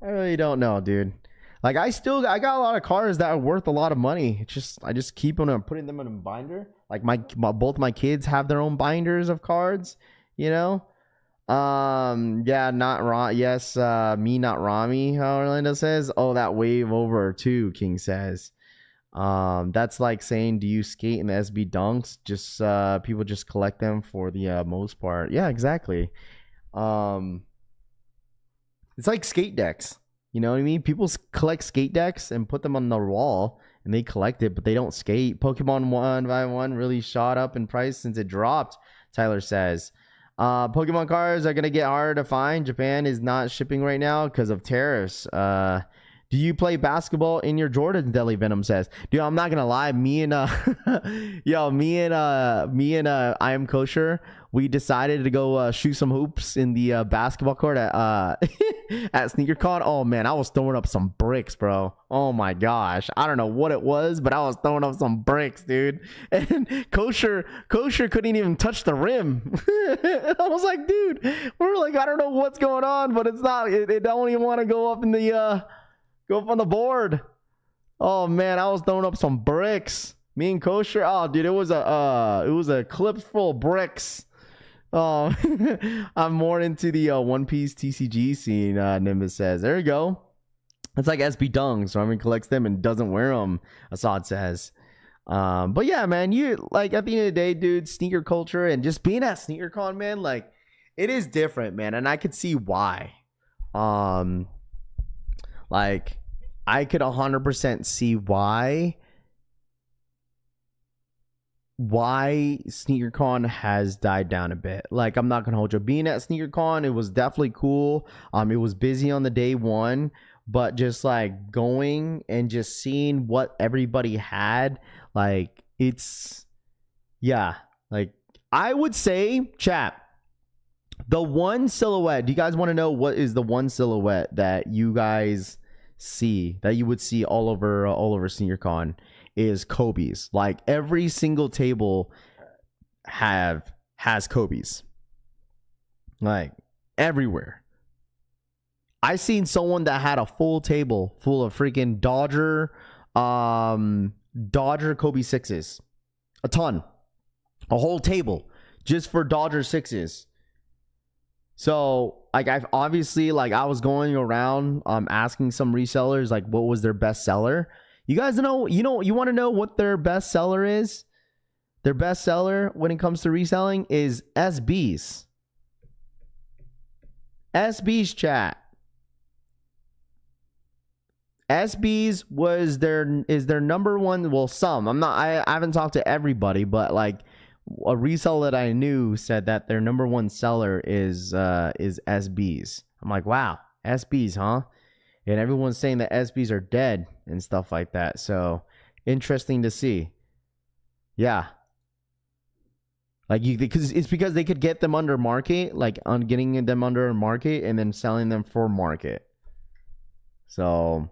I really don't know, dude. Like I got a lot of cards that are worth a lot of money. It's just I just keep on putting them in a binder. Like both my kids have their own binders of cards, you know. Yeah, not Ron. Yes, me, not Rami. How Orlando says. Oh, that wave over too. King says. That's like saying, do you skate in the SB dunks? Just people just collect them for the most part. Yeah, exactly. It's like skate decks. You know what I mean? People collect skate decks and put them on the wall, and they collect it, but they don't skate. Pokemon 1x1 really shot up in price since it dropped, Tyler says. Pokemon cards are going to get harder to find. Japan is not shipping right now because of tariffs. Do you play basketball in your Jordans? Deli Venom says. Dude, I'm not gonna lie. Me and I Am Kosher, we decided to go shoot some hoops in the basketball court at SneakerCon. Oh man, I was throwing up some bricks, bro. Oh my gosh, I don't know what it was, but I was throwing up some bricks, dude. And Kosher couldn't even touch the rim. I was like, dude, we're like, I don't know what's going on, but it's not. It don't even want to go up in the. Go up on the board. Oh man, I was throwing up some bricks. Me and Kosher. Oh dude, it was a clip full of bricks. Oh, I'm more into the One Piece TCG scene. Nimbus says. There you go. It's like SB Dung. So Armin collects them and doesn't wear them. Assad says. But yeah, man, you like at the end of the day, dude, sneaker culture and just being at SneakerCon, man, like it is different, man, and I could see why. Like, I could 100% see why SneakerCon has died down a bit. Like, I'm not going to hold you. Being at SneakerCon, it was definitely cool. It was busy on the day one, but just, like, going and just seeing what everybody had, like, it's, yeah. Like, I would say, chat, the one silhouette, do you guys want to know what is the one silhouette that you guys see that you would see all over SneakerCon is Kobe's. Like every single table has Kobe's. Like everywhere. I seen someone that had a full table full of freaking Dodger Kobe 6s. A ton. A whole table just for Dodger 6s. So, like, I've obviously, like, I was going around asking some resellers, like, what was their best seller. You guys know, you want to know what their best seller is? Their best seller when it comes to reselling is SBs. SBs, chat. SBs is their number one. Well, I haven't talked to everybody, but like a reseller that I knew said that their number one seller is SBs. I'm like, wow, SBs, huh? And everyone's saying that SBs are dead and stuff like that. So interesting to see. Yeah. Like because they could get them under market, like on getting them under market and then selling them for market. So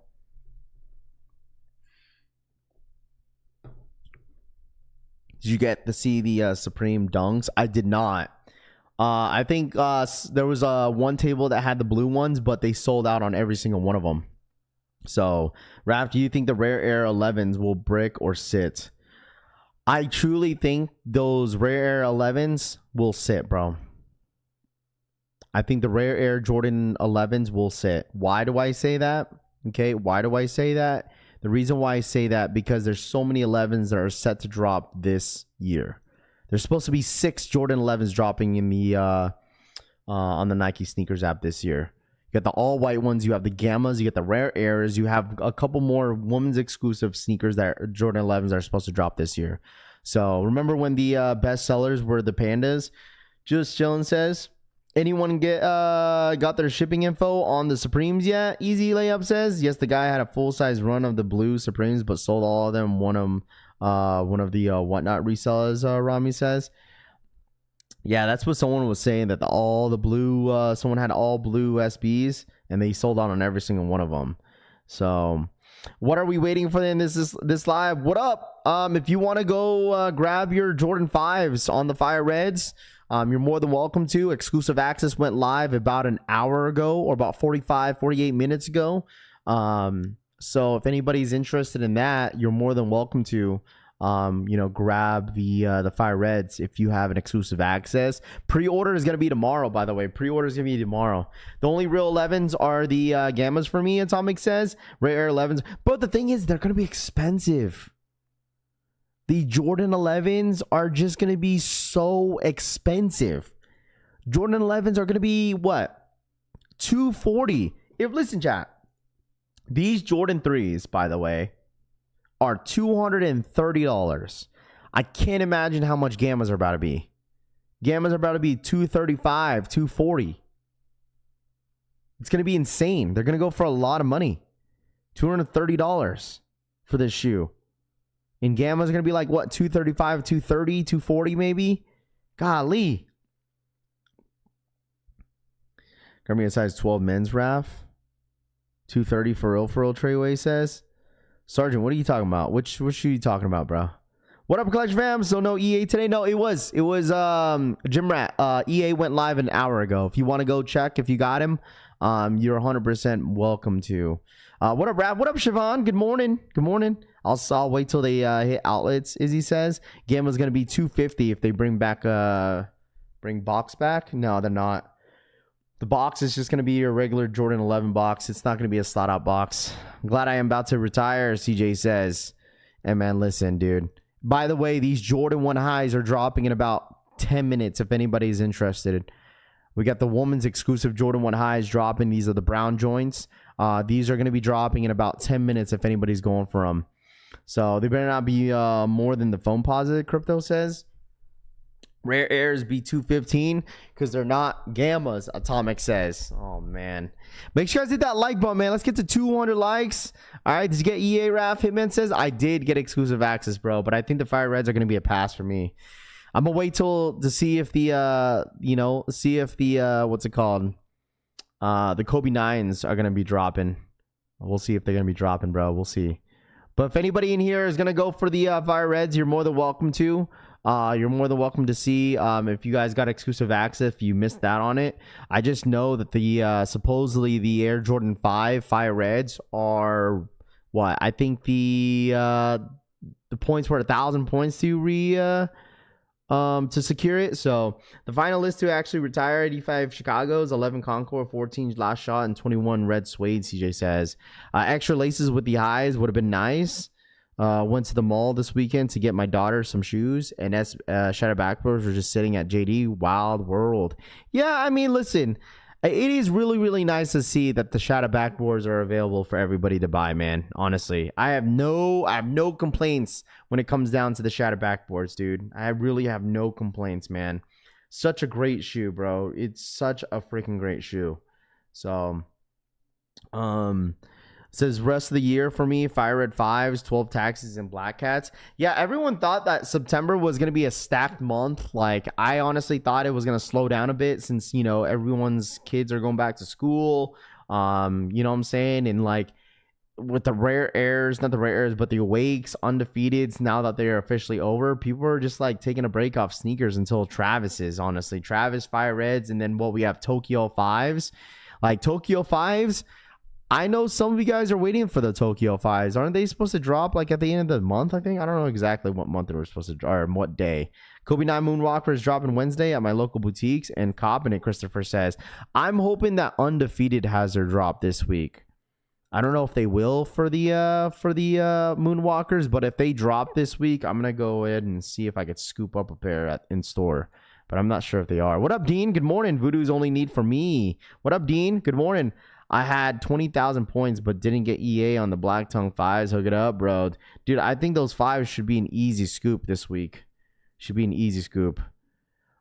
did you get to see the Supreme Dunks? I did not. I think there was one table that had the blue ones, but they sold out on every single one of them. So, Raph, do you think the Rare Air 11s will brick or sit? I truly think those Rare Air 11s will sit, bro. I think the Rare Air Jordan 11s will sit. Why do I say that? Okay, why do I say that? The reason why I say that, because there's so many 11s that are set to drop this year. There's supposed to be 6 Jordan 11s dropping in the on the Nike sneakers app this year. You got the all white ones, you have the Gammas, you get the Rare Airs, you have a couple more women's exclusive sneakers that Jordan 11s are supposed to drop this year. So remember when the best sellers were the Pandas? Just chillin' says, anyone got their shipping info on the Supremes yet? Easy Layup says, yes, the guy had a full size run of the blue Supremes, but sold all of them. One of the whatnot resellers, Rami says. Yeah, that's what someone was saying, that someone had all blue SBs and they sold out on every single one of them. So what are we waiting for in this live? What up? If you want to go grab your Jordan 5s on the Fire Reds, you're more than welcome to. Exclusive access went live about an hour ago, or about 48 minutes ago. So if anybody's interested in that, you're more than welcome to grab the Fire Reds if you have an exclusive access. Pre-order is going to be tomorrow, by the way. Pre-order is going to be tomorrow. The only real 11s are the Gammas for me, Atomic says. Rare Air 11s. But the thing is, they're going to be expensive. The Jordan 11s are just going to be so expensive. Jordan 11s are going to be, what? $240. Listen, chat. These Jordan 3s, by the way, are $230. I can't imagine how much Gammas are about to be. Gammas are about to be $235, $240. It's going to be insane. They're going to go for a lot of money. $230 for this shoe. And Gamma's going to be like, what, $235, $230, $240 maybe? Golly. Gonna be a size 12 men's, Raf. $230 for real, Treyway says. Sergeant, what are you talking about? Which shoe are you talking about, bro? What up, Collection fam? So no EA today? No, it was Jim Rat. EA went live an hour ago. If you want to go check if you got him, you're 100% welcome to. What up, Rap? What up, Siobhan? Good morning. Good morning. I'll wait till they hit outlets, Izzy says. Gamma's gonna be $250 if they bring box back. No, they're not. The box is just going to be your regular Jordan 11 box. It's not going to be a slot out box. I'm glad I am about to retire, CJ says. And man, listen, dude. By the way, these Jordan 1 highs are dropping in about 10 minutes if anybody's interested. We got the woman's exclusive Jordan 1 highs dropping. These are the brown joints. These are going to be dropping in about 10 minutes if anybody's going for them. So they better not be more than the phone positive, Crypto says. Rare Airs be $215 because they're not Gammas, Atomic says. Oh, man. Make sure you guys hit that like button, man. Let's get to 200 likes. All right. Did you get EA, Raf? Hitman says, I did get exclusive access, bro. But I think the Fire Reds are going to be a pass for me. I'm going to wait to see if the, what's it called? The Kobe 9s are going to be dropping. We'll see if they're going to be dropping, bro. We'll see. But if anybody in here is going to go for the Fire Reds, you're more than welcome to. You're more than welcome to see if you guys got exclusive access, if you missed that on it. I just know that the supposedly the Air Jordan 5 Fire Reds are what? I think the points were 1,000 points to secure it. So the finalists to actually retire: 85 Chicago's, 11 Concord, 14 Last Shot, and 21 Red Suede. CJ says extra laces with the highs would have been nice. Went to the mall this weekend to get my daughter some shoes, and Shadow Backboards were just sitting at JD Wild World. Yeah, I mean, listen, it is really, really nice to see that the Shadow Backboards are available for everybody to buy, man. Honestly, I have no complaints when it comes down to the Shadow Backboards, dude. I really have no complaints, man. Such a great shoe, bro. It's such a freaking great shoe. So, says rest of the year for me: Fire Red 5s, 12 Taxis, and Black Cats. Yeah, everyone thought that September was going to be a stacked month. Like, I honestly thought it was going to slow down a bit since, you know, everyone's kids are going back to school. You know what I'm saying? And like with the rare airs, not the rare airs, but the awakes, undefeateds, now that they're officially over, people are just like taking a break off sneakers until Travis's, honestly. Travis, Fire Reds, and then what we have, Tokyo 5s. Like Tokyo 5s, I know some of you guys are waiting for the Tokyo 5s. Aren't they supposed to drop like at the end of the month, I think? I don't know exactly what month they were supposed to drop, or what day. Kobe 9 Moonwalker is dropping Wednesday at my local boutiques and copping it, Christopher says. I'm hoping that Undefeated has their drop this week. I don't know if they will for the Moonwalkers, but if they drop this week, I'm going to go ahead and see if I could scoop up a pair in store. But I'm not sure if they are. What up, Dean? Good morning. Voodoo's only need for me. What up, Dean? Good morning. I had 20,000 points, but didn't get EA on the Black Tongue 5s. Hook it up, bro. Dude, I think those 5s should be an easy scoop this week. Should be an easy scoop.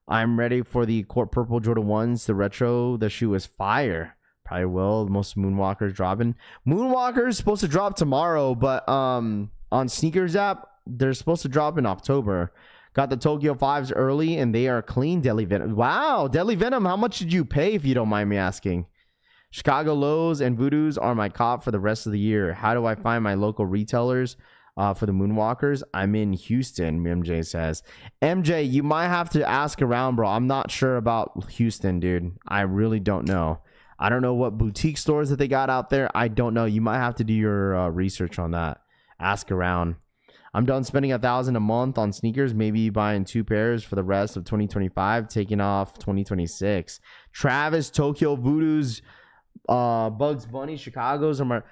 I'm ready for the Court Purple Jordan 1s. The retro, the shoe is fire. Probably will. Most Moonwalkers dropping. Moonwalkers is supposed to drop tomorrow, but on Sneakers app, they're supposed to drop in October. Got the Tokyo 5s early, and they are clean. Deadly Venom. Wow, Deadly Venom. How much did you pay, if you don't mind me asking? Chicago Lows and Voodoos are my cop for the rest of the year. How do I find my local retailers for the Moonwalkers? I'm in Houston, MJ says. MJ, you might have to ask around, bro. I'm not sure about Houston, dude. I really don't know. I don't know what boutique stores that they got out there. I don't know. You might have to do your research on that. Ask around. I'm done spending $1,000 a month on sneakers, maybe buying 2 pairs for the rest of 2025, taking off 2026. Travis, Tokyo, Voodoos, Bugs Bunny, Chicago's are my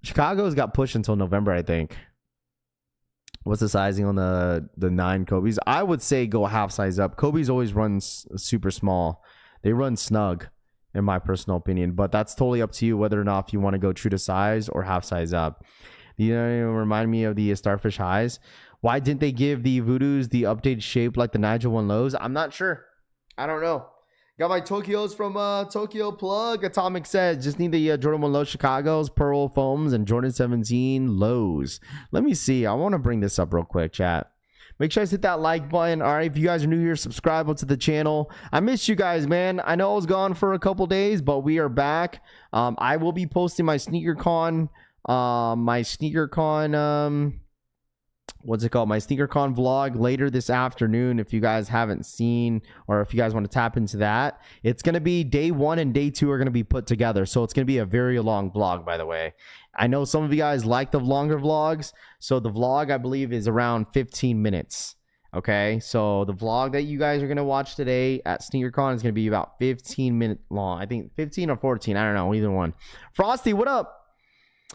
Chicago's got pushed until November, I think. What's the sizing on the 9 Kobe's? I would say go half size up. Kobe's always runs super small. They run snug, in my personal opinion, but that's totally up to you whether or not if you want to go true to size or half size up. You know, remind me of the Starfish Highs. Why didn't they give the Voodoos the updated shape like the Nigel 1 Lows? I'm not sure. I don't know. Got my Tokyos from Tokyo Plug. Atomic says, just need the Jordan 1 Low Chicago's, Pearl Foams, and Jordan 17 Lows. Let me see. I want to bring this up real quick, chat. Make sure you hit that like button. All right, if you guys are new here, subscribe to the channel. I missed you guys, man. I know I was gone for a couple days, but we are back. I will be posting my SneakerCon, what's it called? My SneakerCon vlog later this afternoon. If you guys haven't seen, or if you guys want to tap into that, it's going to be day 1 and day 2 are going to be put together. So it's going to be a very long vlog, by the way. I know some of you guys like the longer vlogs. So the vlog, I believe, is around 15 minutes. Okay. So the vlog that you guys are going to watch today at SneakerCon is going to be about 15 minutes long. I think 15 or 14. I don't know. Either one. Frosty, what up?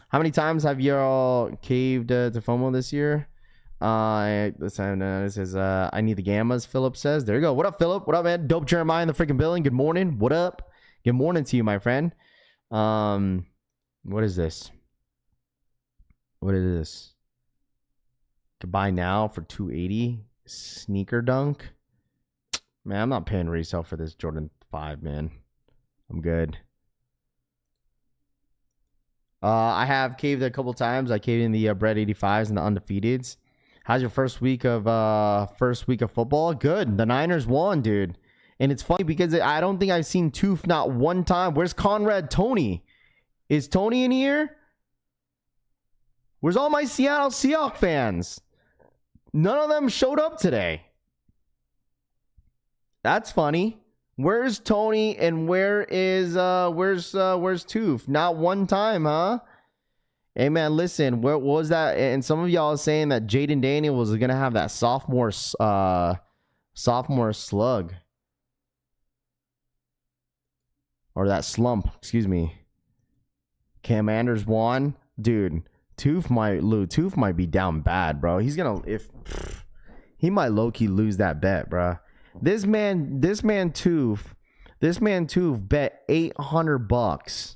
How many times have you all caved to FOMO this year? This is I need the gammas, Philip says. There you go. What up, Philip? What up, man? Dope Jeremiah in the freaking building. Good morning. What up? Good morning to you, my friend. What is this? What is this? To buy now for $280 sneaker dunk. Man, I'm not paying resale for this Jordan 5, man. I'm good. I have caved a couple times. I caved in the Bread 85s and the Undefeateds. How's your first week of football? Good. The Niners won, dude. And it's funny because I don't think I've seen Tooth not one time. Where's Conrad Tony? Is Tony in here? Where's all my Seattle Seahawks fans? None of them showed up today. That's funny. Where's Tony and where's Toof? Not one time, huh? Hey man, listen, what was that? And some of y'all saying that Jaden Daniels was gonna have that sophomore slug. Or that slump, excuse me. Cam Anders won. Dude, Toof might be down bad, bro. He might low-key lose that bet, bro. This man Toof bet $800.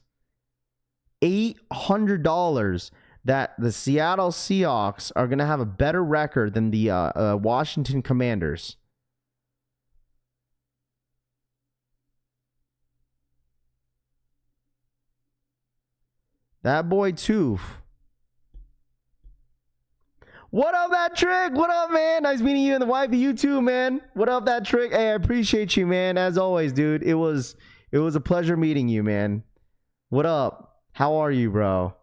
$800 that the Seattle Seahawks are gonna have a better record than the Washington Commanders. That boy Toof. What up, that trick? What up, man? Nice meeting you and the wifey. You too, man. What up, that trick? Hey, I appreciate you, man. As always, dude. It was a pleasure meeting you, man. What up? How are you, bro?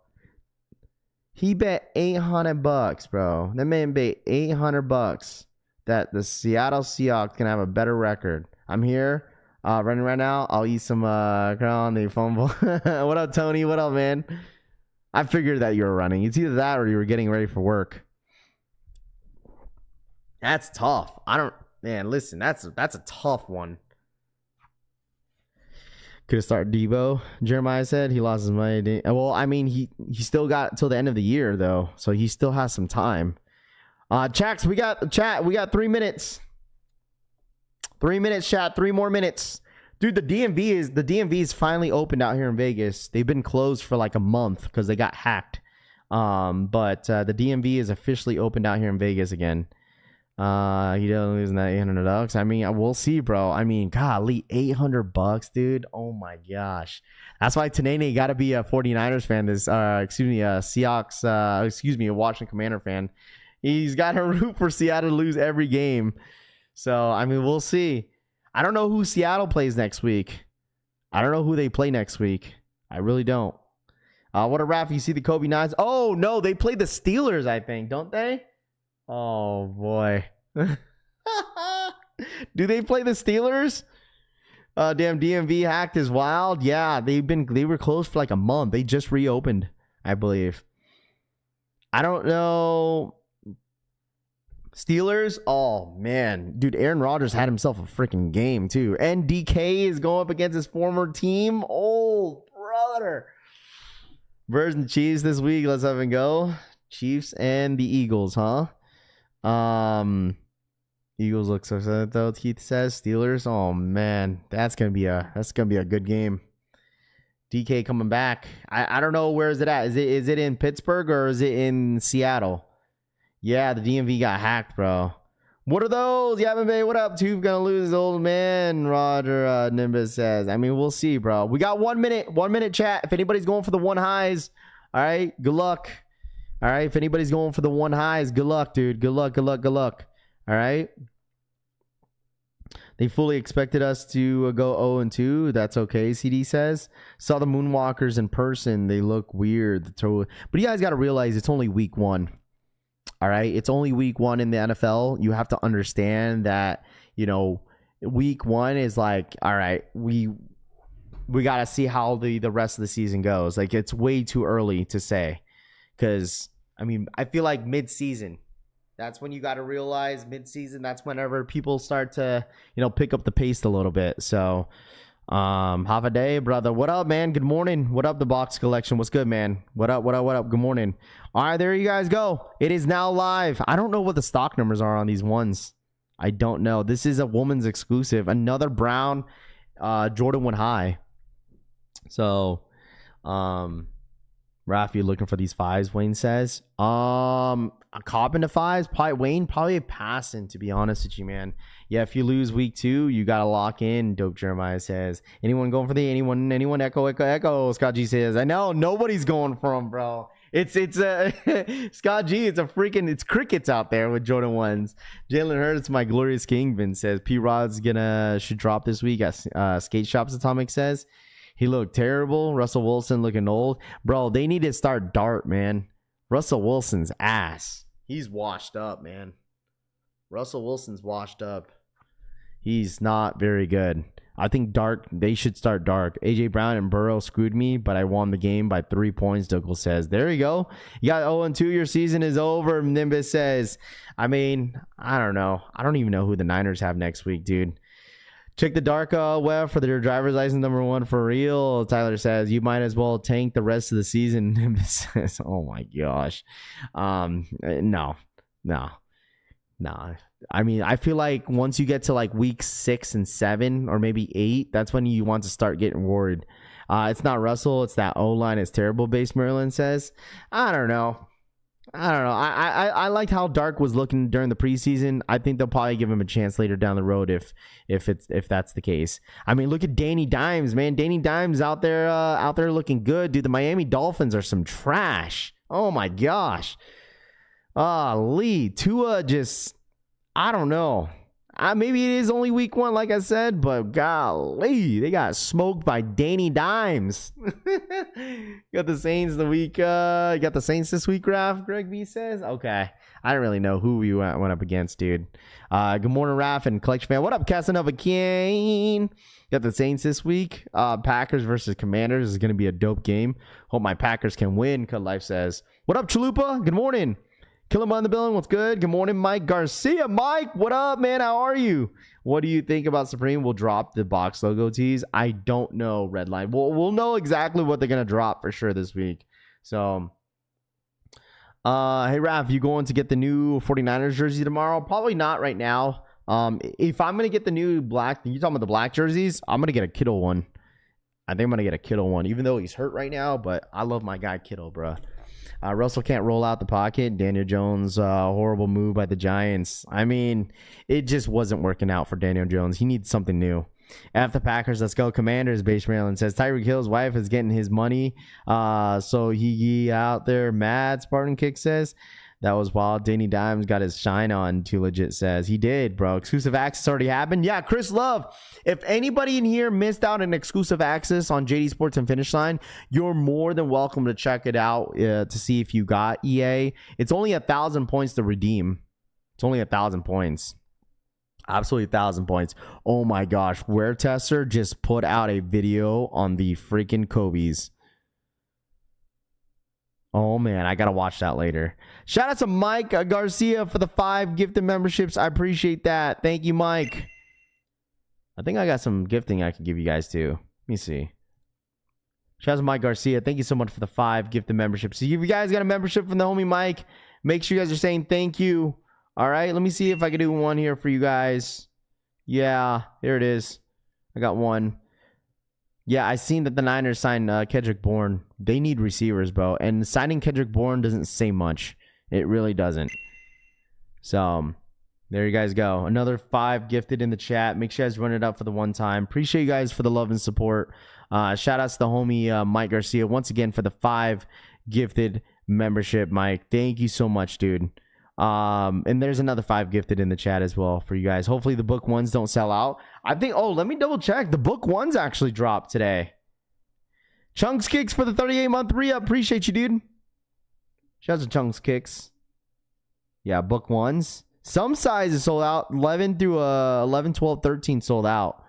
He bet $800, bro. That man bet $800 that the Seattle Seahawks can have a better record. I'm here, running right now. I'll eat some on the phone bowl. What up, Tony? What up, man? I figured that you were running. It's either that or you were getting ready for work. That's tough. Listen, that's a tough one. Could have started Debo. Jeremiah said he lost his money. Well, I mean, he still got till the end of the year though, so he still has some time. Chax, we got 3 minutes. 3 minutes, chat. 3 more minutes. Dude, the DMV is finally opened out here in Vegas. They've been closed for like a month because they got hacked. But the DMV is officially opened out here in Vegas again. He doesn't lose that $800. I mean, we'll see, bro. I mean, golly, $800, dude. Oh my gosh. That's why Tanene got to be a 49ers fan. Seahawks, a Washington Commander fan. He's got to root for Seattle to lose every game. So, I mean, we'll see. I don't know who Seattle plays next week. I don't know who they play next week. I really don't. What a wrap. You see the Kobe 9s? Oh, no, they play the Steelers, I think, don't they? Oh, boy. Do they play the Steelers? Damn, DMV hacked is wild. Yeah, they were closed for like a month. They just reopened, I believe. I don't know. Steelers? Oh, man. Dude, Aaron Rodgers had himself a freaking game, too. And DK is going up against his former team. Oh, brother. Birds and Chiefs this week. Let's have it go. Chiefs and the Eagles, huh? Eagles look so sad though. Keith says Steelers. Oh man, that's gonna be a good game. DK coming back. I don't know, where is it at? Is it in Pittsburgh or is it in Seattle? Yeah, the DMV got hacked, bro. What are those? Yavin Bay, what up? Tube gonna lose his old man, Roger Nimbus says. I mean, we'll see, bro. We got 1 minute. 1 minute chat. If anybody's going for the one highs, all right, good luck. All right, if anybody's going for the one highs, good luck, dude. Good luck. All right. They fully expected us to go 0-2. That's okay, CD says. Saw the Moonwalkers in person. They look weird. But you guys got to realize it's only week 1. All right? It's only week 1 in the NFL. You have to understand that, week 1 is like, all right, we got to see how the rest of the season goes. Like, it's way too early to say. Because, I mean, I feel like mid-season, that's when you got to realize mid-season, that's whenever people start to, pick up the pace a little bit. So, have a day, brother. What up, man? Good morning. What up, the box collection? What's good, man? What up? Good morning. All right, there you guys go. It is now live. I don't know what the stock numbers are on these ones. I don't know. This is a woman's exclusive. Another brown Jordan 1 high. So, Raph, you looking for these 5s, Wayne says. A cop into 5s, probably a passing, to be honest with you, man. Yeah, if you lose week 2, you gotta lock in. Dope Jeremiah says. Anyone going for the anyone echo? Scott G says. I know nobody's going for him, bro. It's Scott G. It's crickets out there with Jordan 1s. Jalen Hurts, my glorious Kingpin says P Rod's should drop this week. Skate Shops Atomic says. He looked terrible. Russell Wilson looking old. Bro, they need to start Dart, man. Russell Wilson's ass. He's washed up, man. Russell Wilson's washed up. He's not very good. I think they should start Dark. AJ Brown and Burrow screwed me, but I won the game by 3 points, Dougal says. There you go. You got 0-2. Your season is over, Nimbus says. I mean, I don't know. I don't even know who the Niners have next week, dude. Check the Dark web for their driver's license number 1 for real. Tyler says, you might as well tank the rest of the season. Nimbus says, oh my gosh. No. I mean, I feel like once you get to like week 6 and 7 or maybe 8, that's when you want to start getting worried. It's not Russell. It's that O-line is terrible, Base Maryland says. I don't know. I liked how Dark was looking during the preseason. I think they'll probably give him a chance later down the road if that's the case. I mean, look at Danny Dimes, man. Danny Dimes out there looking good, dude. The Miami Dolphins are some trash. Oh my gosh. Lee Tua just, I don't know. Maybe it is only week 1, like I said, but golly, they got smoked by Danny Dimes. Got the Saints got the Saints this week, Raph, Greg B says. Okay. I don't really know who we went up against, dude. Good morning, Raph and Collection Fan. What up, Casanova King? Got the Saints this week. Packers versus Commanders is going to be a dope game. Hope my Packers can win, Cut Life says. What up, Chalupa? Good morning. Killum on the building. What's good? Good morning, Mike Garcia. Mike, what up, man? How are you? What do you think about Supreme? Will drop the box logo tees? I don't know, Redline. We'll know exactly what they're going to drop for sure this week. So, hey, Raph, you going to get the new 49ers jersey tomorrow? Probably not right now. If I'm going to get the new black, you talking about the black jerseys? I'm going to get a Kittle one. I think I'm going to get a Kittle one, even though he's hurt right now. But I love my guy Kittle, bro. Russell can't roll out the pocket. Daniel Jones, horrible move by the Giants. I mean, it just wasn't working out for Daniel Jones. He needs something new. After the Packers, let's go. Commanders, Base Maryland says Tyreek Hill's wife is getting his money. So he out there mad, Spartan Kick says. That was wild. Danny Dimes got his shine on, Too Legit says. He did, bro. Exclusive access already happened. Yeah, Chris Love. If anybody in here missed out on exclusive access on Jdsports and Finish Line, you're more than welcome to check it out to see if you got EA. It's only 1,000 points to redeem. It's only 1,000 points. Absolutely 1,000 points. Oh my gosh. Wear Tester just put out a video on the freaking Kobe's. Oh, man, I got to watch that later. Shout out to Mike Garcia for the 5 gifted memberships. I appreciate that. Thank you, Mike. I think I got some gifting I can give you guys, too. Let me see. Shout out to Mike Garcia. Thank you so much for the 5 gifted memberships. So if you guys got a membership from the homie Mike, make sure you guys are saying thank you. All right, let me see if I can do one here for you guys. Yeah, here it is. I got one. Yeah, I seen that the Niners signed Kendrick Bourne. They need receivers, bro. And signing Kendrick Bourne doesn't say much. It really doesn't. So, there you guys go. Another 5 gifted in the chat. Make sure you guys run it up for the one time. Appreciate you guys for the love and support. Shout outs to the homie Mike Garcia once again for the 5 gifted membership, Mike. Thank you so much, dude. And there's another 5 gifted in the chat as well for you guys. Hopefully the book ones don't sell out. I think, let me double check. The book ones actually dropped today. Chunks Kicks for the 38-month re-up. Appreciate you, dude. Shout out to Chunks Kicks. Yeah, book ones. Some sizes sold out. 11 through 11, 12, 13 sold out.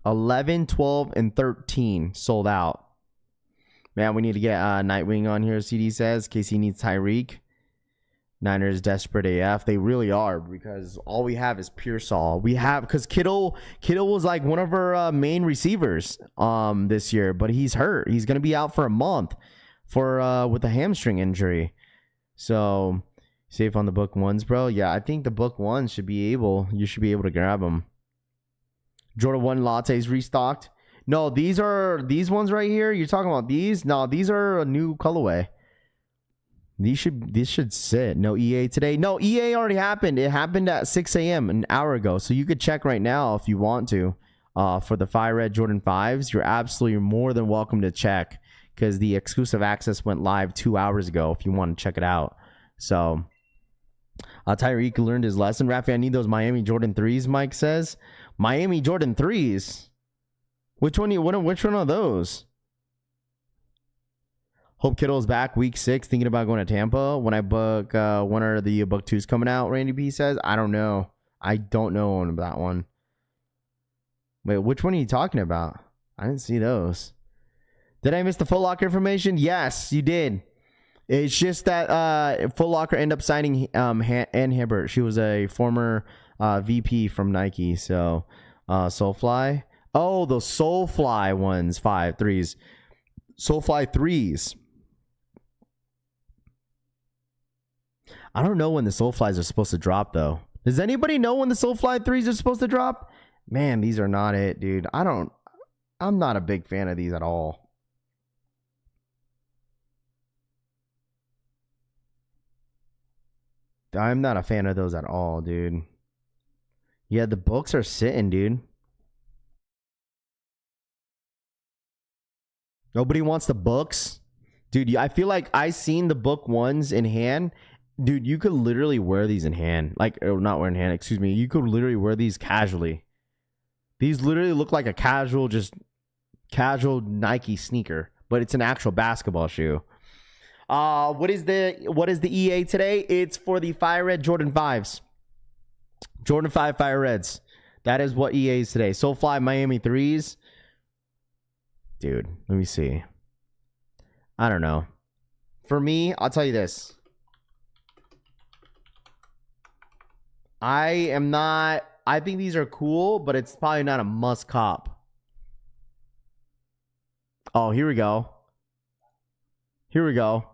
11, 12, and 13 sold out. Man, we need to get Nightwing on here, CD says. Casey needs Tyreek. Niners desperate AF. They really are, because all we have is Pearsall. Because Kittle was like one of our main receivers this year, but he's hurt. He's going to be out for a month with a hamstring injury. So, safe on the book ones, bro. Yeah, I think the book ones you should be able to grab them. Jordan 1 lattes restocked. No, these ones right here. You're talking about these? No, these are a new colorway. This should sit. No EA today. No, EA already happened. It happened at 6 a.m. an hour ago. So you could check right now if you want to. For the Fire Red Jordan 5s, you're absolutely more than welcome to check, because the exclusive access went live 2 hours ago if you want to check it out. So Tyreek learned his lesson. Rafi, I need those Miami Jordan 3s, Mike says. Miami Jordan 3s? Which one? Which one are those? Hope Kittle's back week 6, thinking about going to Tampa. When I book, when are the book 2s coming out? Randy B says. I don't know. I don't know on that one. Wait, which one are you talking about? I didn't see those. Did I miss the Footlocker information? Yes, you did. It's just that Footlocker ended up signing Ann Hibbert. She was a former VP from Nike. So Soulfly. Oh, those Soulfly ones, 5.3s. Soulfly 3s. I don't know when the Soulflies are supposed to drop, though. Does anybody know when the Soulfly 3s are supposed to drop? Man, these are not it, dude. I'm not a big fan of these at all. I'm not a fan of those at all, dude. Yeah, the books are sitting, dude. Nobody wants the books. Dude, I feel like I seen the book ones in hand. Dude, you could literally wear these in hand. Like, not wear in hand, excuse me. You could literally wear these casually. These literally look like a casual Nike sneaker, but it's an actual basketball shoe. What is the EA today? It's for the Fire Red Jordan 5s. Jordan 5 Fire Reds. That is what EA is today. Soulfly Miami 3s. Dude, let me see. I don't know. For me, I'll tell you this. I think these are cool, but it's probably not a must cop. Oh, here we go. Here we go.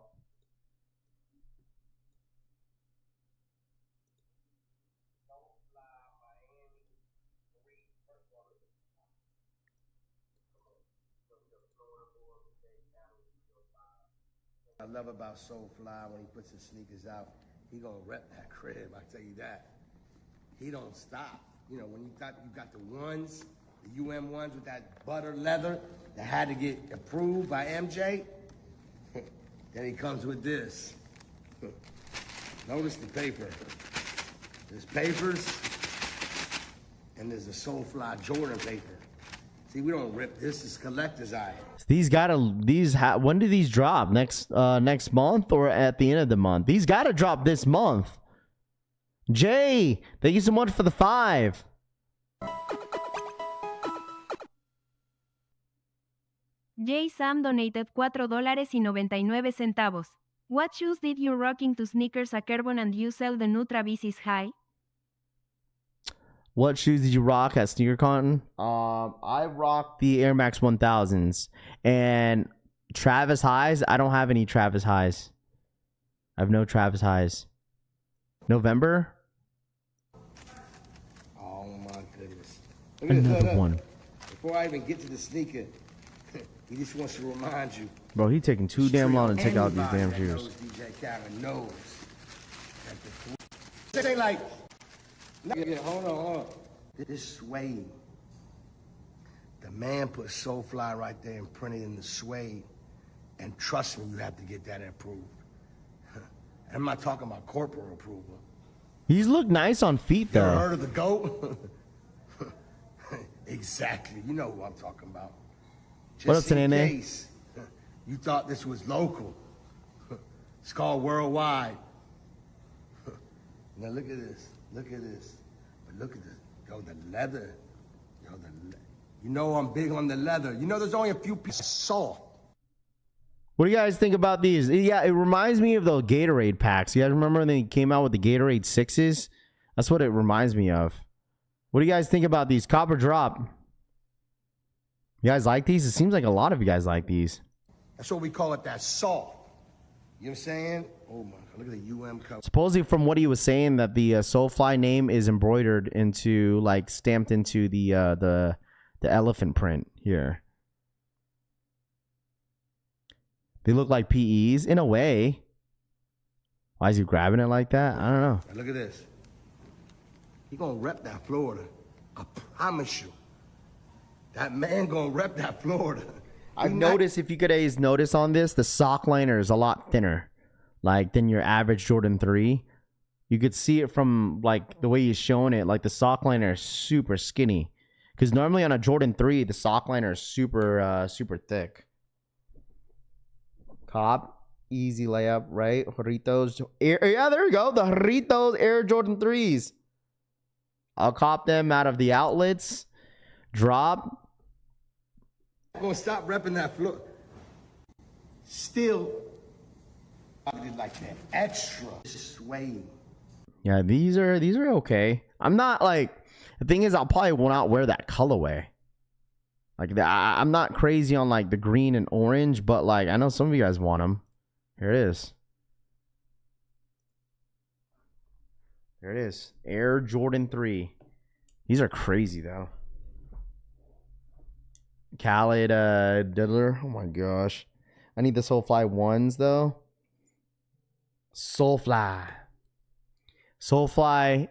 I love about Soulfly when he puts his sneakers out, he gonna rep that crib, I tell you that. He don't stop. You know, when you got the ones, the UM ones with that butter leather that had to get approved by MJ, then he comes with this. Notice the paper. There's papers, and there's a Soulfly Jordan paper. See, we don't rip this. It's collector's item. When do these drop? Next month or at the end of the month? These gotta drop this month. Jay, thank you so much for the 5. Jay Sam donated $4.99. What shoes did you rock into Sneakers a Carbon and you sell the new Travis High? What shoes did you rock at SneakerCon? I rocked the Air Max 1000s and Travis Highs. I don't have any Travis Highs. I have no Travis Highs. November? Oh my goodness. Look at Another this, one. Before I even get to the sneaker, he just wants to remind you. Bro, he taking too damn long to take out these damn shoes. DJ Khaled knows that this ain't like, hold on. This suede. The man put Soulfly right there and printed in the suede. And trust me, you have to get that approved. I'm not talking about corporate approval. He's look nice on feet, You ever though. heard of the GOAT? Exactly. You know who I'm talking about. What up, Just in Tanene? case you thought this was local. It's called worldwide. Now look at this. Look at this. But look at this. Yo, the leather. You know I'm big on the leather. You know there's only a few pieces soft. What do you guys think about these? Yeah, it reminds me of the Gatorade packs. You guys remember when they came out with the Gatorade 6s? That's what it reminds me of. What do you guys think about these? Copper drop. You guys like these? It seems like a lot of you guys like these. That's what we call it, that soft. You know what I'm saying? Oh my, look at the UM cover. Supposedly from what he was saying that the Soulfly name is embroidered into, like, stamped into the elephant print here. They look like PEs in a way. Why is he grabbing it like that? I don't know. Now look at this. He gonna rep that Florida. I promise you. That man gonna rep that Florida. I've noticed, if you guys notice on this, the sock liner is a lot thinner, like, than your average Jordan 3. You could see it from, like, the way he's showing it. Like, the sock liner is super skinny Because normally on a Jordan 3, the sock liner is super thick. Cop, easy layup, right? Jarritos. Yeah, there we go. The Jarritos Air Jordan 3s. I'll cop them out of the outlets. Drop. I'm gonna stop repping that floor. Still, I did like that extra suede. Yeah, these are okay. I'm not like, the thing is, I'll probably will not wear that colorway. Like, I'm not crazy on like the green and orange, but like I know some of you guys want them. Here it is. There it is. Air Jordan 3. These are crazy though. Khaled Diddler. Oh my gosh. I need the Soulfly ones though. Soulfly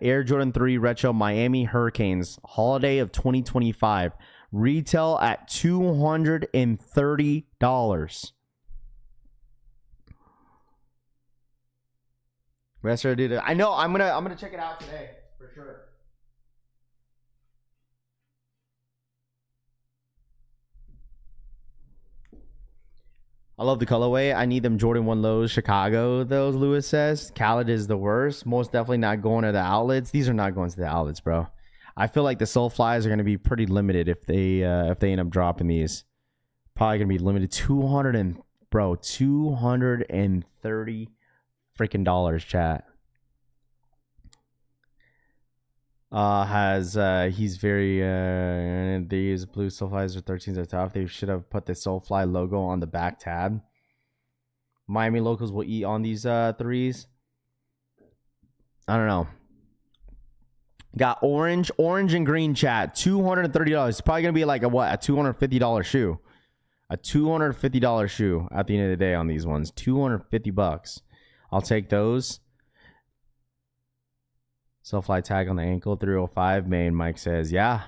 Air Jordan 3 Retro Miami Hurricanes Holiday of 2025. Retail at $230. I know. I'm gonna check it out today for sure. I love the colorway. I need them Jordan 1 lows, Chicago, those, Lewis says. Khaled is the worst. Most definitely not going to the outlets. These are not going to the outlets, bro. I feel like the Soulflies are going to be pretty limited if they end up dropping these. Probably going to be limited. 230 freaking dollars, chat. He's very these blue Soulflies or 13s are tough. They should have put the Soulfly logo on the back tab. Miami locals will eat on these threes. I don't know. Got orange and green, chat. $230. It's probably gonna be like a $250 shoe. A $250 shoe at the end of the day on these ones. $250. I'll take those. Soulfly tag on the ankle, 305. Main Mike says, yeah.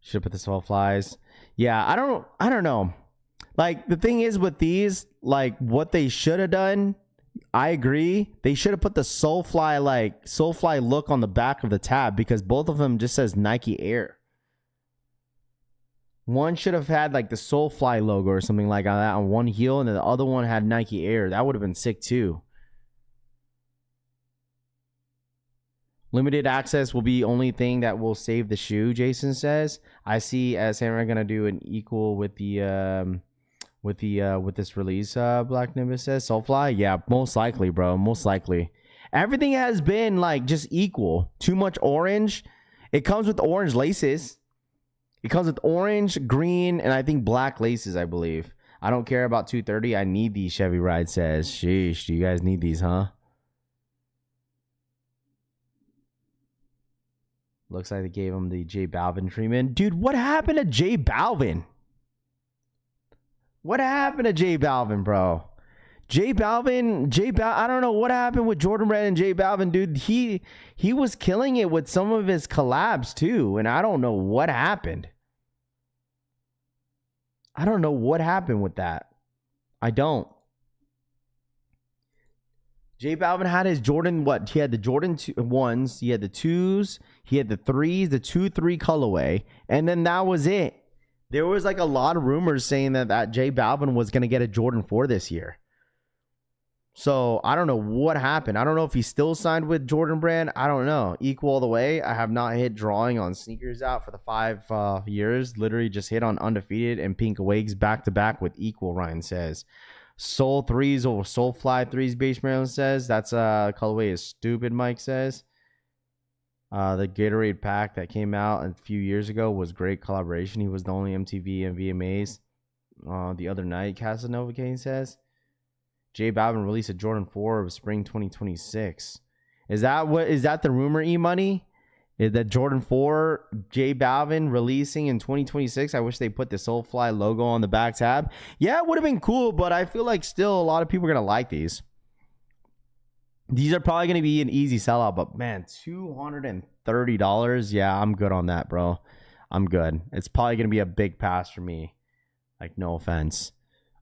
Should put the Soulflies. Yeah, I don't know. Like, the thing is with these, like, what they should have done, I agree. They should have put the Soulfly look on the back of the tab, because both of them just says Nike Air. One should have had like the Soulfly logo or something like that on one heel, and then the other one had Nike Air. That would have been sick too. Limited access will be only thing that will save the shoe, Jason says. I see Samurai gonna do an equal with the with this release. Black Nimbus says Soulfly. Yeah, most likely, bro. Most likely. Everything has been like just equal. Too much orange. It comes with orange laces. It comes with orange, green, and I think black laces, I believe. I don't care about 230. I need these, Chevy Ride says. Sheesh, do you guys need these, huh? Looks like they gave him the J Balvin treatment. Dude, what happened to J Balvin? What happened to J Balvin, bro? J Balvin, I don't know what happened with Jordan Brand and J Balvin, dude. He was killing it with some of his collabs too, and I don't know what happened. I don't know what happened with that. I don't. J Balvin had his Jordan, what? He had the Jordan 1s, he had the 2s, he had the 3s, the 2-3 colorway, and then that was it. There was like a lot of rumors saying that J Balvin was going to get a Jordan 4 this year. So I don't know what happened. I don't know if he's still signed with Jordan Brand. I don't know. Equal all the way. I have not hit drawing on sneakers out for the 5 years. Literally just hit on undefeated and pink awags back to back with equal, Ryan says. Soul 3s or Soulfly 3s, Base Maryland says. That's colorway is stupid, Mike says. The Gatorade pack that came out a few years ago was great collaboration. He was the only MTV and VMAs the other night, Casanova Kane says. J Balvin released a Jordan 4 of spring 2026. Is that the rumor, E-Money? Is that Jordan 4 J Balvin releasing in 2026? I wish they put the Soulfly logo on the back tab. Yeah, it would have been cool, but I feel like still a lot of people are going to like these. These are probably going to be an easy sellout, but man, $230. Yeah, I'm good on that, bro. I'm good. It's probably going to be a big pass for me. Like, no offense.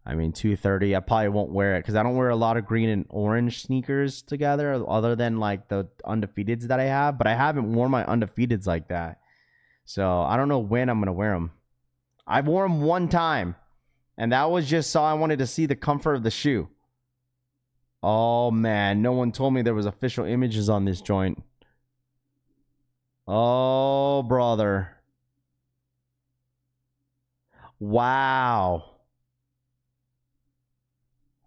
I mean, $230. I probably won't wear it because I don't wear a lot of green and orange sneakers together other than like the undefeateds that I have. But I haven't worn my undefeateds like that. So I don't know when I'm going to wear them. I wore them one time, and that was just so I wanted to see the comfort of the shoe. Oh, man. No one told me there was official images on this joint. Oh, brother. Wow.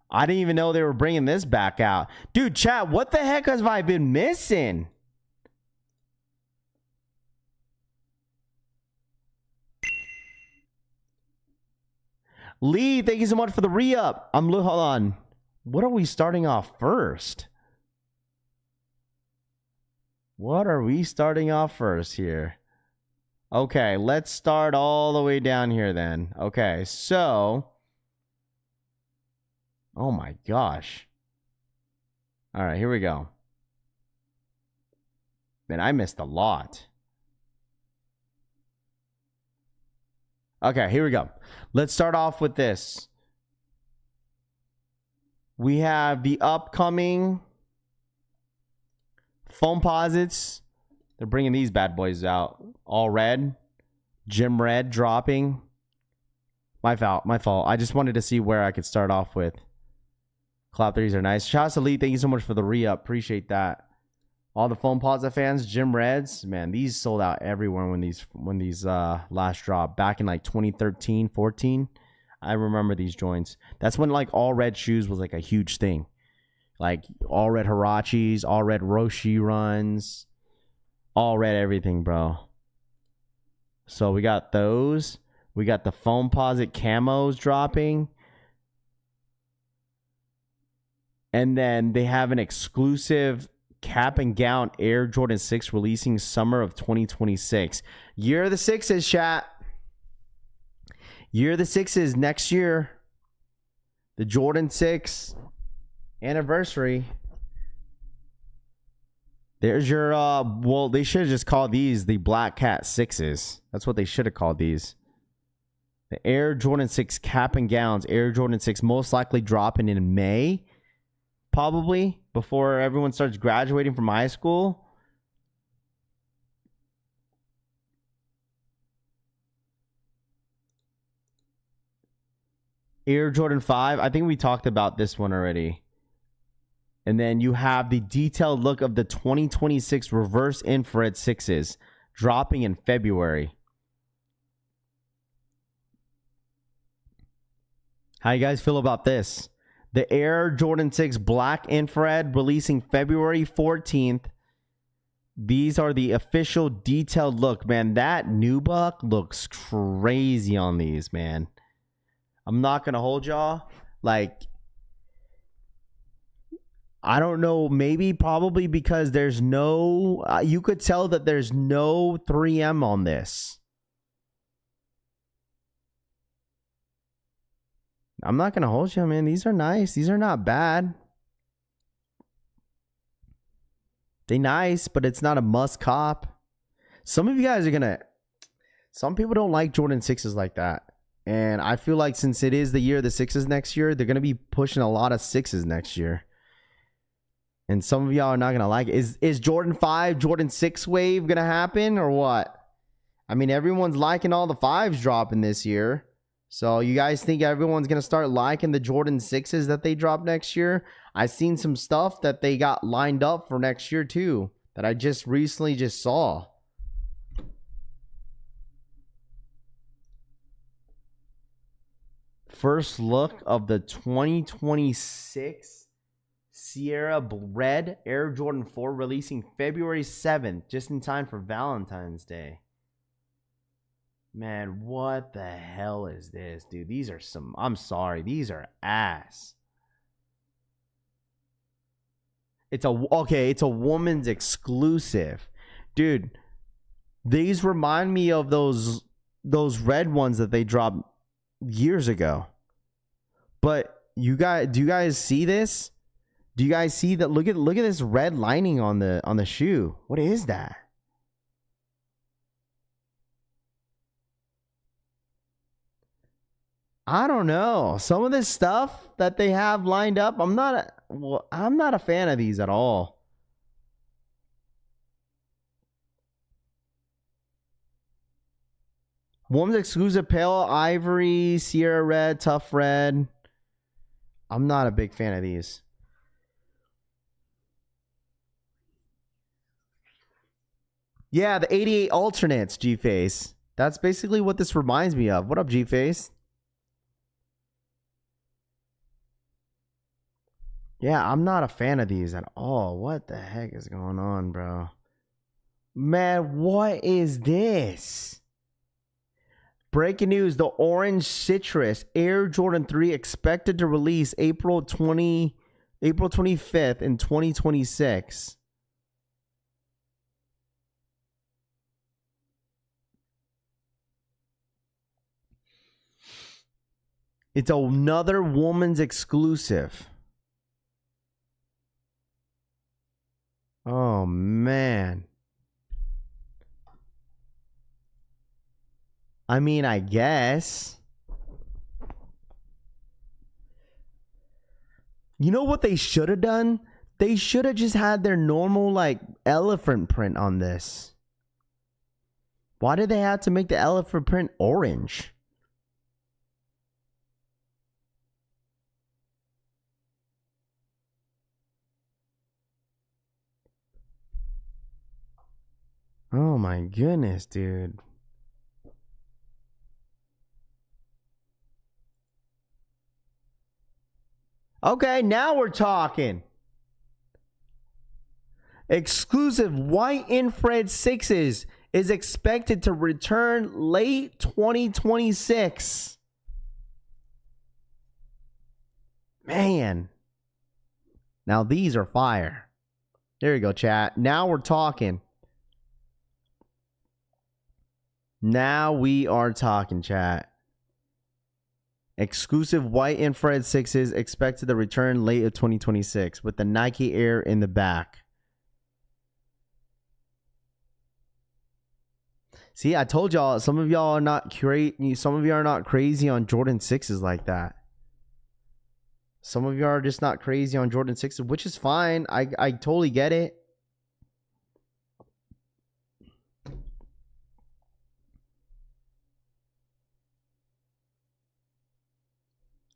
I didn't even know they were bringing this back out. Dude, chat, what the heck have I been missing? Lee, thank you so much for the re-up. Hold on. What are we starting off first? What are we starting off first here? Okay, let's start all the way down here then. Okay, so... Oh my gosh. All right, here we go. Man, I missed a lot. Okay, here we go. Let's start off with this. We have the upcoming Foamposites. They're bringing these bad boys out. All red. Gym red dropping. My fault. I just wanted to see where I could start off with. Cloud 3s are nice. Shouts to Lee. Thank you so much for the re-up. Appreciate that. All the Foamposite fans, Gym Reds, man, these sold out everywhere when these last dropped. Back in like 2013, 14. I remember these joints. That's when like all red shoes was like a huge thing. Like all red Hirachis, all red Roshi runs, all red everything, bro. So we got those. We got the Foamposite camos dropping. And then they have an exclusive cap and gown Air Jordan 6 releasing summer of 2026. Year of the Sixes, chat. Year of the Sixes next year. The Jordan 6 anniversary. There's your, well, they should have just called these the Black Cat 6s. That's what they should have called these. The Air Jordan 6 cap and gowns. Air Jordan 6 most likely dropping in May. Probably before everyone starts graduating from high school. Air Jordan 5. I think we talked about this one already. And then you have the detailed look of the 2026 reverse infrared 6s dropping in February. How you guys feel about this? The Air Jordan 6 Black Infrared releasing February 14th. These are the official detailed look. Man, that nubuck looks crazy on these, man. I'm not going to hold y'all. Like, I don't know. Maybe probably because there's no... you could tell that there's no 3M on this. I'm not going to hold you, man. These are nice. These are not bad. They nice, but it's not a must cop. Some of you guys are going to... Some people don't like Jordan 6s like that. And I feel like since it is the year of the 6s next year, they're going to be pushing a lot of 6s next year. And some of y'all are not going to like it. Is Jordan 5, Jordan 6 wave going to happen or what? I mean, everyone's liking all the 5s dropping this year. So you guys think everyone's going to start liking the Jordan 6s that they drop next year? I've seen some stuff that they got lined up for next year too that I just recently just saw. First look of the 2026 Sierra Red Air Jordan 4 releasing February 7th, just in time for Valentine's Day. Man, what the hell is this, dude? These are some... I'm sorry. These are ass. It's a woman's exclusive. Dude, these remind me of those red ones that they dropped years ago. But do you guys see this? Do you guys see that? Look at this red lining on the shoe. What is that? I don't know. Some of this stuff that they have lined up, I'm not a fan of these at all. Women's exclusive pale ivory, Sierra red, tough red. I'm not a big fan of these. Yeah, the 88 alternates, G-Face. That's basically what this reminds me of. What up, G-Face? Yeah, I'm not a fan of these at all. What the heck is going on, bro? Man, what is this? Breaking news, the Orange Citrus Air Jordan 3 expected to release April 25th in 2026. It's another woman's exclusive. Oh, man. I mean, I guess. You know what they should have done? They should have just had their normal, like, elephant print on this. Why did they have to make the elephant print orange? Oh my goodness, dude. Okay, now we're talking. Exclusive white infrared 6s is expected to return late 2026. Man. Now these are fire. There you go, chat. Now we're talking. Now we are talking, chat. Exclusive white infrared 6s expected to return late of 2026 with the Nike Air in the back. See, I told y'all, some of y'all are not some of you are not crazy on Jordan 6s like that. Some of you are just not crazy on Jordan 6s, which is fine. I totally get it.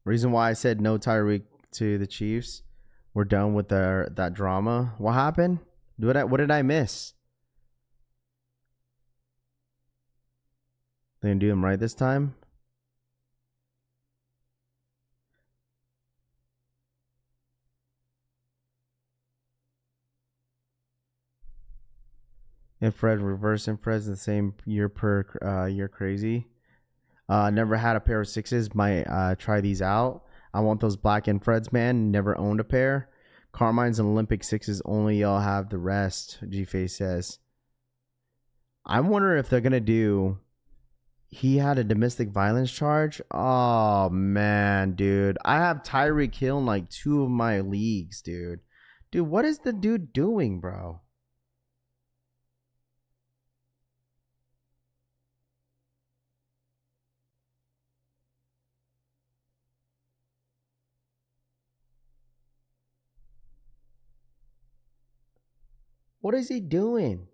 Reason why I said no Tyreek to the Chiefs. We're done with that drama. What happened? What did I miss? They didn't do them right this time? Infrared, reverse infrared, the same year per year. Crazy. Never had a pair of 6s. Might try these out. I want those black infrareds, man. Never owned a pair. Carmine's and Olympic 6s only. Y'all have the rest, G-Face says. I wonder if they're going to do... He had a domestic violence charge. Oh, man, dude. I have Tyreek Hill in like 2 of my leagues, dude. Dude, what is the dude doing, bro? What is he doing?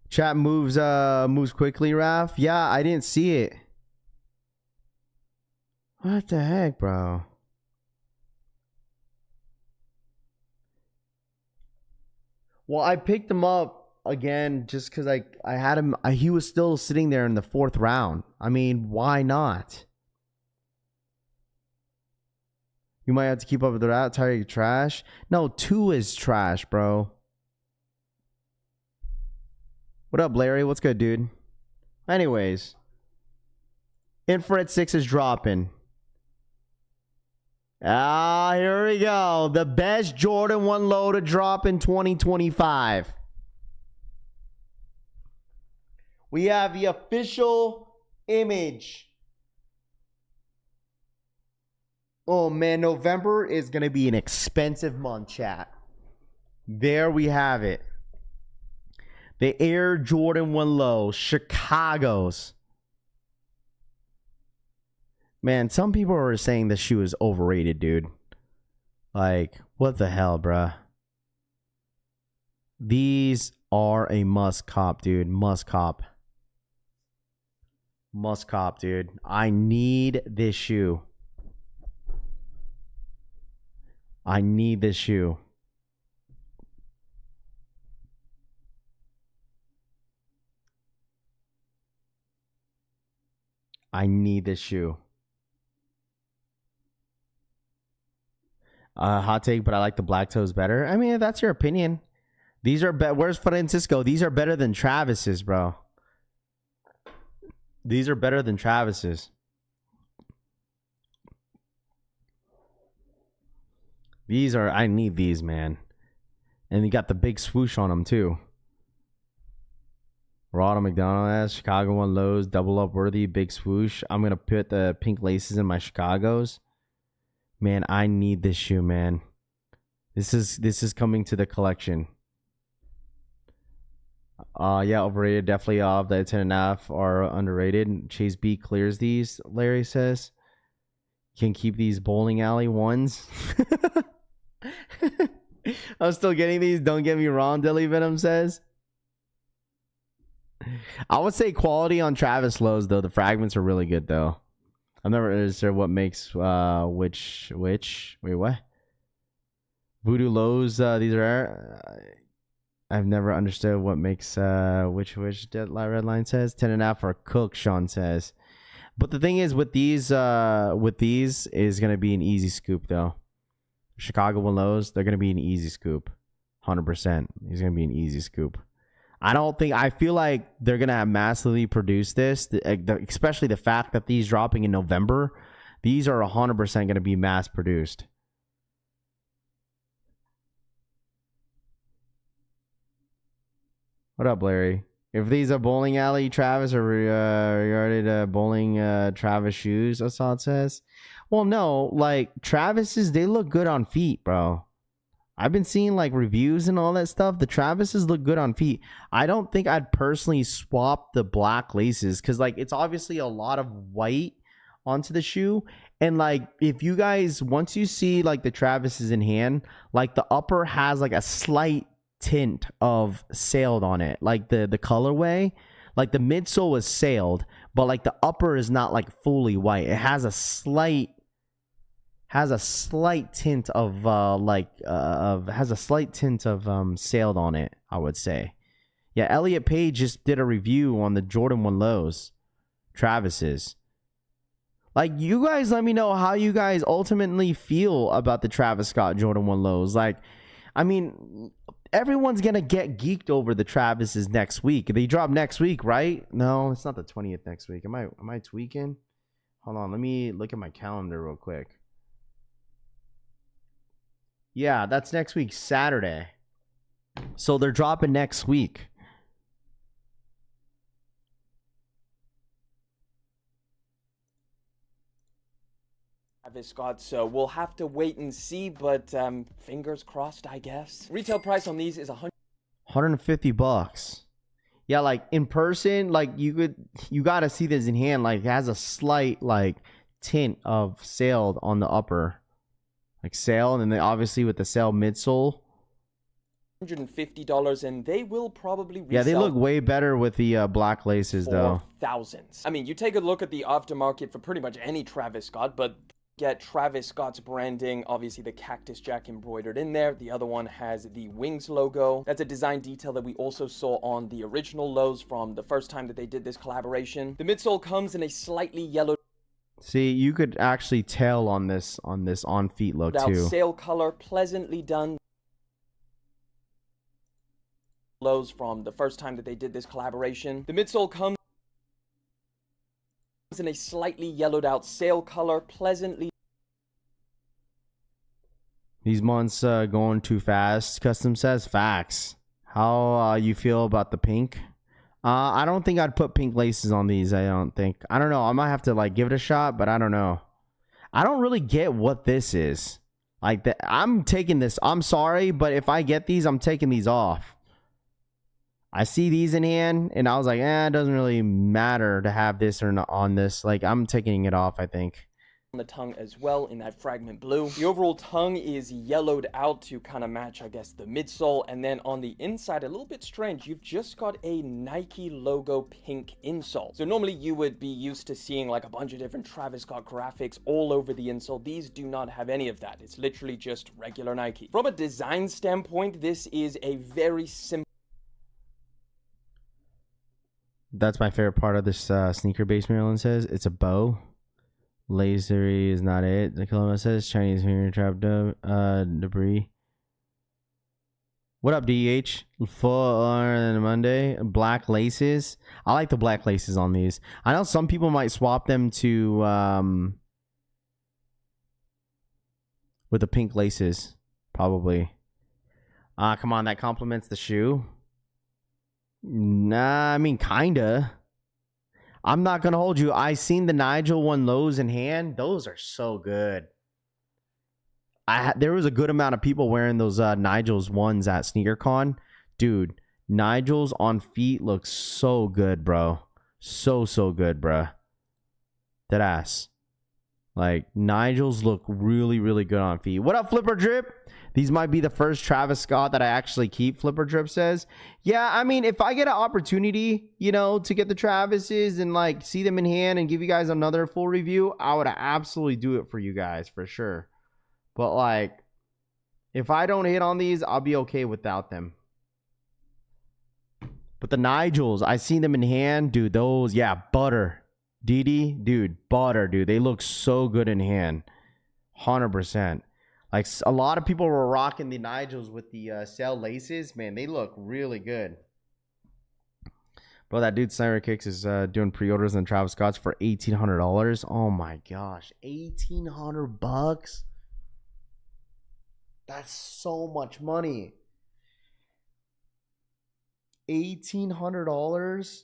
Chat moves quickly, Raph. Yeah, I didn't see it. What the heck, bro? Well, I picked him up again just because I had him. He was still sitting there in the 4th round. I mean, why not? You might have to keep up with that. Tyreek trash. No, 2 is trash, bro. What up, Larry? What's good, dude? Anyways. Infrared 6 is dropping. Ah, here we go. The best Jordan 1 low to drop in 2025. We have the official image. Oh, man. November is going to be an expensive month, chat. There we have it. The Air Jordan 1 low. Chicago's. Man, some people are saying the shoe is overrated, dude. Like, what the hell, bruh? These are a must cop, dude. Must cop. Must cop, dude. I need this shoe. I need this shoe. I need this shoe. Hot take, but I like the black toes better. I mean, if that's your opinion. These are better. Where's Francisco? These are better than Travis's, bro. These are better than Travis's. These are, I need these, man. And you got the big swoosh on them, too. Ronald McDonald has Chicago One Lows, double up worthy, big swoosh. I'm going to put the pink laces in my Chicagos. Man, I need this shoe, man. This is coming to the collection. Yeah, overrated. Definitely off. The 10.5 are underrated. Chase B clears these, Larry says. Can keep these bowling alley ones. I'm still getting these. Don't get me wrong, Dilly Venom says. I would say quality on Travis Lowe's, though. The fragments are really good, though. I've never understood what makes which. Wait, what? Voodoo Lowe's, these are... I've never understood what makes which red line says 10.5 for Cook. Sean says, but the thing is with these is gonna be an easy scoop though. Chicago One Lows, they're gonna be an easy scoop, 100%. He's gonna be an easy scoop. I feel like they're gonna have massively produced this, especially the fact that these dropping in November. These are 100% gonna be mass produced. What up, Larry? If these are bowling alley Travis or regarded bowling Travis shoes, Assad says. Well, no, like Travis's, they look good on feet, bro. I've been seeing like reviews and all that stuff. The Travis's look good on feet. I don't think I'd personally swap the black laces because like it's obviously a lot of white onto the shoe. And like if you guys, once you see like the Travis's in hand, like the upper has like a slight tint of sailed on it, like the colorway, like the midsole is sailed, but like the upper is not like fully white. It has a slight tint of sailed on it, I would say. Yeah, Elliot Page just did a review on the Jordan 1 Lows Travis's. Like, you guys let me know how you guys ultimately feel about the Travis Scott Jordan 1 Lows. Like, I mean, everyone's gonna get geeked over the Travis's next week. They drop next week, right? No, it's not the 20th next week. Am I tweaking? Hold on, let me look at my calendar real quick. Yeah, that's next week, Saturday. So they're dropping next week. Travis Scott, so we'll have to wait and see, but fingers crossed, I guess. Retail price on these is $150. Yeah, like in person, like you gotta see this in hand. Like it has a slight like tint of sailed on the upper, like sail, and then obviously with the sail midsole. $150, and they will probably resell. Yeah, they look way better with the black laces though. Thousands. I mean, you take a look at the aftermarket for pretty much any Travis Scott, but get Travis Scott's branding, obviously the cactus jack embroidered in there. The other one has the wings logo. That's a design detail that we also saw on the original Lows from the first time that they did this collaboration. The midsole comes in a slightly yellow. See, you could actually tell on this on feet look too. Sail color, pleasantly done. Lows from the first time that they did this collaboration. The midsole comes in a slightly yellowed out sail color, pleasantly. These months going too fast. Custom says facts. How you feel about the pink? I don't think I'd put pink laces on these. I don't know. I might have to like give it a shot, but I don't know. I don't really get what this is. Like I'm taking this. I'm sorry, but if I get these, I'm taking these off. I see these in hand, and I was like, it doesn't really matter to have this or not on this. Like, I'm taking it off, I think. on the tongue as well in that fragment blue. The overall tongue is yellowed out to kind of match, I guess, the midsole. And then on the inside, a little bit strange, you've just got a Nike logo pink insole. So normally you would be used to seeing like a bunch of different Travis Scott graphics all over the insole. These do not have any of that. It's literally just regular Nike. From a design standpoint, this is a very simple. That's my favorite part of this sneaker base, Maryland says. It's a bow. Lasery is not it. Nicola says Chinese finger trap debris. What up, DH? Full on Monday. Black laces. I like the black laces on these. I know some people might swap them to with the pink laces. Probably. Come on, that complements the shoe. Nah, I mean, kinda. I'm not gonna hold you. I seen the Nigel one lows in hand. Those are so good. There was a good amount of people wearing those Nigel's ones at SneakerCon. Dude, Nigel's on feet look so good, bro. So good, bro. Dead ass. Like, Nigel's look really, really good on feet. What up, Flipper Drip? These might be the first Travis Scott that I actually keep, Flipper Drip says. Yeah, I mean, if I get an opportunity, you know, to get the Travises and, like, see them in hand and give you guys another full review, I would absolutely do it for you guys, for sure. But, like, if I don't hit on these, I'll be okay without them. But the Nigels, I seen them in hand. Dude, those, yeah, butter. Didi, dude, butter, dude. They look so good in hand. 100%. Like, a lot of people were rocking the Nigels with the sail laces. Man, they look really good. Bro, that dude Snyder Kicks is doing pre-orders on Travis Scott's for $1,800. Oh my gosh. $1,800? That's so much money. $1,800?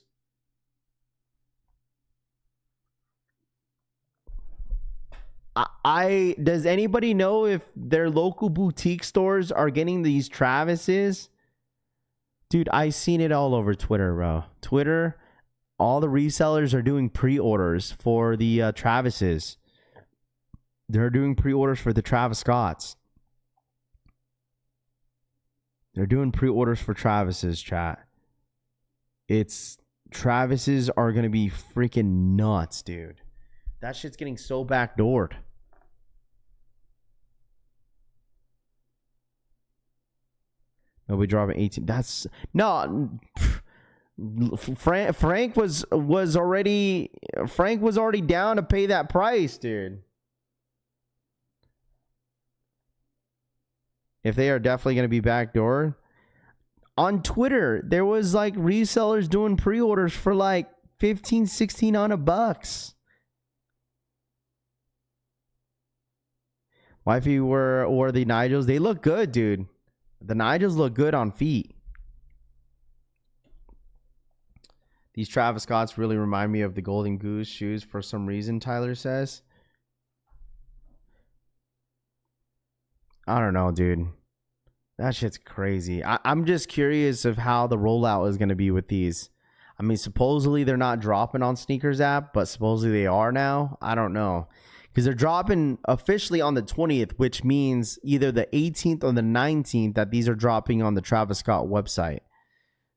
Does anybody know if their local boutique stores are getting these Travises? Dude, I seen it all over Twitter, bro. Twitter, all the resellers are doing pre-orders for the Travises. They're doing pre-orders for the Travis Scotts. They're doing pre-orders for Travises, chat. Travises are going to be freaking nuts, dude. That shit's getting so backdoored. Nobody dropping 18. That's no. Frank was already down to pay that price, dude. If they are definitely going to be backdoored. On Twitter, there was like resellers doing pre-orders for like $1,500-$1,600. Wifey wore the Nigels. They look good, dude. The Nigels look good on feet. These Travis Scotts really remind me of the Golden Goose shoes for some reason, Tyler says. I don't know, dude. That shit's crazy. I'm just curious of how the rollout is going to be with these. I mean, supposedly they're not dropping on Sneakers app, but supposedly they are now. I don't know. Because they're dropping officially on the 20th, which means either the 18th or the 19th that these are dropping on the Travis Scott website.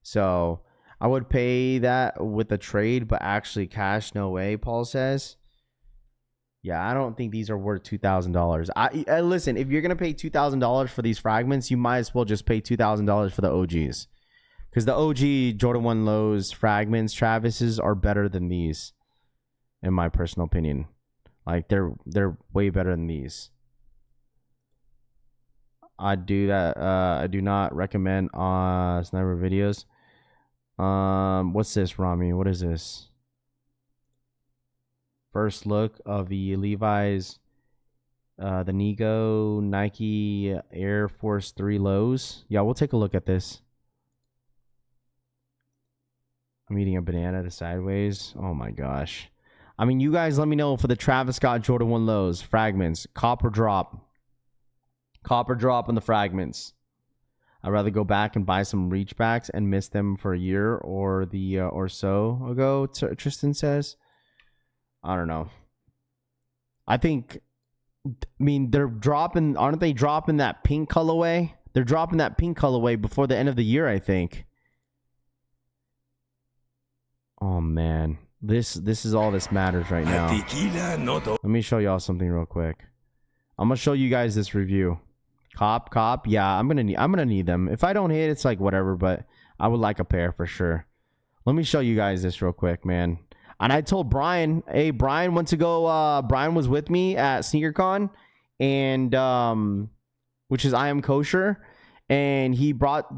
So I would pay that with a trade, but actually cash, no way, Paul says. Yeah, I don't think these are worth $2,000. I listen, if you're going to pay $2,000 for these fragments, you might as well just pay $2,000 for the OGs. Because the OG Jordan 1 Lows fragments, Travis's, are better than these, in my personal opinion. Like, they're way better than these. I do not recommend sniper videos. What's this, Rami? What is this? First look of the Levi's, the Nego Nike Air Force 3 lows. Yeah, we'll take a look at this. I'm eating a banana the sideways. Oh my gosh. I mean, you guys let me know for the Travis Scott Jordan 1 lows, fragments, copper drop on the fragments. I'd rather go back and buy some reachbacks and miss them for a year or so ago, Tristan says. I don't know. I mean, they're dropping, aren't they dropping that pink colorway? They're dropping that pink colorway before the end of the year, I think. Oh man, this is all this matters right now. Let me show y'all something real quick. I'm gonna show you guys this review. Cop. Yeah, I'm gonna need them. If I don't hit, it's like whatever, but I would like a pair for sure. Let me show you guys this real quick, man. And I told Brian, hey, Brian went to go. Brian was with me at SneakerCon, and which is I Am Kosher, and he brought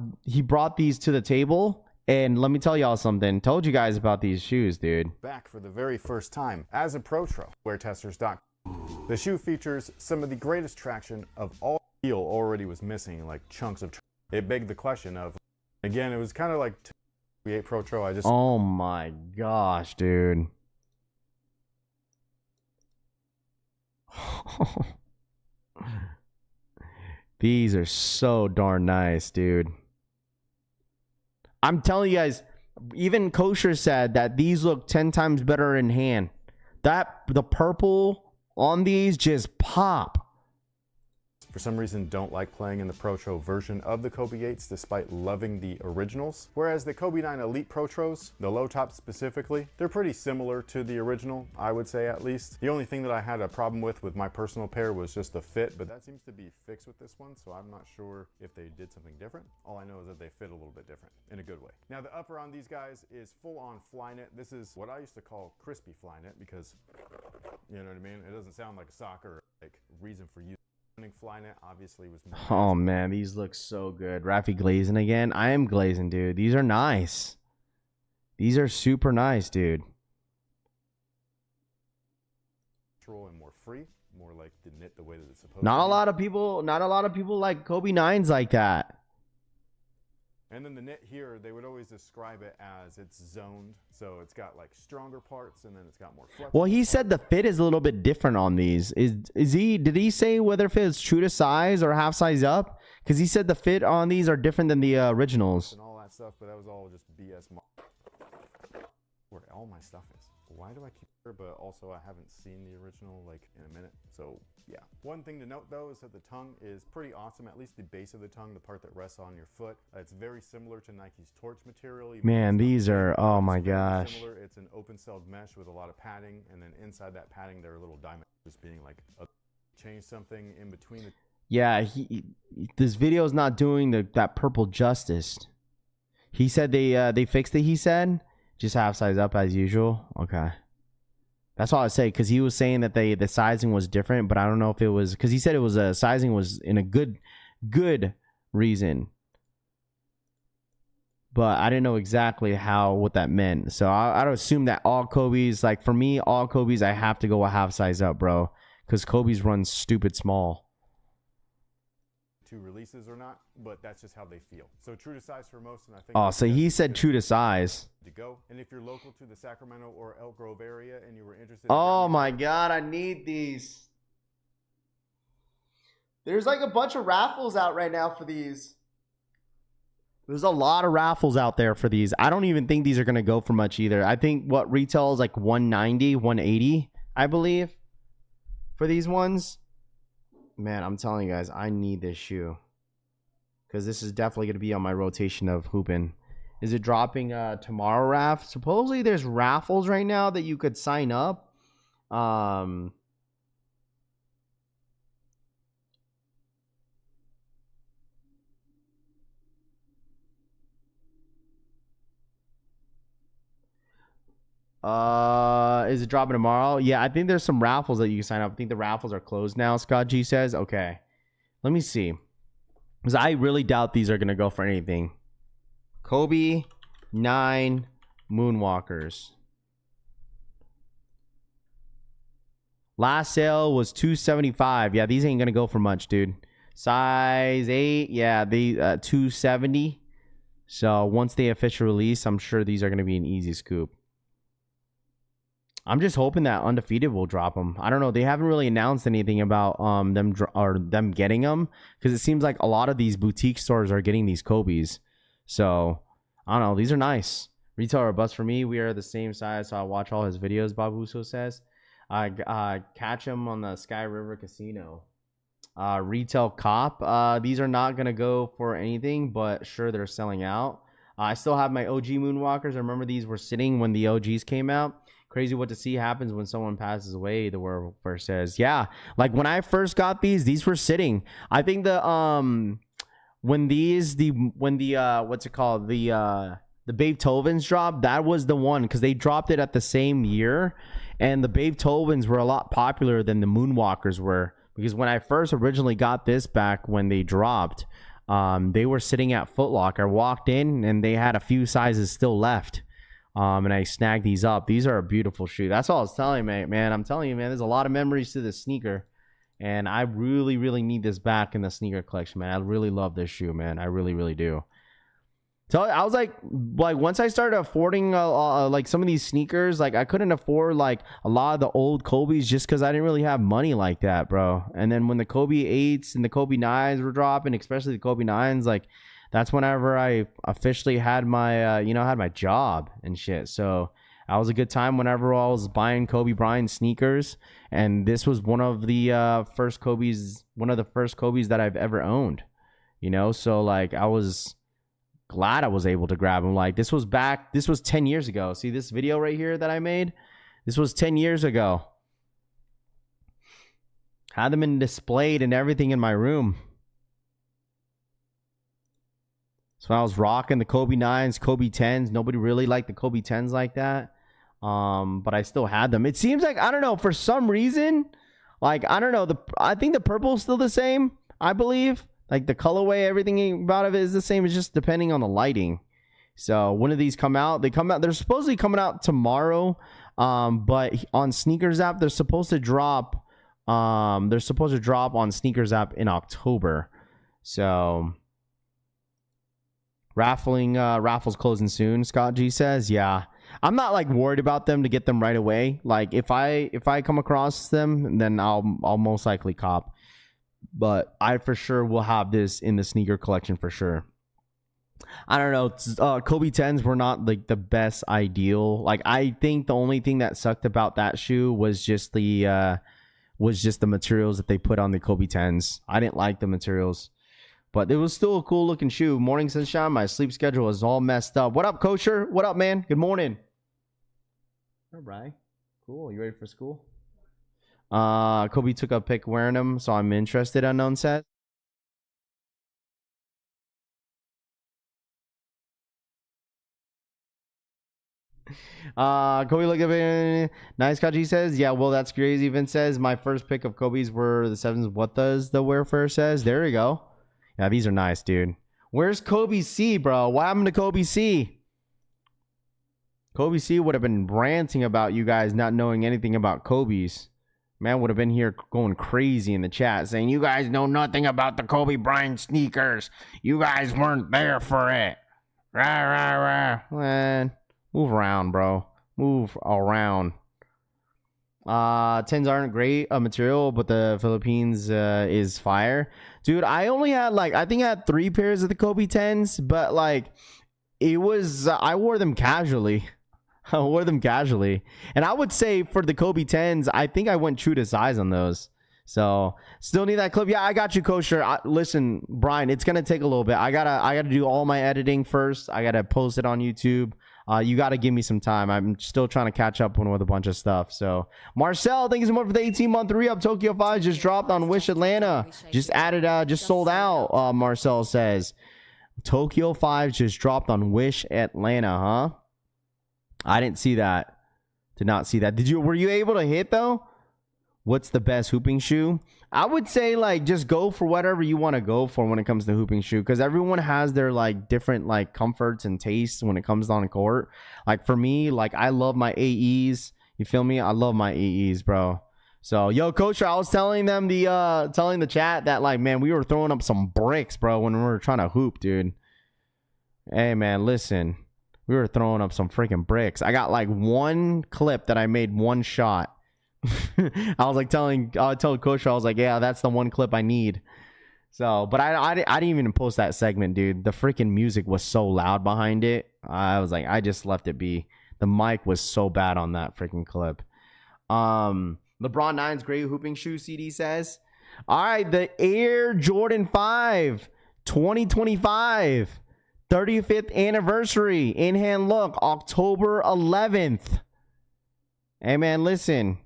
these to the table. And let me tell y'all something. Told you guys about these shoes, dude. Back for the very first time as a Pro-Tro, weartesters.com. The shoe features some of the greatest traction of all. Heel already was missing like chunks of. It begged the question of, again, it was kind of like 8 Pro-Tro. I just. Oh my gosh, dude. These are so darn nice, dude. I'm telling you guys, even Kosher said that these look 10 times better in hand. The purple on these just pop. For some reason, don't like playing in the Pro-Tro version of the Kobe 8s despite loving the originals. Whereas the Kobe 9 Elite Pro-Tros, the low top specifically, they're pretty similar to the original, I would say at least. The only thing that I had a problem with my personal pair was just the fit, but that seems to be fixed with this one, so I'm not sure if they did something different. All I know is that they fit a little bit different, in a good way. Now the upper on these guys is full-on Flyknit. This is what I used to call crispy Flyknit because, you know what I mean? It doesn't sound like a sock or like reason for use. Flyknit obviously was more. Oh man, these look so good. Rafi glazing again. I am glazing, dude. These are nice. These are super nice, dude. And more free, more like the knit the way that it's supposed not to a lot of people like Kobe 9s like that. And then the knit here, they would always describe it as it's zoned, so it's got like stronger parts and then it's got more flexible. Well, he said the fit is a little bit different on these. Did he say whether if it's true to size or half size up? Because he said the fit on these are different than the originals. And all that stuff, but that was all just BS. Where all my stuff is. Why do I keep her? But also I haven't seen the original like in a minute, so yeah. One thing to note though is that the tongue is pretty awesome, at least the base of the tongue, the part that rests on your foot. It's very similar to Nike's Torch material. Man, these are, oh my gosh. Similar. It's an open-celled mesh with a lot of padding, and then inside that padding there are little diamonds, just being like change something in between the. Yeah, this video is not doing that purple justice. He said they fixed it, he said. Just half size up as usual. Okay. That's all I say, because he was saying that the sizing was different, but I don't know if it was because he said it was sizing was in a good reason, but I didn't know exactly what that meant. So I don't assume that all Kobe's, like for me, all Kobe's I have to go a half size up, bro, because Kobe's run stupid small. Two releases or not, but that's just how they feel. So true to size for most, and I think. Oh, so he said true to size. To go, and if you're local to the Sacramento or Elk Grove area and you were interested. Oh my God, I need these. There's like a bunch of raffles out right now for these. There's a lot of raffles out there for these. I don't even think these are gonna go for much either. I think what retail is like 190, 180, I believe, for these ones. Man, I'm telling you guys, I need this shoe because this is definitely going to be on my rotation of hooping. Is it dropping tomorrow, Raph? Supposedly there's raffles right now that you could sign up. Is it dropping tomorrow? Yeah, I think there's some raffles that you can sign up. I think the raffles are closed now, Scott G says. Okay. Let me see. Because I really doubt these are going to go for anything. Kobe 9 Moonwalkers. Last sale was $275. Yeah, these ain't going to go for much, dude. Size 8. Yeah, the $270. So once they officially release, I'm sure these are going to be an easy scoop. I'm just hoping that Undefeated will drop them. I don't know. They haven't really announced anything about them getting them, because it seems like a lot of these boutique stores are getting these Kobe's. So I don't know. These are nice. Retail or bust for me. We are the same size, so I watch all his videos. Bob Uso says. I catch them on the Sky River Casino. Retail cop. These are not gonna go for anything, but sure, they're selling out. I still have my OG Moonwalkers. I remember these were sitting when the OGs came out. Crazy what to see happens when someone passes away, the word first says. Yeah, like when I first got these were sitting. I think the when the what's it called, the Beethovens dropped, that was the one, because they dropped it at the same year, and the Beethovens were a lot popular than the Moonwalkers were, because when I first originally got this back when they dropped, they were sitting at Footlocker. I walked in and they had a few sizes still left. And I snagged these up. These are a beautiful shoe. That's all I was telling you, man. I'm telling you, man, there's a lot of memories to this sneaker. And I really, really need this back in the sneaker collection, man. I really love this shoe, man. I really, really do. So I was like once I started affording like some of these sneakers, like I couldn't afford like a lot of the old Kobe's just because I didn't really have money like that, bro. And then when the Kobe 8s and the Kobe 9s were dropping, especially the Kobe 9s, like that's whenever I officially had my, had my job and shit. So that was a good time whenever I was buying Kobe Bryant sneakers. And this was one of the first Kobe's that I've ever owned, So like I was glad I was able to grab them. Like this was 10 years ago. See this video right here that I made? This was 10 years ago. Had them in displayed and everything in my room. So I was rocking the Kobe 9s, Kobe 10s. Nobody really liked the Kobe 10s like that. But I still had them. It seems like, I don't know, for some reason, like, I don't know, I think the purple is still the same, I believe. Like the colorway, everything about it is the same. It's just depending on the lighting. So when do these come out? They're supposedly coming out tomorrow. But on Sneakers app, they're supposed to drop. They're supposed to drop on Sneakers app in October. So raffles closing soon. Scott G says, yeah. I'm not like worried about them to get them right away. Like if I come across them, then I'll most likely cop. But I for sure will have this in the sneaker collection for sure. I don't know. Kobe 10s were not like the best ideal. Like I think the only thing that sucked about that shoe was just the materials that they put on the Kobe 10s. I didn't like the materials. But it was still a cool looking shoe. Morning sunshine. My sleep schedule is all messed up. What up, Kosher? What up, man? Good morning. All right. Cool. You ready for school? Kobe took a pic wearing them, so I'm interested, Unknown says. Kobe look at it. Nice Kaji says, yeah, well, that's crazy. Vince says, my first pick of Kobe's were the 7s. What does the wear says? There you go. Yeah, these are nice, dude. Where's Kobe C, bro? What happened to Kobe C? Kobe C would have been ranting about you guys not knowing anything about Kobe's. Man would have been here going crazy in the chat saying, you guys know nothing about the Kobe Bryant sneakers. You guys weren't there for it. Rah, rah, rah. Man, move around, bro. Move around. 10s aren't great material, but the Philippines is fire. Dude, I only had I think I had 3 pairs of the Kobe 10s, but it was, I wore them casually. And I would say for the Kobe 10s, I think I went true to size on those. So still need that clip. Yeah, I got you, Kosher. Listen, Brian, it's gonna take a little bit. I gotta do all my editing first. I gotta post it on YouTube. You gotta give me some time. I'm still trying to catch up with a bunch of stuff. So Marcel, thank you so much for the 18-month re-up. Tokyo 5 just dropped on Wish Atlanta. Just sold out. Marcel says Tokyo 5 just dropped on Wish Atlanta, huh? I didn't see that. Did not see that. Were you able to hit though? What's the best hooping shoe? I would say just go for whatever you want to go for when it comes to hooping shoe, because everyone has their different comforts and tastes when it comes on court. For me, I love my AEs. You feel me? I love my AEs, bro. So yo, Coach, I was telling them telling the chat that man, we were throwing up some bricks, bro, when we were trying to hoop, dude. Hey man, listen. We were throwing up some freaking bricks. I got one clip that I made one shot. I was telling Coach, I was yeah, that's the one clip I need. So, but I didn't even post that segment, dude. The freaking music was so loud behind it. I was I just left it be. The mic was so bad on that freaking clip. LeBron 9's great hooping shoe, CD says. All right, the Air Jordan 5 2025 35th anniversary in-hand look, October 11th. Hey, man, listen.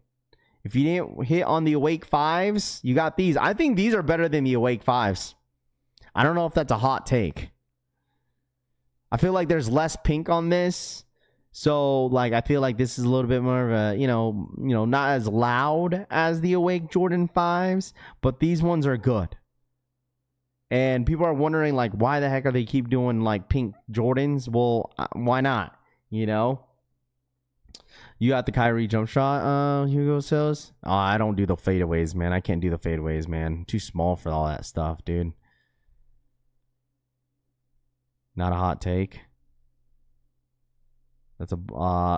If you didn't hit on the Awake 5s, you got these. I think these are better than the Awake 5s. I don't know if that's a hot take. I feel like there's less pink on this. So, like, I feel like this is a little bit more of a, you know, not as loud as the Awake Jordan 5s, but these ones are good. And people are wondering, like, why the heck are they keep doing, like, pink Jordans? Well, why not? You know? You got the Kyrie jump shot, Hugo says. Oh, I don't do the fadeaways, man. I can't do the fadeaways, man. Too small for all that stuff, dude. Not a hot take. That's a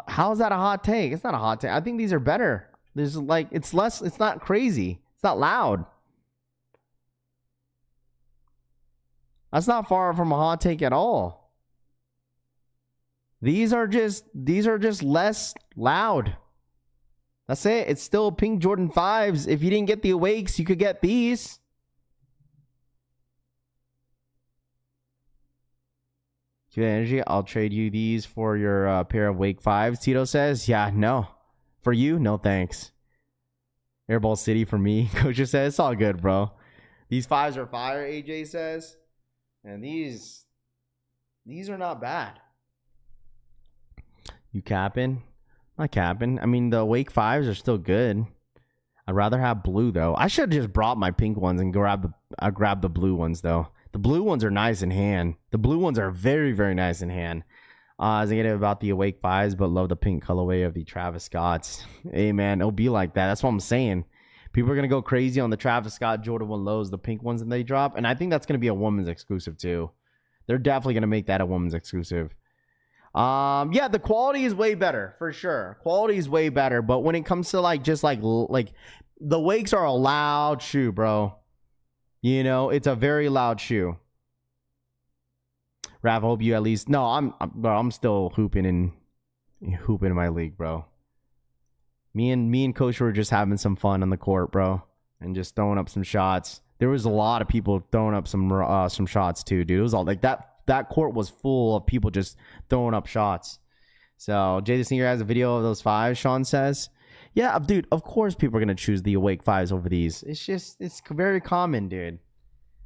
how is that a hot take? It's not a hot take. I think these are better. There's like it's not crazy. It's not loud. That's not far from a hot take at all. These are just less loud. That's it. It's still pink Jordan 5s. If you didn't get the Awakes, you could get these. Energy, I'll trade you these for your pair of Wake 5s. Tito says, yeah, no. For you, no thanks. Airball City for me. Coach says, it's all good, bro. These 5s are fire, AJ says. And these are not bad. You capping? Not capping. I mean, the Wake 5s are still good. I'd rather have blue, though. I should have just brought my pink ones and grab the blue ones, though. The blue ones are nice in hand. The blue ones are very, very nice in hand. I was thinking about the Awake 5s, but love the pink colorway of the Travis Scotts. Hey, man, it'll be like that. That's what I'm saying. People are going to go crazy on the Travis Scott Jordan 1 lows, the pink ones that they drop. And I think that's going to be a woman's exclusive, too. They're definitely going to make that a woman's exclusive. Yeah, the quality is way better, for sure. Quality is way better. But when it comes to, like, just, like the Wakes are a loud shoe, bro. You know, it's a very loud shoe. Rav, hope you at least. No, I'm still hooping in my league, bro. Me and Coach were just having some fun on the court, bro, and just throwing up some shots. There was a lot of people throwing up some shots too, dude. It was all like that court was full of people just throwing up shots. So Jay the Singer has a video of those 5s, Sean says. Yeah, dude, of course people are going to choose the Awake 5s over these. It's very common, dude.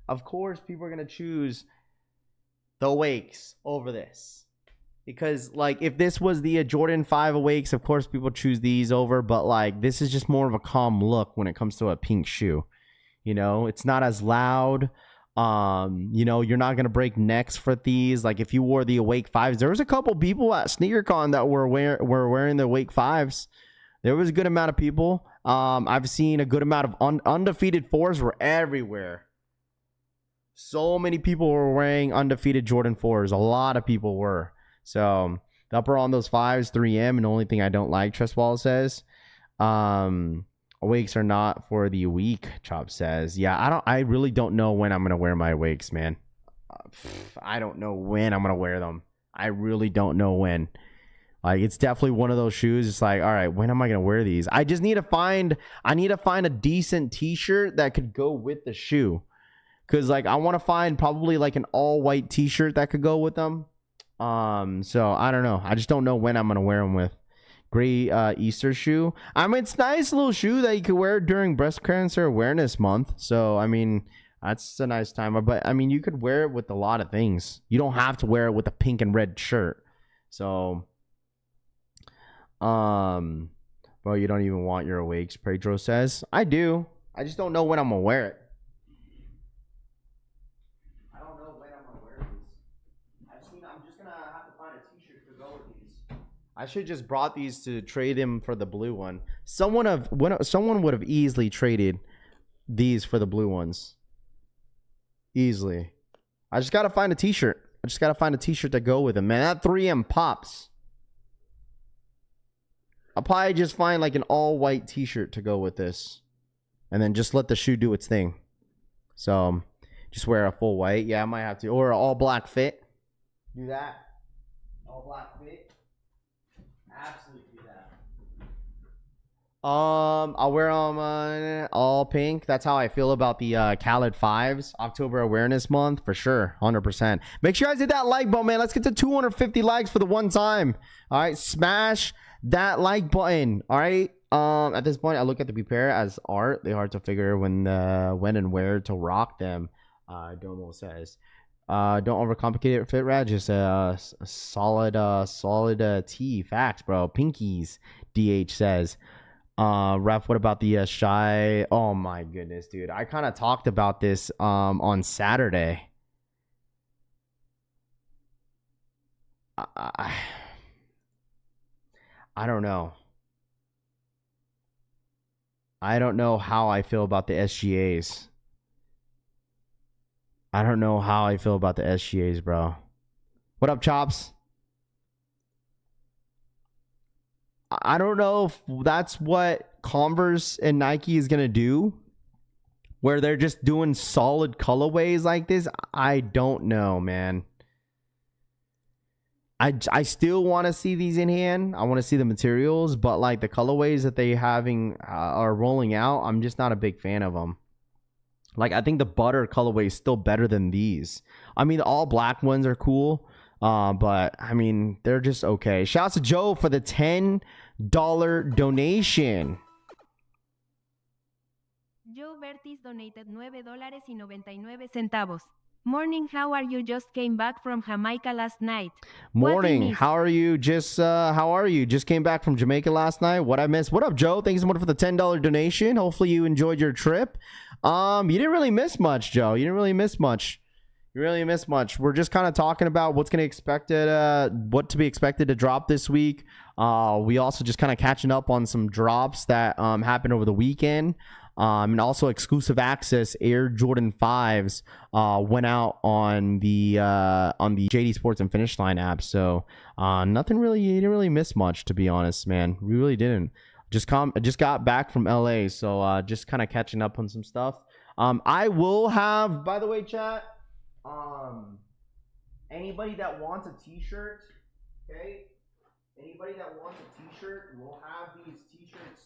Of course people are going to choose the Awakes over this. Because, like, if this was the Jordan 5 Awakes, of course people choose these over. But, like, this is just more of a calm look when it comes to a pink shoe. You know, it's not as loud. You know, you're not going to break necks for these. Like, if you wore the Awake 5s, there was a couple people at SneakerCon that were wearing the Awake 5s. There was a good amount of people. I've seen a good amount of undefeated 4s were everywhere. So many people were wearing undefeated Jordan 4s. A lot of people were. So the upper on those 5s, 3M. And the only thing I don't like, Tresswall says, Awakes are not for the weak. Chop says, yeah, I really don't know when I'm gonna wear my Awakes, man. I don't know when I'm gonna wear them. I really don't know when. Like, it's definitely one of those shoes. It's like, all right, when am I going to wear these? I just need to find a decent t-shirt that could go with the shoe. Because, like, I want to find probably, like, an all-white t-shirt that could go with them. So, I don't know. I just don't know when I'm going to wear them with. Great Easter shoe. I mean, it's a nice little shoe that you could wear during Breast Cancer Awareness Month. So, I mean, that's a nice time. But, I mean, you could wear it with a lot of things. You don't have to wear it with a pink and red shirt. So... bro, you don't even want your Awakes, Pedro says. I do. I just don't know when I'm gonna wear it. I don't know when I'm gonna wear these. I'm just gonna have to find a t-shirt to go with these. I should just brought these to trade them for the blue one. Someone would have easily traded these for the blue ones. Easily. I just gotta find a t-shirt. To go with them, man. That 3M pops. I'll probably just find like an all-white t-shirt to go with this. And then just let the shoe do its thing. So, just wear a full white. Yeah, I might have to. Or an all-black fit. Do that. All-black fit. Absolutely do that. I'll wear them all pink. That's how I feel about the Khaled 5s. October Awareness Month for sure, 100%. Make sure you guys hit that like button, man. Let's get to 250 likes for the one time. All right, smash that like button. All right. At this point, I look at the prepare as art. They're hard to figure when and where to rock them. Domo says. Don't overcomplicate it, Fit Rad. Just a solid T. Facts, bro. Pinkies. DH says. Ref, what about the shy? Oh my goodness, dude. I kind of talked about this on Saturday. I don't know. I don't know how I feel about the SGAs. I don't know how I feel about the SGAs, bro. What up, Chops? I don't know if that's what Converse and Nike is going to do, where they're just doing solid colorways like this. I don't know, man. I still want to see these in hand. I want to see the materials, but like the colorways that they are rolling out, I'm just not a big fan of them. Like, I think the butter colorway is still better than these. I mean, the all black ones are cool. But I mean, they're just okay. Shouts to Joe for the $10 donation. Joe Bertis donated $9.99. Morning, how are you? Just came back from Jamaica last night. Morning, how are you? Just came back from Jamaica last night. What I missed? What up, Joe? Thanks so much for the $10 donation. Hopefully you enjoyed your trip. You didn't really miss much, Joe. You didn't really miss much. You really missed much. We're just kind of talking about what to be expected to drop this week. We also just kind of catching up on some drops that happened over the weekend. And also exclusive access Air Jordan 5s went out on the Jdsports and Finish Line app. So nothing really, you didn't really miss much, to be honest, man. We really didn't. Just got back from LA, so just kind of catching up on some stuff. I will have, by the way, chat. Anybody that wants a t-shirt, okay? Anybody that wants a t-shirt, we'll have these t-shirts.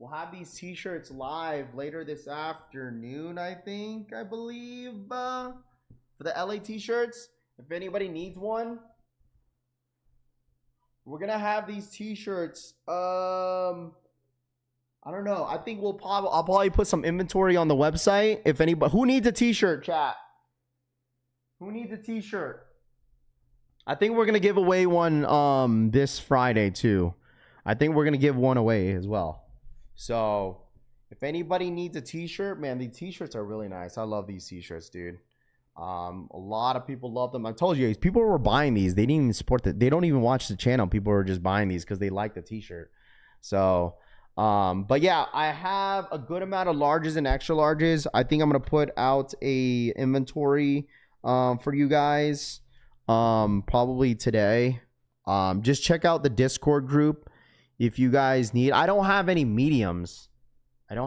We'll have these t-shirts live later this afternoon, I believe, for the LA t-shirts. If anybody needs one, we're gonna have these t-shirts. I don't know. I think I'll probably put some inventory on the website. If anybody who needs a t-shirt, chat. Who needs a t-shirt? I think we're gonna give away one this Friday too. I think we're gonna give one away as well. So if anybody needs a t-shirt, man, the t-shirts are really nice. I love these t-shirts, dude. A lot of people love them. I told you guys, people were buying these. They didn't even support they don't even watch the channel. People were just buying these because they like the t-shirt. So but yeah, I have a good amount of larges and extra larges. I think I'm gonna put out a inventory for you guys probably today. Just check out the Discord group if you guys need. I don't have any mediums. No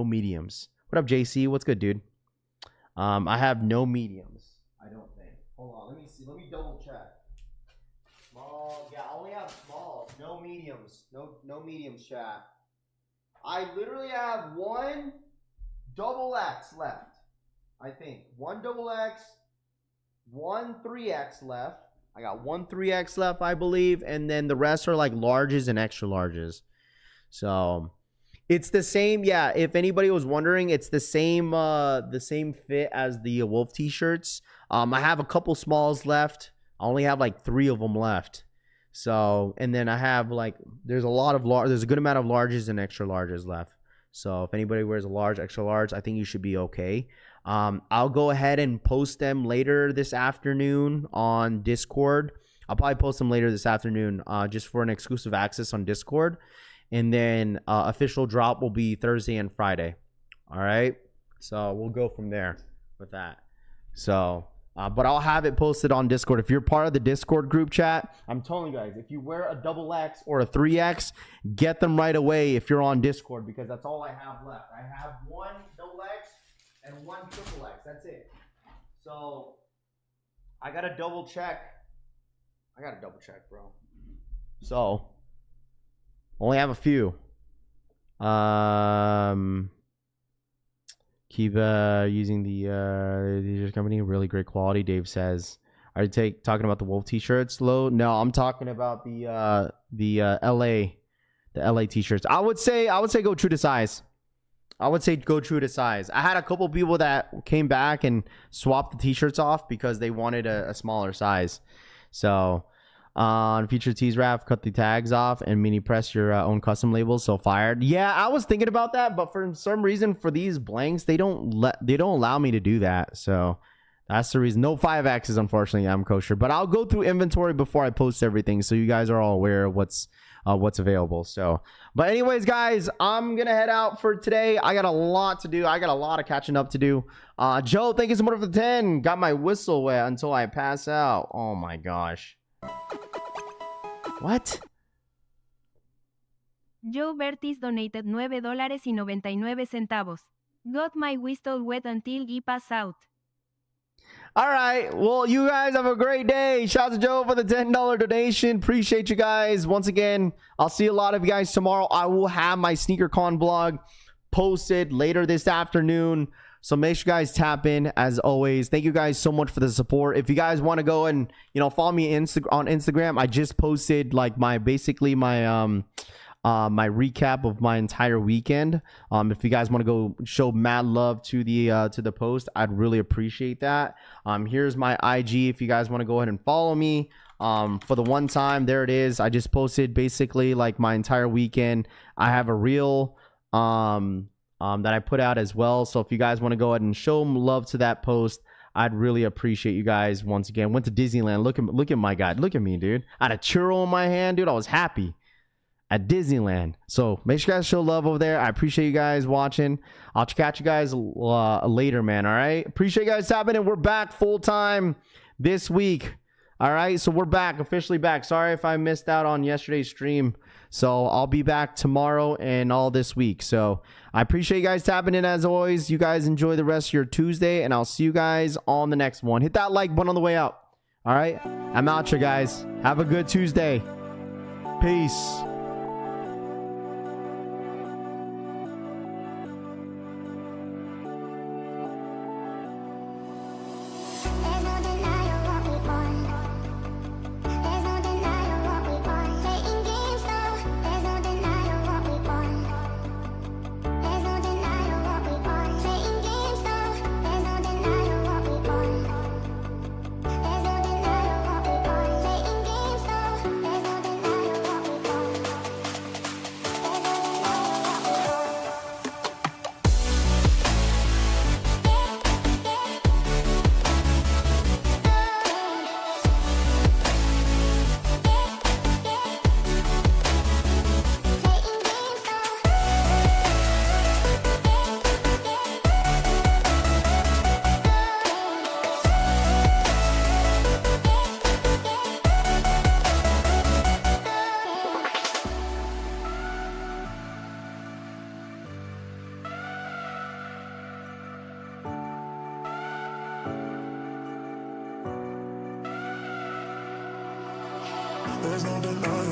mediums. What up, JC? What's good, dude? I have no mediums, I don't think. Hold on, let me see. Let me double check. Small, yeah, I only have smalls. No mediums. No mediums, chat. I literally have one double X left. I think. One double X, one 3X left. I got one 3X left, I believe, and then the rest are like larges and extra larges. So it's the same, yeah. If anybody was wondering, it's the same fit as the Wolf t-shirts. I have a couple smalls left. I only have like 3 of them left. So, and then I have like, there's a good amount of larges and extra larges left. So if anybody wears a large, extra large, I think you should be okay. I'll go ahead and post them later this afternoon on Discord. I'll probably post them later this afternoon just for an exclusive access on Discord. And then official drop will be Thursday and Friday. All right. So we'll go from there with that. So, but I'll have it posted on Discord. If you're part of the Discord group chat, I'm telling you guys, if you wear a double X or a 3X, get them right away if you're on Discord, because that's all I have left. I have one double X and one triple X. That's it. So I got to double check. Bro. So Only have a few. Keep using the t-shirt company. Really great quality. Dave says. Are you talking about the Wolf t-shirts, Low? No, I'm talking about the LA t-shirts. I would say go true to size. I had a couple people that came back and swapped the t-shirts off because they wanted a smaller size. So on feature tees wrap, cut the tags off and mini press your own custom labels. So fired. Yeah, I was thinking about that, but for some reason for these blanks, they don't allow me to do that. So that's the reason. No 5Xs, unfortunately. I'm kosher, but I'll go through inventory before I post everything, so you guys are all aware of what's available. So, but anyways, guys, I'm gonna head out for today. I got a lot to do. I got a lot of catching up to do. Joe, thank you so much for the 10. Got my whistle wet until I pass out. Oh my gosh. What? Joe Bertis donated $9.99. Got my whistle wet until I pass out. All right. Well, you guys have a great day. Shout out to Joe for the $10 donation. Appreciate you guys. Once again, I'll see a lot of you guys tomorrow. I will have my SneakerCon vlog posted later this afternoon. So make sure you guys tap in as always. Thank you guys so much for the support. If you guys want to go and, follow me on Instagram, I just posted like my recap of my entire weekend. If you guys want to go show mad love to the post, I'd really appreciate that. Here's my IG if you guys want to go ahead and follow me. For the one time, there it is. I just posted basically like my entire weekend. I have a reel that I put out as well. So if you guys want to go ahead and show love to that post, I'd really appreciate you guys. Once again, went to Disneyland. Look at my guy. Look at me, dude. I had a churro in my hand, dude. I was happy at Disneyland. So make sure you guys show love over there. I appreciate you guys watching. I'll catch you guys later, man. All right. Appreciate you guys tapping in. We're back full time this week. All right. So we're back, officially back. Sorry if I missed out on yesterday's stream. So I'll be back tomorrow and all this week. So I appreciate you guys tapping in as always. You guys enjoy the rest of your Tuesday, and I'll see you guys on the next one. Hit that like button on the way out. All right. I'm out, you guys. Have a good Tuesday. Peace. There's no denying